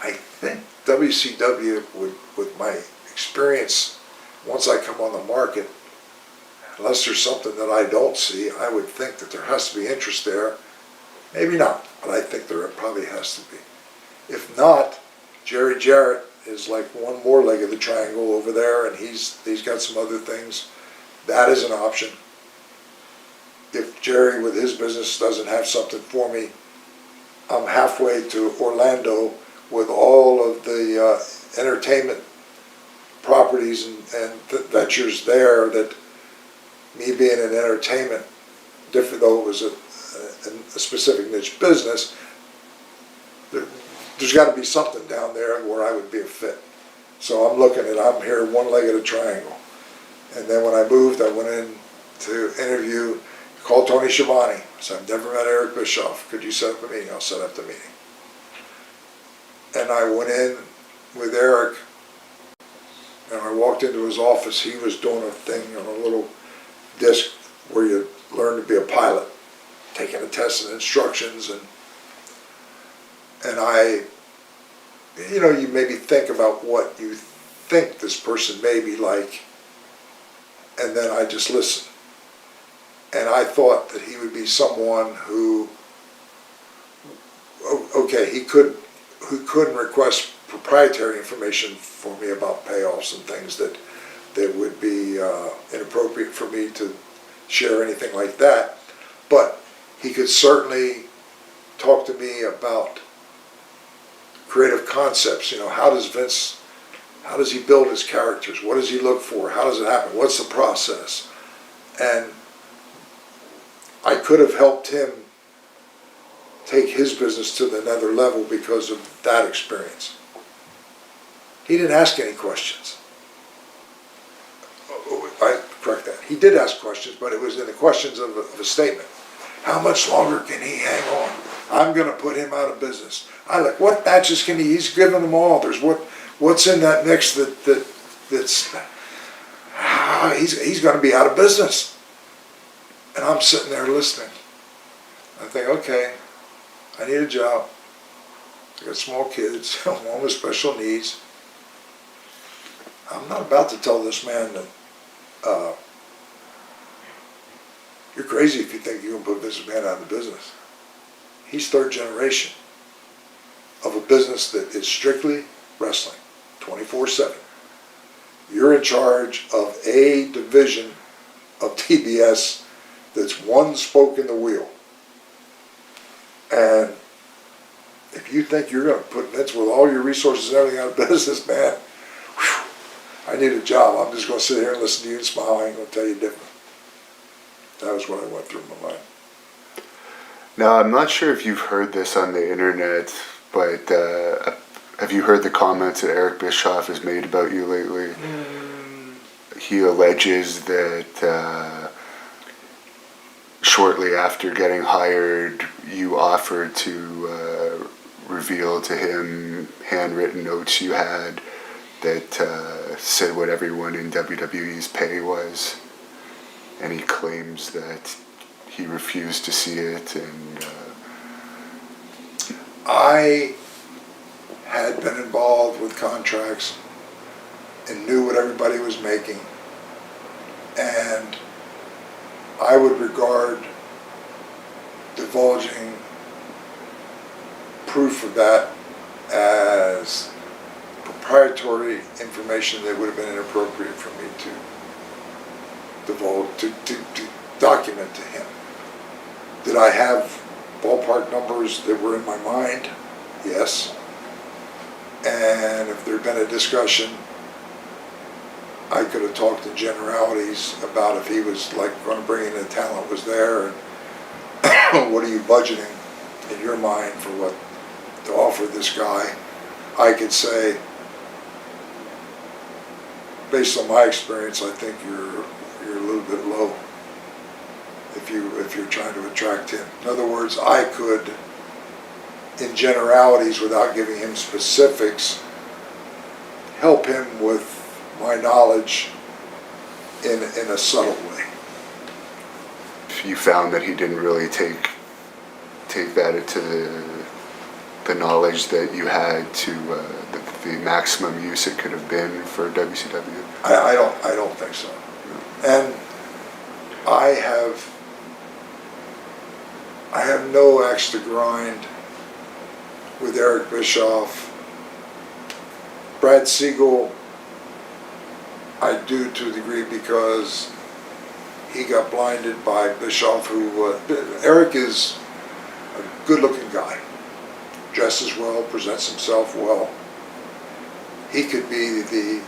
I think WCW would, with my experience, once I come on the market, unless there's something that I don't see, I would think that there has to be interest there. Maybe not, but I think there probably has to be. If not, Jerry Jarrett is like one more leg of the triangle over there, and he's got some other things. That is an option. If Jerry with his business doesn't have something for me, I'm halfway to Orlando with all of the entertainment properties and ventures there, that me being in entertainment, different though it was a specific niche business, there's got to be something down there where I would be a fit. So I'm here one leg of the triangle. And then when I moved, I went in to interview, called Tony Schiavone. I said, I've never met Eric Bischoff. Could you set up a meeting? I'll set up the meeting. And I went in with Eric, and I walked into his office. He was doing a thing on a little disc where you learn to be a pilot, taking a test and instructions, and you maybe think about what you think this person may be like, and then I just listen. And I thought that he would be someone who, okay, he couldn't request proprietary information for me about payoffs and things that would be inappropriate for me to share, anything like that. But he could certainly talk to me about creative concepts. You know, how does he build his characters? What does he look for? How does it happen? What's the process? And I could have helped him take his business to another level because of that experience. He didn't ask any questions. I correct that. He did ask questions, but it was in the questions of a statement. How much longer can he hang on? I'm going to put him out of business. I like, what matches can he? He's given them all. There's what's in that mix that's he's going to be out of business. And I'm sitting there listening. I think, okay, I need a job. I got small kids, one with special needs. I'm not about to tell this man that you're crazy if you think you can put this man out of business. He's third generation of a business that is strictly wrestling, 24/7. You're in charge of a division of TBS that's one spoke in the wheel. And if you think you're going to put Vince with all your resources and everything out of business, man, whew, I need a job. I'm just going to sit here and listen to you and smile. I ain't going to tell you different. That was what I went through in my mind. Now, I'm not sure if you've heard this on the internet, but have you heard the comments that Eric Bischoff has made about you lately? He alleges that shortly after getting hired, you offered to reveal to him handwritten notes you had that said what everyone in WWE's pay was. And he claims that he refused to see it, and I had been involved with contracts and knew what everybody was making, and I would regard divulging proof of that as proprietary information that would have been inappropriate for me to divulge, to document to him. Did I have ballpark numbers that were in my mind? Yes. And if there had been a discussion, I could have talked in generalities about if he was like going to bring in the talent was there, and what are you budgeting in your mind for what to offer this guy. I could say, based on my experience, I think you're a little bit low if you're trying to attract him. In other words, I could, in generalities, without giving him specifics, help him with my knowledge in a subtle way. You found that he didn't really take that into the knowledge that you had to the maximum use it could have been for WCW. I don't think so. No. And I have no axe to grind with Eric Bischoff. Brad Siegel, I do to a degree because he got blinded by Bischoff, who Eric is a good-looking guy, dresses well, presents himself well. He could be the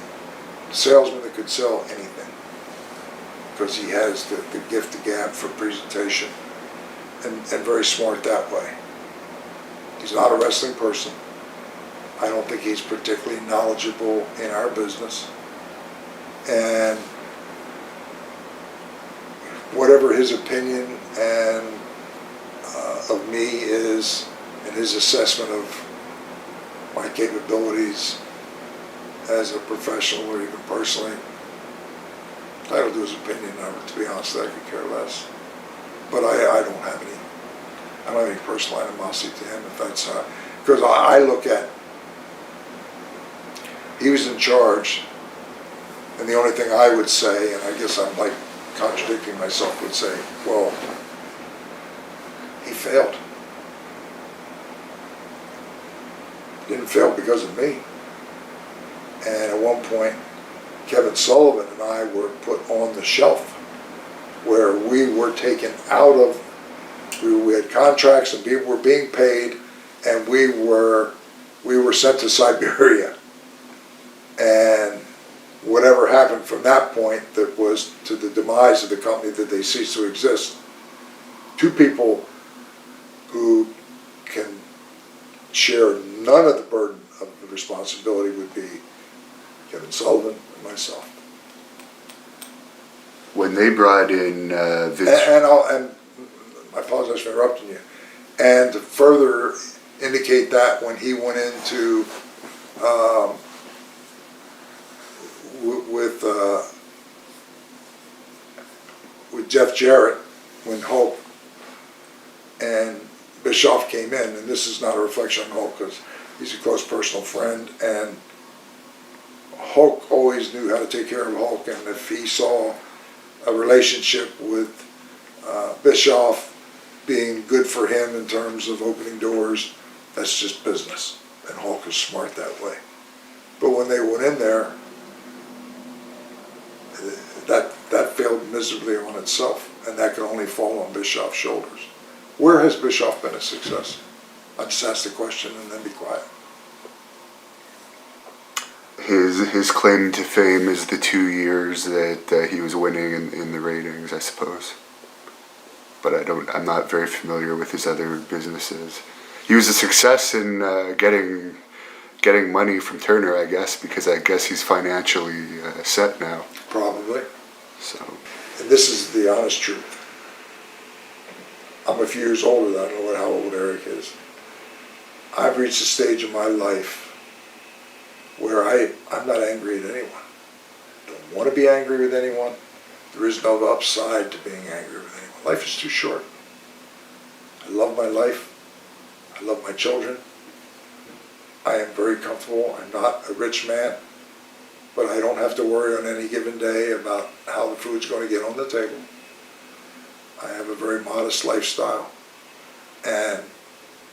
salesman that could sell anything because he has the gift of gab for presentation and very smart that way. He's not a wrestling person. I don't think he's particularly knowledgeable in our business. And whatever his opinion and of me is, and his assessment of my capabilities as a professional or even personally, I don't do his opinion. To be honest, I could care less. But I don't have any personal animosity to him, if that's because I look at, he was in charge, and the only thing I would say, and I guess I'm like contradicting myself, would say, well, he failed. He didn't fail because of me. And at one point, Kevin Sullivan and I were put on the shelf where we were taken out of We had contracts and people were being paid, and we were sent to Siberia. And whatever happened from that point that was to the demise of the company, that they ceased to exist. Two people who can share none of the burden of the responsibility would be Kevin Sullivan and myself. When they brought in Vince... And I apologize for interrupting you. And to further indicate that, when he went into with Jeff Jarrett, when Hulk and Bischoff came in, and this is not a reflection on Hulk because he's a close personal friend, and Hulk always knew how to take care of Hulk, and if he saw a relationship with Bischoff being good for him in terms of opening doors, that's just business, and Hulk is smart that way. But when they went in there, that failed miserably on itself, and that could only fall on Bischoff's shoulders. Where has Bischoff been a success? I'll just ask the question and then be quiet. His claim to fame is the 2 years that he was winning in the ratings, I suppose. But I'm not very familiar with his other businesses. He was a success in getting money from Turner, I guess, because I guess he's financially set now. Probably. So. And this is the honest truth. I'm a few years older than I don't know how old Eric is. I've reached a stage in my life where I'm not angry at anyone. I don't want to be angry with anyone. There is no upside to being angry with anyone. Life is too short. I love my life. I love my children. I am very comfortable. I'm not a rich man, but I don't have to worry on any given day about how the food's going to get on the table. I have a very modest lifestyle, and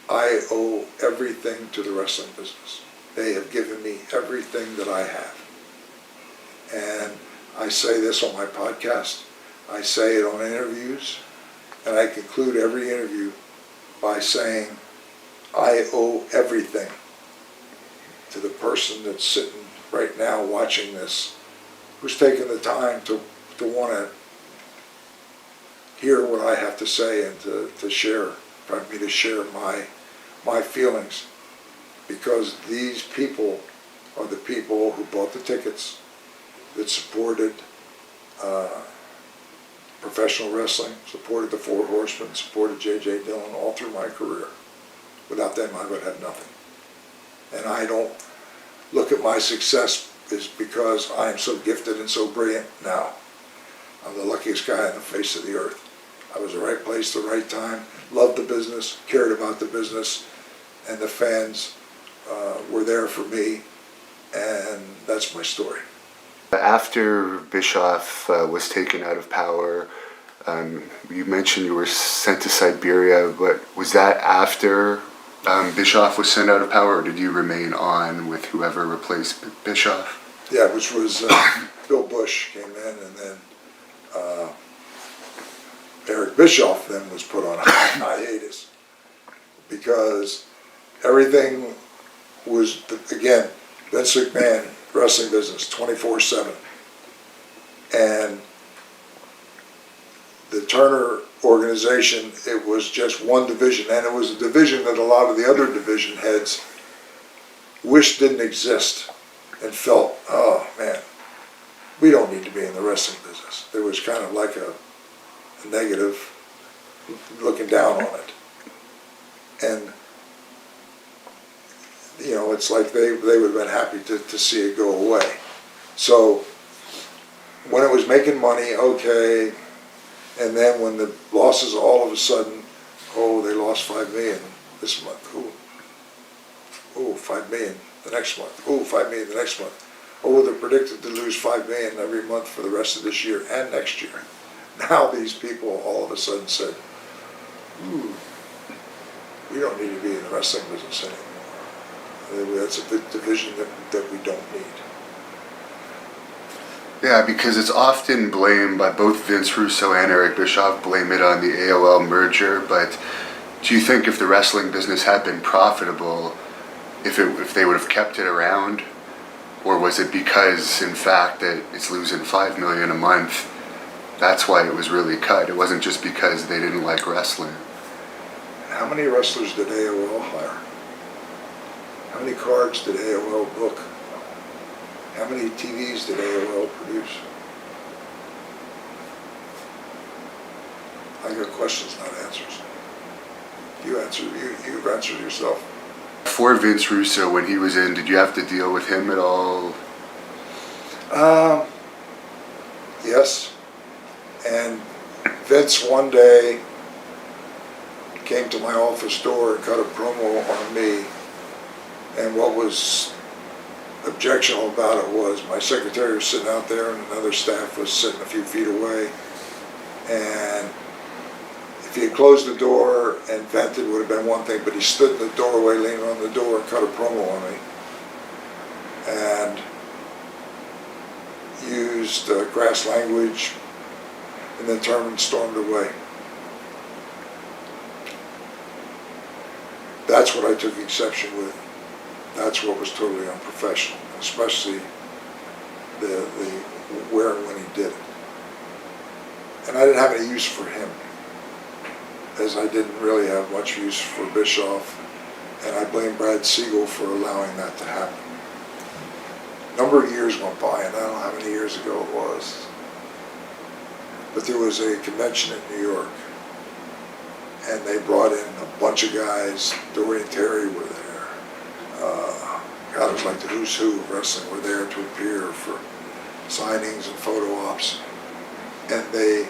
I owe everything to the wrestling business. They have given me everything that I have. And I say this on my podcast, I say it on interviews, and I conclude every interview by saying, I owe everything to the person that's sitting right now watching this, who's taken the time to want to hear what I have to say and to share, invite me to share my feelings. Because these people are the people who bought the tickets, that supported professional wrestling, supported the Four Horsemen, supported J.J. Dillon all through my career. Without them, I would have nothing. And I don't look at my success as because I am so gifted and so brilliant now. I'm the luckiest guy on the face of the earth. I was the right place, the right time, loved the business, cared about the business, and the fans were there for me, and that's my story. After Bischoff was taken out of power, you mentioned you were sent to Siberia, but was that after Bischoff was sent out of power, or did you remain on with whoever replaced Bischoff? Yeah, which was Bill Bush came in, and then Eric Bischoff then was put on hiatus because everything was, again, Vince McMahon, wrestling business, 24/7. And the Turner organization, it was just one division, and it was a division that a lot of the other division heads wished didn't exist and felt, oh man, we don't need to be in the wrestling business. There was kind of like a negative looking down on it. And you know, it's like they would have been happy to see it go away. So when it was making money, okay, and then when the losses all of a sudden, oh, they lost $5 million this month. Oh, $5 million the next month. Oh, $5 million the next month. Oh, they're predicted to lose $5 million every month for the rest of this year and next year. Now these people all of a sudden said, ooh, we don't need to be in the wrestling business anymore. That's a big division that we don't need. Yeah, because it's often blamed by both Vince Russo and Eric Bischoff, blame it on the AOL merger, but do you think if the wrestling business had been profitable, if they would have kept it around? Or was it because, in fact, that it's losing $5 million a month, that's why it was really cut? It wasn't just because they didn't like wrestling. How many wrestlers did AOL hire? How many cards did AOL book? How many TVs did AOL produce? I got questions, not answers. You've answered yourself. For Vince Russo, when he was in, did you have to deal with him at all? Yes. And Vince one day came to my office door and cut a promo on me. And what was objectionable about it was my secretary was sitting out there and another staff was sitting a few feet away. And if he had closed the door and vented, would have been one thing, but he stood in the doorway leaning on the door and cut a promo on me. And used crass language and then turned and stormed away. That's what I took exception with. That's what was totally unprofessional, especially the where and when he did it. And I didn't have any use for him, as I didn't really have much use for Bischoff, and I blame Brad Siegel for allowing that to happen. A number of years went by, and I don't know how many years ago it was, but there was a convention in New York, and they brought in a bunch of guys. Dory and Terry were there. God, it was like the who's who of wrestling were there to appear for signings and photo ops. And they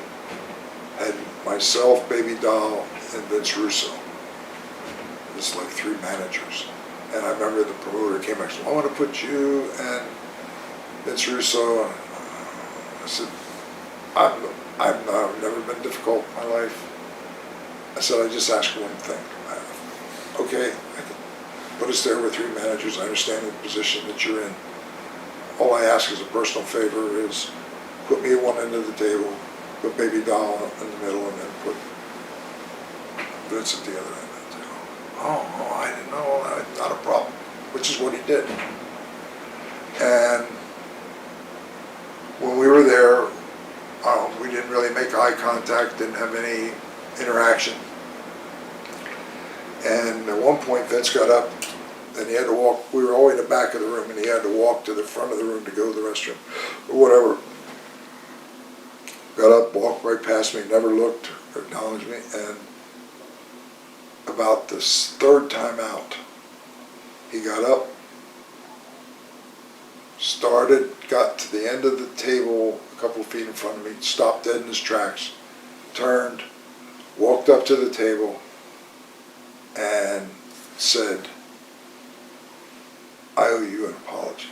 had myself, Baby Doll, and Vince Russo. It was like 3 managers. And I remember the promoter came back and said, I want to put you and Vince Russo. And I said, I've never been difficult in my life. I said, I just ask one thing. Okay, put us there with 3 managers. I understand the position that you're in. All I ask as a personal favor is put me at one end of the table, put Baby Doll in the middle, and then put Vince at the other end of the table. Oh, I didn't know. Not a problem. Which is what he did. And when we were there, we didn't really make eye contact, didn't have any interaction. And at one point, Vince got up, and he had to walk. We were all in the back of the room, and he had to walk to the front of the room to go to the restroom, or whatever. Got up, walked right past me, never looked or acknowledged me, and about the 3rd time out, he got up, got to the end of the table, a couple of feet in front of me, stopped dead in his tracks, turned, walked up to the table, and said, I owe you an apology.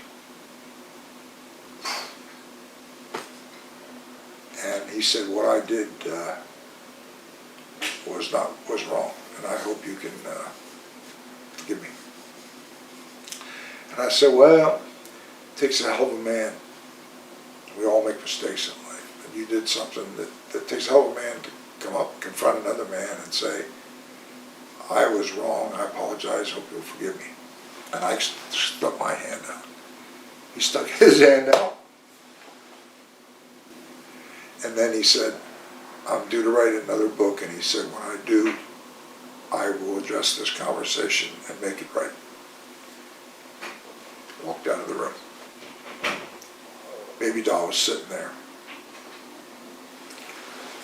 And he said, what I did was wrong, and I hope you can forgive me. And I said, well, it takes a hell of a man. We all make mistakes in life. And you did something that takes a hell of a man to come up, confront another man and say, I was wrong, I apologize, hope you'll forgive me. And I stuck my hand out. He stuck his hand out. And then he said, I'm due to write another book, and he said, when I do, I will address this conversation and make it right. Walked out of the room. Baby Doll was sitting there.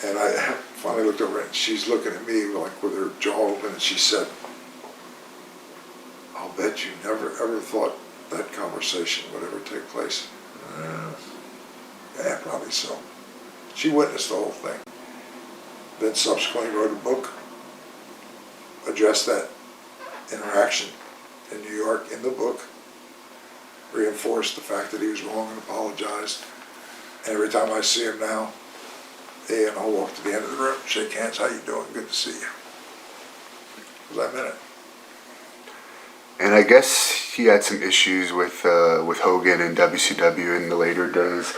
And I finally looked over and she's looking at me like with her jaw open, and she said, I'll bet you never ever thought that conversation would ever take place. Yeah, probably so. She witnessed the whole thing. Then subsequently wrote a book, addressed that interaction in New York in the book, reinforced the fact that he was wrong and apologized. And every time I see him now, and I'll walk to the end of the room, shake hands, how you doing? Good to see you. Because I meant it. And I guess he had some issues with Hogan and WCW in the later days.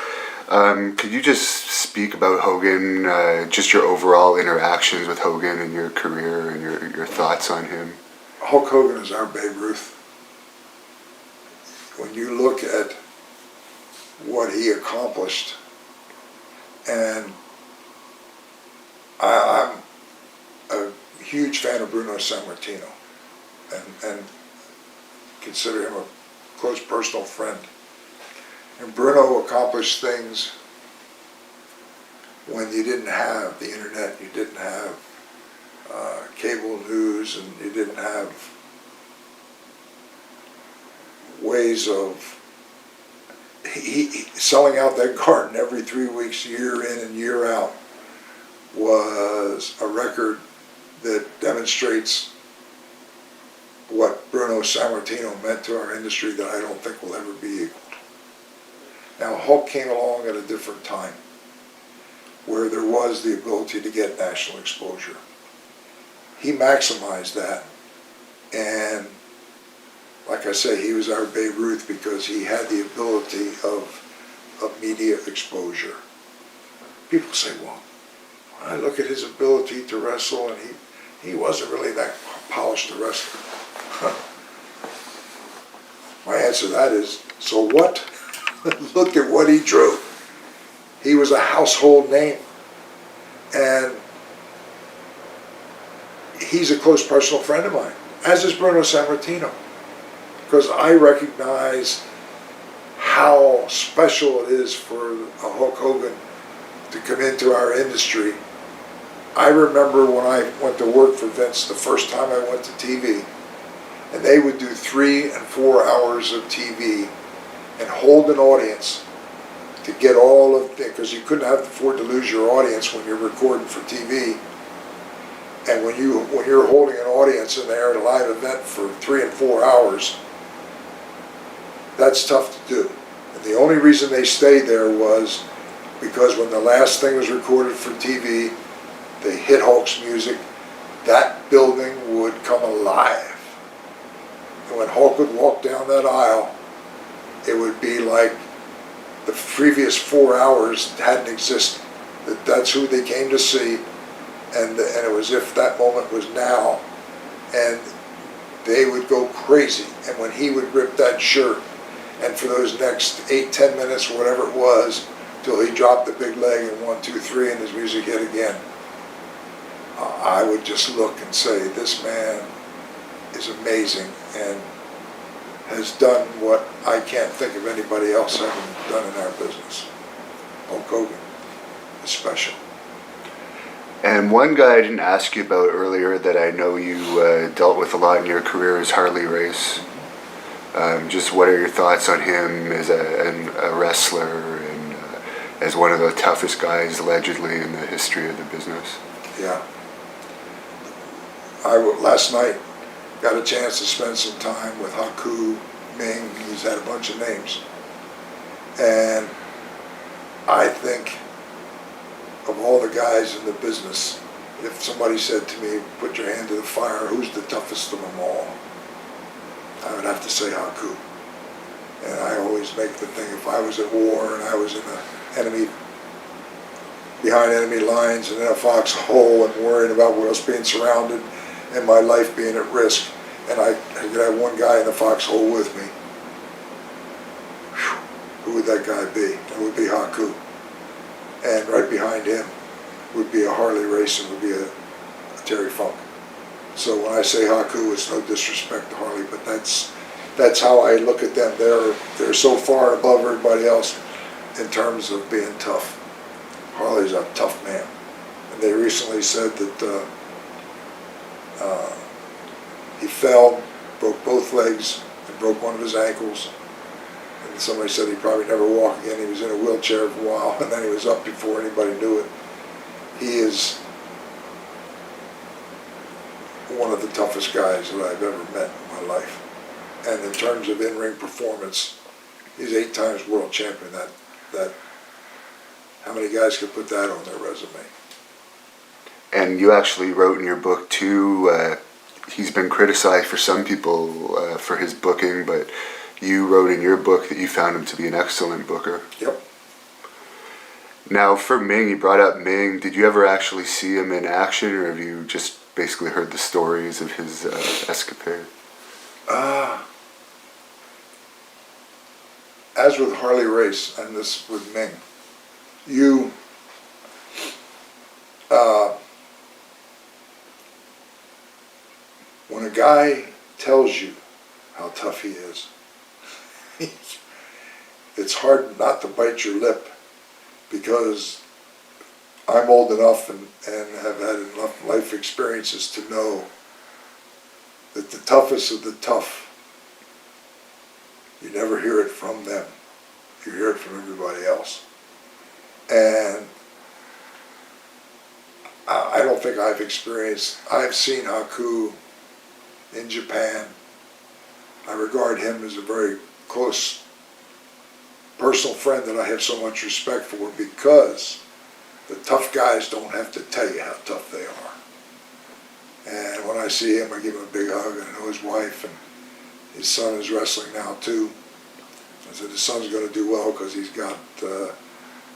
Could you just speak about Hogan, just your overall interactions with Hogan in your career and your thoughts on him? Hulk Hogan is our Babe Ruth. When you look at what he accomplished, and I'm a huge fan of Bruno Sammartino, and consider him a close personal friend. And Bruno accomplished things when you didn't have the internet, you didn't have cable news, and you didn't have ways of selling out that garden every 3 weeks, year in and year out, was a record that demonstrates what Bruno Sammartino meant to our industry that I don't think will ever be equaled. Now, Hulk came along at a different time where there was the ability to get national exposure. He maximized that, and like I say, he was our Babe Ruth because he had the ability of media exposure. People say, well, I look at his ability to wrestle, and he wasn't really that polished a wrestler. My answer to that is, so what? Look at what he drew. He was a household name, and he's a close personal friend of mine, as is Bruno Sammartino, because I recognize how special it is for a Hulk Hogan to come into our industry. I remember when I went to work for Vince the first time I went to TV, and they would do 3 and 4 hours of TV and hold an audience to get all of it, because you couldn't afford to lose your audience when you're recording for TV. And when you're holding an audience in there at a live event for 3 and 4 hours, that's tough to do. And the only reason they stayed there was because when the last thing was recorded for TV, they hit Hulk's music, that building would come alive. And when Hulk would walk down that aisle, it would be like the previous 4 hours hadn't existed. That's who they came to see, and it was as if that moment was now, and they would go crazy. And when he would rip that shirt, and for those next 8-10 minutes, whatever it was, till he dropped the big leg and 1, 2, 3, and his music hit again, I would just look and say, this man is amazing and has done what I can't think of anybody else having done in our business. Hulk Hogan is special. And one guy I didn't ask you about earlier that I know you dealt with a lot in your career is Harley Race. Just what are your thoughts on him as a wrestler and as one of the toughest guys allegedly in the history of the business? Yeah. Last night got a chance to spend some time with Haku Ming. He's had a bunch of names. And I think of all the guys in the business, if somebody said to me, put your hand to the fire, who's the toughest of them all? I would have to say Haku. And I always make the thing, if I was at war and I was in behind enemy lines and in a foxhole and worrying about where else being surrounded and my life being at risk, and I could have one guy in the foxhole with me, who would that guy be? It would be Haku. And right behind him would be a Harley Race and would be a Terry Funk. So when I say Haku, it's no disrespect to Harley, but that's how I look at them. They're so far above everybody else in terms of being tough. Harley's a tough man. And they recently said that he fell, broke both legs, and broke one of his ankles. And somebody said he'd probably never walk again. He was in a wheelchair for a while, and then he was up before anybody knew it. He is one of the toughest guys that I've ever met in my life. And in terms of in-ring performance, he's 8 times world champion. That how many guys could put that on their resume? And you actually wrote in your book too, he's been criticized for some people for his booking, but you wrote in your book that you found him to be an excellent booker. Yep. Now, for Ming, you brought up Ming. Did you ever actually see him in action, or have you just basically heard the stories of his escapade? As with Harley Race, and this with Ming, you when a guy tells you how tough he is, it's hard not to bite your lip, because I'm old enough and have had enough life experiences to know that the toughest of the tough, you never hear it from them. You hear it from everybody else. And I don't think I've seen Haku in Japan. I regard him as a very close personal friend that I have so much respect for, because the tough guys don't have to tell you how tough they are. And when I see him, I give him a big hug, and I know his wife and his son is wrestling now too. I said his son's going to do well because he's got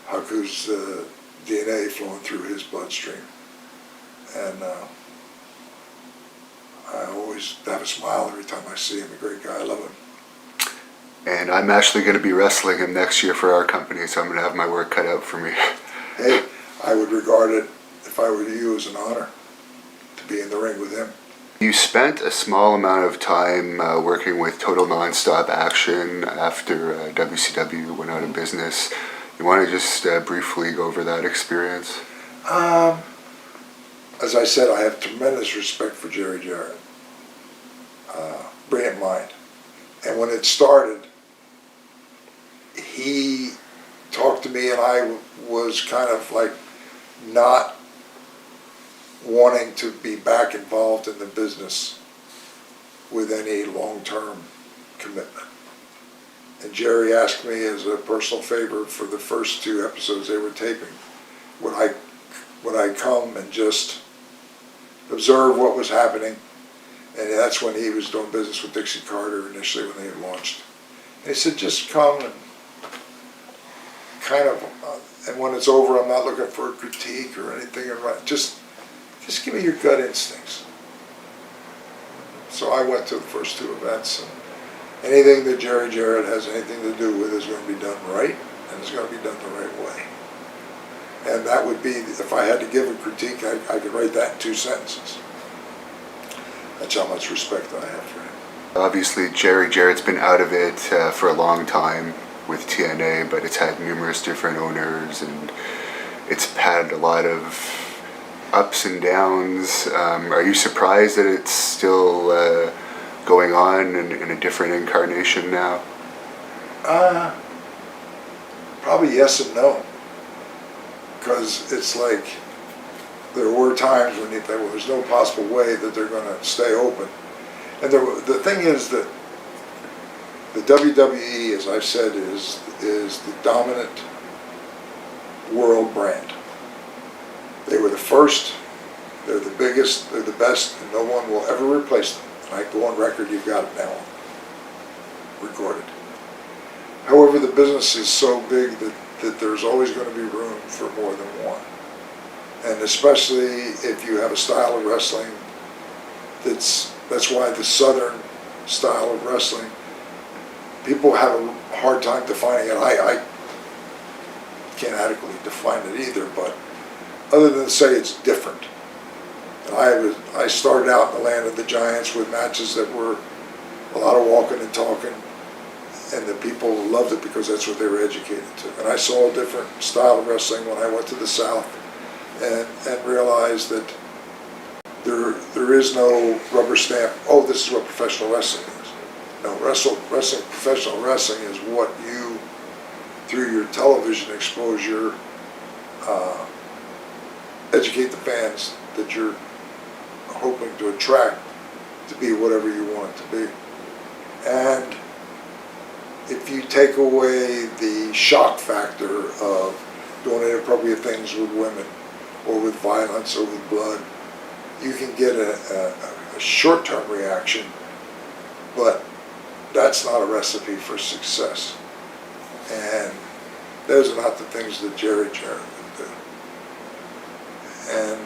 Haku's DNA flowing through his bloodstream. And I always have a smile every time I see him. A great guy, I love him. And I'm actually going to be wrestling him next year for our company, so I'm going to have my work cut out for me. Hey, I would regard it, if I were you, as an honor to be in the ring with him. You spent a small amount of time working with Total Nonstop Action after WCW went out of business. You want to just briefly go over that experience? As I said, I have tremendous respect for Jerry Jarrett. Brilliant mind. And when it started, he talked to me, and I was kind of like not wanting to be back involved in the business with any long-term commitment. And Jerry asked me as a personal favor for the first 2 episodes they were taping, would I come and just observe what was happening. And that's when he was doing business with Dixie Carter initially, when they had launched. And he said, just come and kind of, and when it's over, I'm not looking for a critique or anything. Just give me your gut instincts. So I went to the first 2 events, and anything that Jerry Jarrett has anything to do with is going to be done right, and it's going to be done the right way. And that would be, if I had to give a critique, I could write that in 2 sentences. That's how much respect I have for him. Obviously, Jerry Jarrett's been out of it for a long time with TNA, but it's had numerous different owners, and it's had a lot of ups and downs. Are you surprised that it's still going on in a different incarnation now? Probably yes and no. Because it's like, there were times when there's no possible way that they're going to stay open. And the thing is that the WWE, as I've said, is the dominant world brand. They were the first, they're the biggest, they're the best, and no one will ever replace them. And I go on record, you've got it now recorded. However, the business is so big that there's always going to be room for more than one. And especially if you have a style of wrestling that's why the Southern style of wrestling, people have a hard time defining it. I can't adequately define it either, but other than to say it's different. And I started out in the land of the giants with matches that were a lot of walking and talking, and the people loved it because that's what they were educated to. And I saw a different style of wrestling when I went to the South, and realized that there is no rubber stamp, oh, this is what professional wrestling is. No, professional wrestling is what you, through your television exposure, educate the fans that you're hoping to attract to be whatever you want it to be. And if you take away the shock factor of doing inappropriate things with women, or with violence, or with blood, you can get a short-term reaction, but that's not a recipe for success. And Those are not the things that Jerry Jarrett would do. And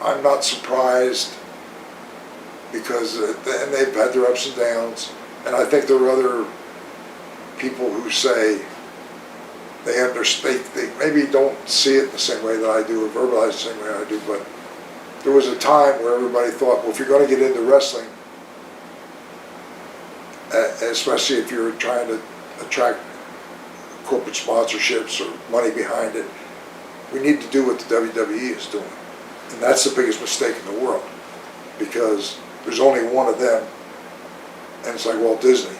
I'm not surprised because, and they've had their ups and downs, and I think there are other people who say they understand, they maybe don't see it the same way that I do or verbalize the same way I do, but there was a time where everybody thought, well, if you're going to get into wrestling, especially if you're trying to attract corporate sponsorships or money behind it, we need to do what the WWE is doing. And that's the biggest mistake in the world, because there's only one of them, and it's like Walt Disney.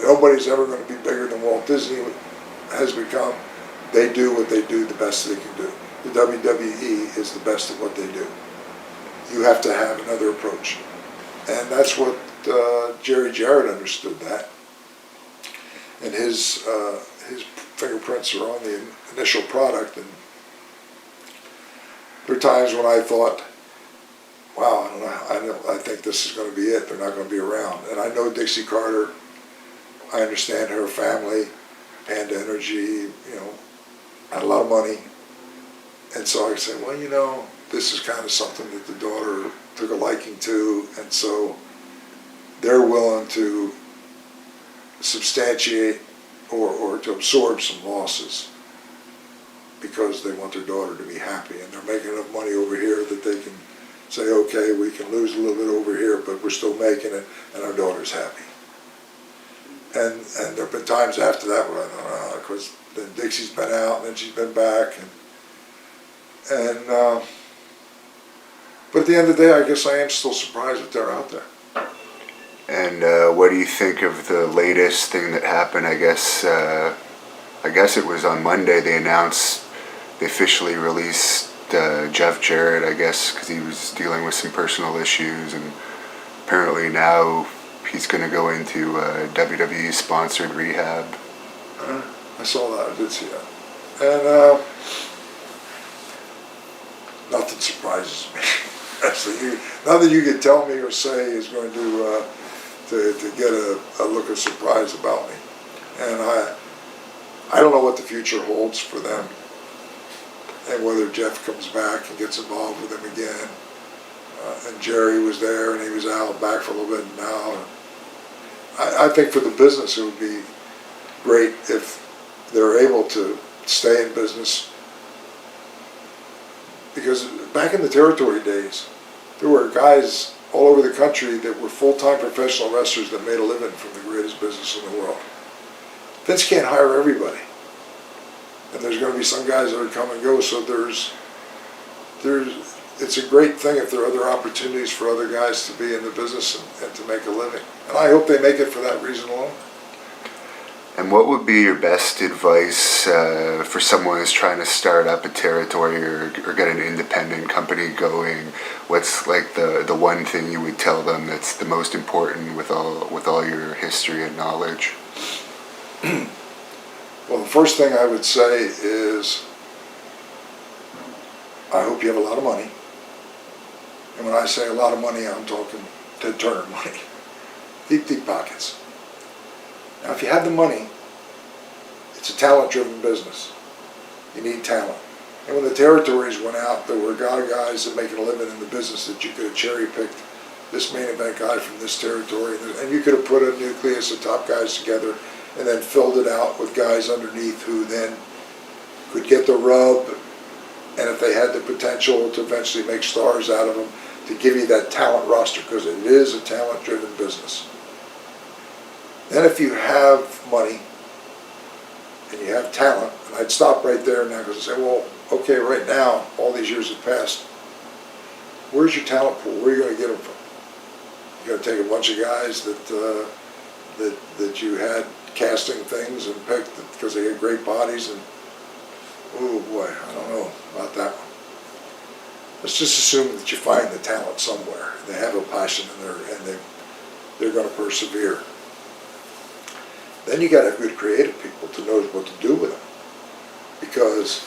Nobody's ever going to be bigger than Walt Disney has become. They do what they do the best they can do. The WWE is the best at what they do. You have to have another approach. And that's what Jerry Jarrett understood that. And his fingerprints are on the initial product. And there are times when I thought, wow, I think this is going to be it. They're not going to be around. And I know Dixie Carter. I understand her family, Panda Energy, had a lot of money. And so I said, well, this is kind of something that the daughter took a liking to, and so they're willing to substantiate or to absorb some losses because they want their daughter to be happy, and they're making enough money over here that they can say, okay, we can lose a little bit over here, but we're still making it, and our daughter's happy. And there have been times after that where I thought, because then Dixie's been out, and then she's been back, but at the end of the day, I guess I am still surprised that they're out there. And what do you think of the latest thing that happened? I guess it was on Monday they announced, they officially released Jeff Jarrett, I guess, because he was dealing with some personal issues, and apparently now he's going to go into WWE-sponsored rehab. I saw that. I did see that. And nothing surprises me. Nothing you can tell me or say is going to get a look of surprise about me. And I don't know what the future holds for them, and whether Jeff comes back and gets involved with them again. And Jerry was there, and he was out back for a little bit now. I think for the business it would be great if they're able to stay in business, because back in the territory days, there were guys all over the country that were full-time professional wrestlers that made a living from the greatest business in the world. Vince can't hire everybody, and there's going to be some guys that are come and go. So it's a great thing if there are other opportunities for other guys to be in the business and to make a living. And I hope they make it for that reason alone. And what would be your best advice for someone who's trying to start up a territory or get an independent company going? What's like the one thing you would tell them that's the most important with all your history and knowledge? Well, the first thing I would say is, I hope you have a lot of money. And when I say a lot of money, I'm talking Ted Turner money. Deep, deep pockets. Now, if you have the money, it's a talent-driven business. You need talent. And when the territories went out, there were a lot of guys that making a living in the business that you could have cherry-picked this main event guy from this territory, and you could have put a nucleus of top guys together and then filled it out with guys underneath who then could get the rub, and if they had the potential to eventually make stars out of them, to give you that talent roster, because it is a talent-driven business. Then if you have money and you have talent, and I'd stop right there now because I'd say, well, okay, right now, all these years have passed, where's your talent pool? Where are you going to get them from? You're going to take a bunch of guys that you had casting things and picked because they had great bodies, and oh boy, I don't know about that one. Let's just assume that you find the talent somewhere. They have a passion and they're going to persevere. Then you got to have good creative people to know what to do with them. Because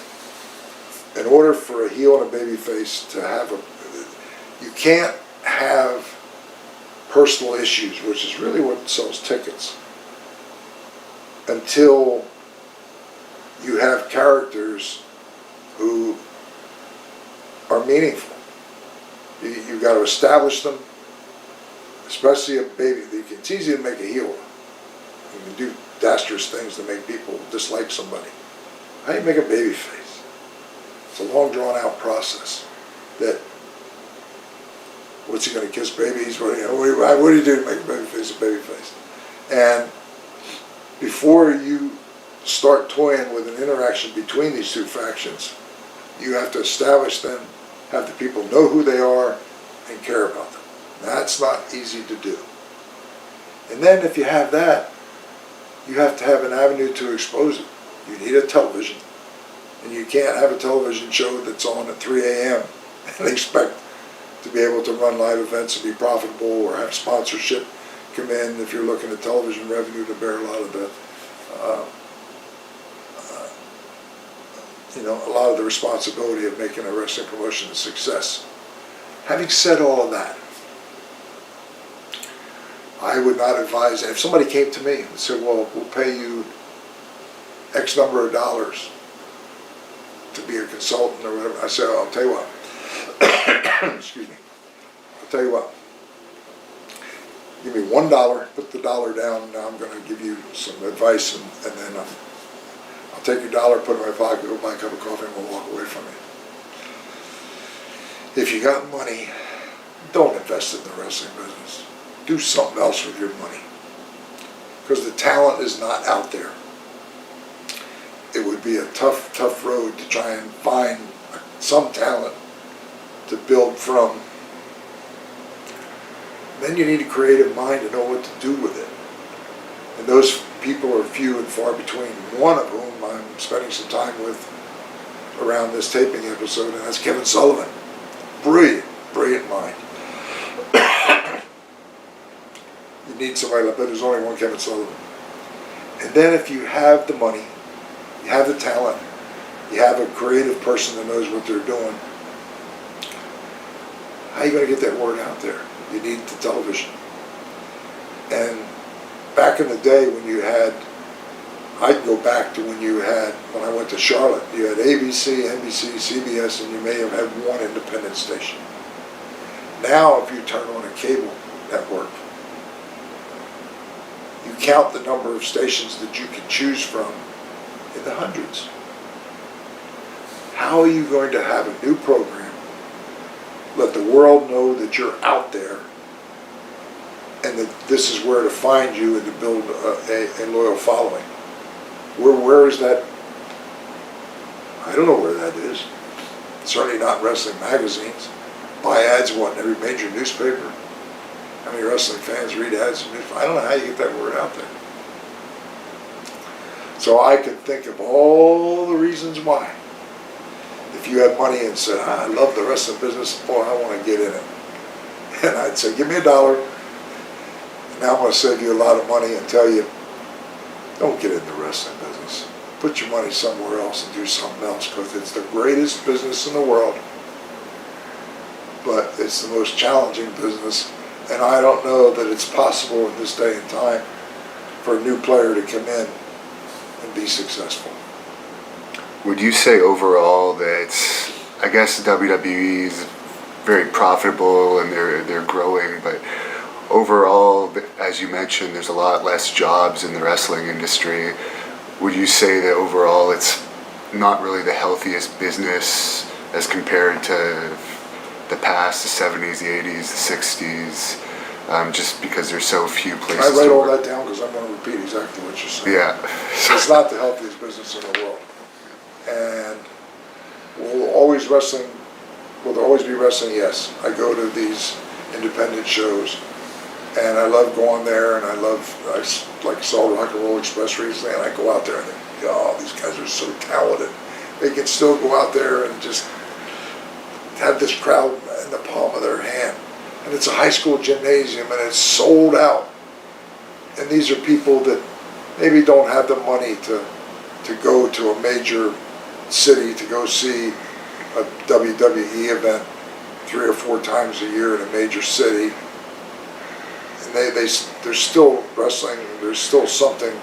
in order for a heel and a baby face to have you can't have personal issues, which is really what sells tickets, until you have characters who are meaningful. You've got to establish them, especially a baby. It's easy to make a hero. You can do dastardly things to make people dislike somebody. How do you make a baby face? It's a long, drawn-out process. That, what's he going to kiss babies? What do you do to make a baby face a baby face? And before you start toying with an interaction between these two factions, you have to establish them, have the people know who they are, and care about them. That's not easy to do. And then if you have that, you have to have an avenue to expose it. You need a television. And you can't have a television show that's on at 3 a.m. and expect to be able to run live events and be profitable, or have sponsorship come in if you're looking at television revenue to bear a lot of the a lot of the responsibility of making a wrestling promotion a success. Having said all of that, I would not advise, if somebody came to me and said, well, we'll pay you X number of dollars to be a consultant or whatever, I said, I'll tell you what, excuse me, I'll tell you what, give me $1, put the dollar down, now I'm going to give you some advice, and then I'll take your dollar, put it in my pocket, go buy a cup of coffee, and we'll walk away from it. If you got money, don't invest in the wrestling business. Do something else with your money. Because the talent is not out there. It would be a tough road to try and find some talent to build from. Then you need a creative mind to know what to do with it. And those people are few and far between. One of whom I'm spending some time with around this taping episode, and that's Kevin Sullivan. Brilliant mind. You need somebody like that. There's only one Kevin Sullivan. And then if you have the money, you have the talent, you have a creative person that knows what they're doing, how are you going to get that word out there? You need the television. And back in the day when you had, I'd go back to when I went to Charlotte, you had ABC, NBC, CBS, and you may have had one independent station. Now if you turn on a cable network, you count the number of stations that you can choose from in the hundreds. How are you going to have a new program, let the world know that you're out there, and that this is where to find you and to build a loyal following? Where is that? I don't know where that is. Certainly not wrestling magazines. Buy ads in every major newspaper. How many wrestling fans read ads in newspapers? I don't know how you get that word out there. So I could think of all the reasons why. If you had money and said, I love the wrestling business, boy, I want to get in it. And I'd say, give me $1. Now I'm going to save you a lot of money and tell you, don't get in the wrestling business. Put your money somewhere else and do something else, because it's the greatest business in the world, but it's the most challenging business, and I don't know that it's possible in this day and time for a new player to come in and be successful. Would you say overall that, I guess WWE is very profitable and they're growing, but overall, as you mentioned, there's a lot less jobs in the wrestling industry. Would you say that overall it's not really the healthiest business as compared to the past, the 70s, the 80s, the 60s, just because there's so few places I write to all work? that down because I'm going to repeat exactly what you're saying. Yeah. It's not the healthiest business in the world. And will there always be wrestling? Yes. I go to these independent shows, and I love going there, and I saw Rock and Roll Express recently, and I go out there and think, oh, these guys are so talented. They can still go out there and just have this crowd in the palm of their hand. And it's a high school gymnasium, and it's sold out. And these are people that maybe don't have the money to go to a major city to go see a WWE event 3 or 4 times a year in a major city. And there's still wrestling, there's still something.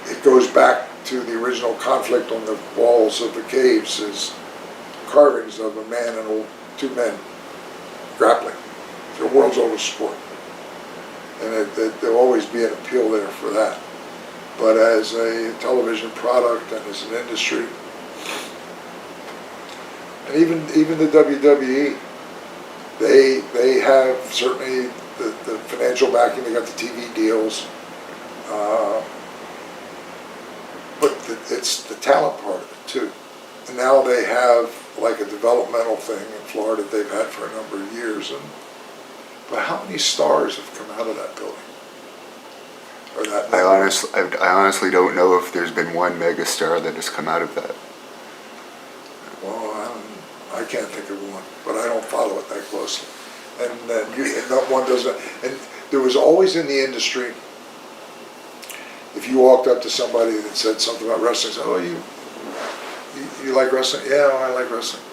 It goes back to the original conflict on the walls of the caves is carvings of a man and two men grappling. It's the world's oldest sport. And there'll always be an appeal there for that. But as a television product and as an industry, and even the WWE, they have certainly the financial backing. They got the TV deals, but it's the talent part of it too. And now they have like a developmental thing in Florida they've had for a number of years. But how many stars have come out of that building? Or that I honestly don't know if there's been one megastar that has come out of that. Well, I can't think of one, but I don't follow it that closely. And not one doesn't. And there was always in the industry, if you walked up to somebody that said something about wrestling, said, "Oh, you like wrestling?" "Yeah, I like wrestling."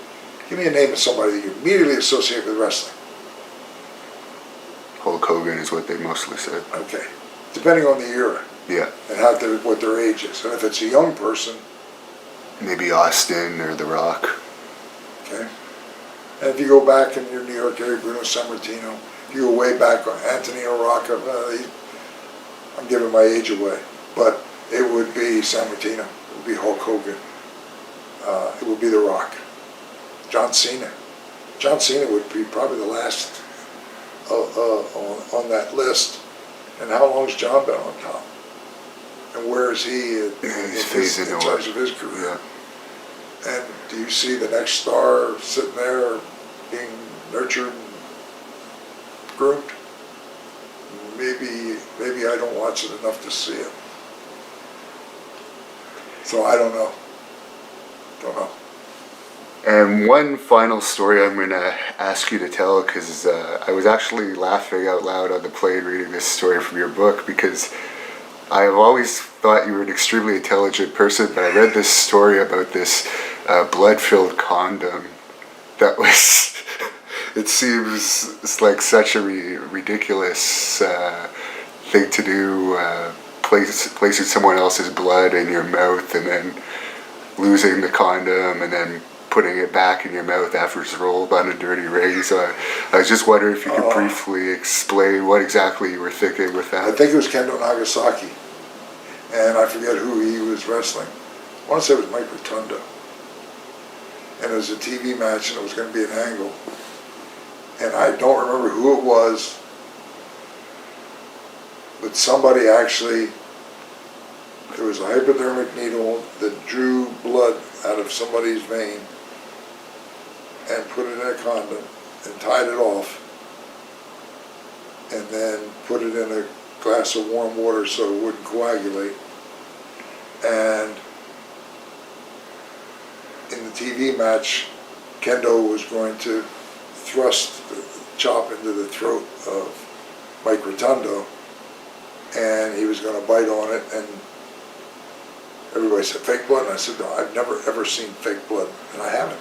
"Give me a name of somebody that you immediately associate with wrestling." Hulk Hogan is what they mostly said. Okay, depending on the era. Yeah. And what their age is. And if it's a young person, maybe Austin or The Rock. Okay. And if you go back in your New York area, Bruno Sammartino, if you go way back on Antonino Rocca, I'm giving my age away, but it would be Sammartino, it would be Hulk Hogan, it would be The Rock, John Cena. John Cena would be probably the last on that list. And how long has John been on top? And where is he in terms of his career? Yeah. And do you see the next star sitting there being nurtured and groomed? Maybe I don't watch it enough to see it. So I don't know. Don't know. And one final story I'm going to ask you to tell, because I was actually laughing out loud on the plane reading this story from your book, because I have always thought you were an extremely intelligent person, but I read this story about this blood-filled condom that was, it seems like such a ridiculous thing to do, placing someone else's blood in your mouth and then losing the condom and then putting it back in your mouth after it's rolled on a dirty ring. So I was just wondering if you could briefly explain what exactly you were thinking with that. I think it was Kendo Nagasaki, and I forget who he was wrestling. I want to say it was Mike Rotundo. And it was a TV match, and it was going to be an angle. And I don't remember who it was, but somebody actually, there was a hypodermic needle that drew blood out of somebody's vein and put it in a condom and tied it off and then put it in a glass of warm water so it wouldn't coagulate. And in the TV match, Kendo was going to thrust the chop into the throat of Mike Rotundo, and he was going to bite on it, and everybody said, "Fake blood?" And I said, "No, I've never ever seen fake blood," and I haven't,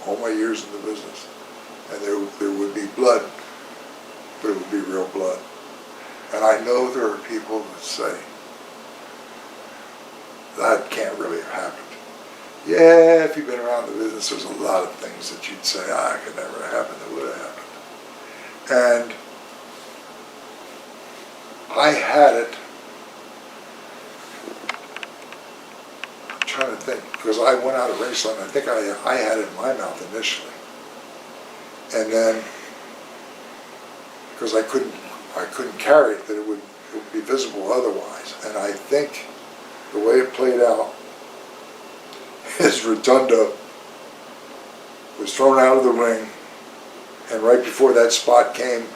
all my years in the business. And there would be blood, but it would be real blood. And I know there are people that say, that can't really have happened. Yeah, if you've been around the business, there's a lot of things that you'd say, it could never have happened, it would have happened. And I had it, I'm trying to think, because I went out of Raceland, I think I had it in my mouth initially. And then, because I couldn't carry it, that it would be visible otherwise. And I think the way it played out is Rotundo was thrown out of the ring, and right before that spot came,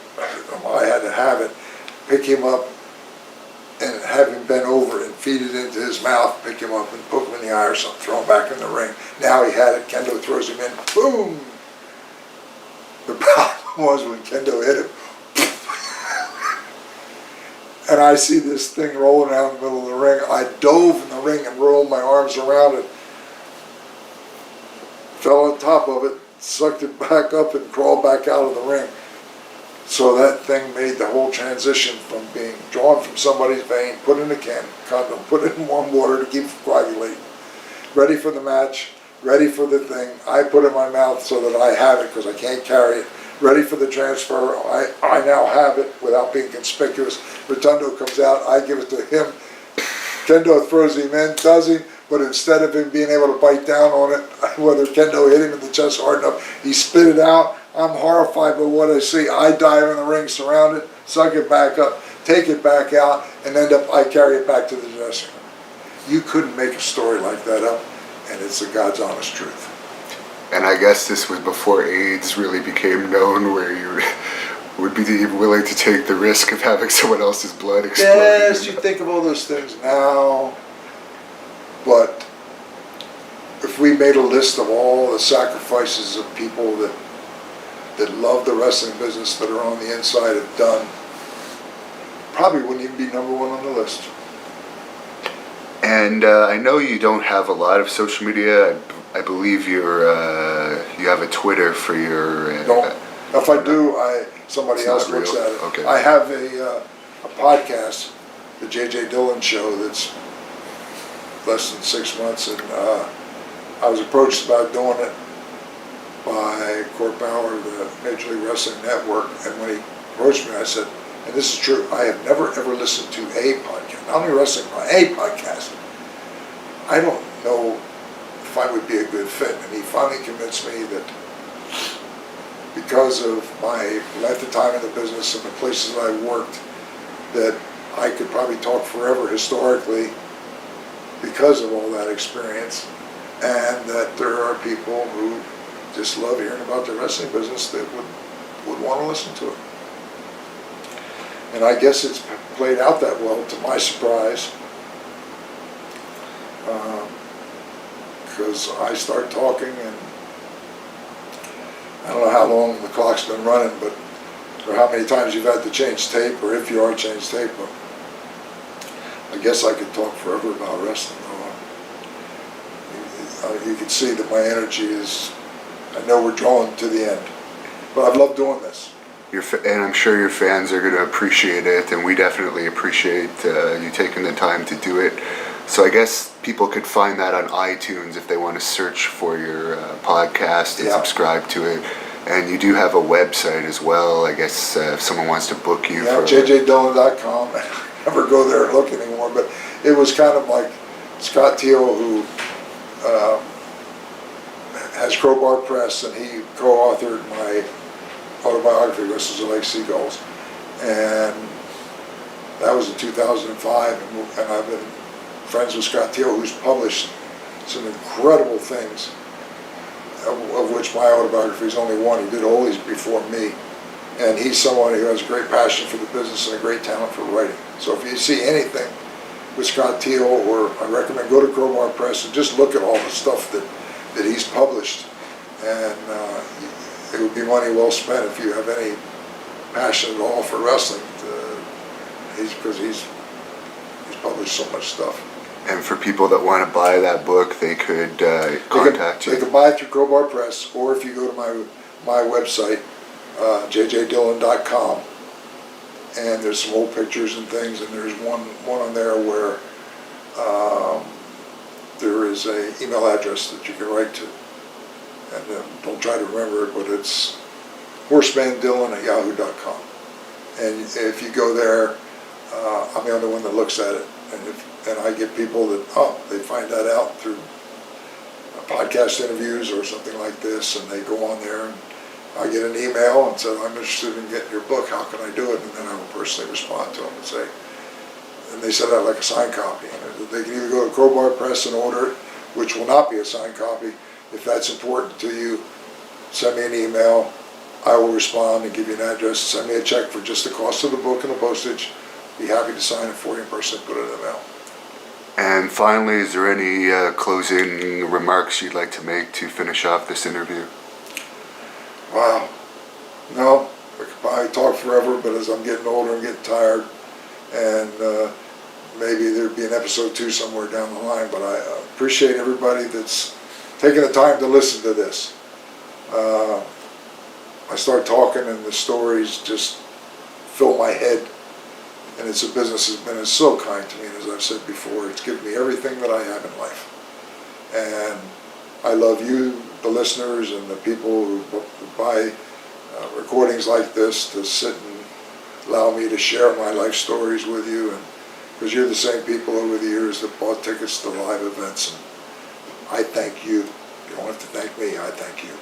I had to have it, pick him up, and have him bend over and feed it into his mouth, pick him up and poke him in the eye or something, throw him back in the ring. Now he had it, Kendo throws him in, boom! The problem was when Kendo hit him, and I see this thing rolling out in the middle of the ring. I dove in the ring and rolled my arms around it, fell on top of it, sucked it back up and crawled back out of the ring. So that thing made the whole transition from being drawn from somebody's vein, put in a condom, put it in warm water to keep from coagulating, ready for the match, ready for the thing. I put it in my mouth so that I have it because I can't carry it. Ready for the transfer. I now have it without being conspicuous. Rotundo comes out. I give it to him. Kendo throws him in, does him, but instead of him being able to bite down on it, whether Kendo hit him in the chest hard enough, he spit it out. I'm horrified by what I see. I dive in the ring, surround it, suck it back up, take it back out, and I carry it back to the dressing room. You couldn't make a story like that up, and it's the God's honest truth. And I guess this was before AIDS really became known, where you would be willing to take the risk of having someone else's blood explode. Yes, you think of all those things now, but if we made a list of all the sacrifices of people that love the wrestling business, that are on the inside, have done, probably wouldn't even be number one on the list. And I know you don't have a lot of social media. I believe you have a Twitter for your. No, if I do, somebody else looks at it. Okay. I have a podcast, the Dillon Show, that's less than 6 months, and I was approached about doing it by Court Bauer, the Major League Wrestling Network, and when he approached me, I said, and this is true, I have never ever listened to a podcast, not only wrestling, but a podcast. I don't know if I would be a good fit, and he finally convinced me that because of my length of time in the business and the places that I worked, that I could probably talk forever historically because of all that experience, and that there are people who just love hearing about the wrestling business that would want to listen to it. And I guess it's played out that well, to my surprise, because I start talking, and I don't know how long the clock's been running, but or how many times you've had to change tape, or if you are change tape, but I guess I could talk forever about wrestling. You can see that my energy is, I know we're drawing to the end, but I've loved doing this. And I'm sure your fans are going to appreciate it, and we definitely appreciate you taking the time to do it. So I guess people could find that on iTunes if they want to search for your podcast and subscribe to it. And you do have a website as well, I guess, if someone wants to book you. Yeah, jjdillon.com. I never go there and look anymore, but it was kind of like Scott Teal, who has Crowbar Press, and he co-authored my autobiography, Whistles of Lake Seagulls, and that was in 2005, and I've been friends with Scott Teal, who's published some incredible things, of which my autobiography is only one. He did all these before me, and he's someone who has a great passion for the business and a great talent for writing. So if you see anything with Scott Teal, or I recommend go to Crowbar Press and just look at all the stuff that he's published, and it would be money well spent if you have any passion at all for wrestling, because he's published so much stuff. And for people that want to buy that book, they could contact you. They can buy it through Crowbar Press, or if you go to my website, jjdillon.com, and there's some old pictures and things, and there's one on there where there is a email address that you can write to, and don't try to remember it, but it's horsemandillon@yahoo.com. And if you go there, I'm the only one that looks at it, and I get people that they find that out through podcast interviews or something like this, and they go on there, and I get an email and say, I'm interested in getting your book, how can I do it? And then I will personally respond to them and say, and they send out like a signed copy, and they can either go to Crowbar Press and order it, which will not be a signed copy. If that's important to you, send me an email. I will respond and give you an address. Send me a check for just the cost of the book and the postage. Be happy to sign it for you in person and put it in the mail. And finally, is there any closing remarks you'd like to make to finish off this interview? Wow. No, I could probably talk forever, but as I'm getting older, I'm getting tired. And maybe there'd be an episode 2 somewhere down the line, but I appreciate everybody that's taking the time to listen to this. I start talking and the stories just fill my head. And it's a business that's been so kind to me, and as I've said before, it's given me everything that I have in life. And I love you, the listeners, and the people who buy recordings like this to sit and allow me to share my life stories with you. And because you're the same people over the years that bought tickets to live events, and I thank you. You don't have to thank me, I thank you.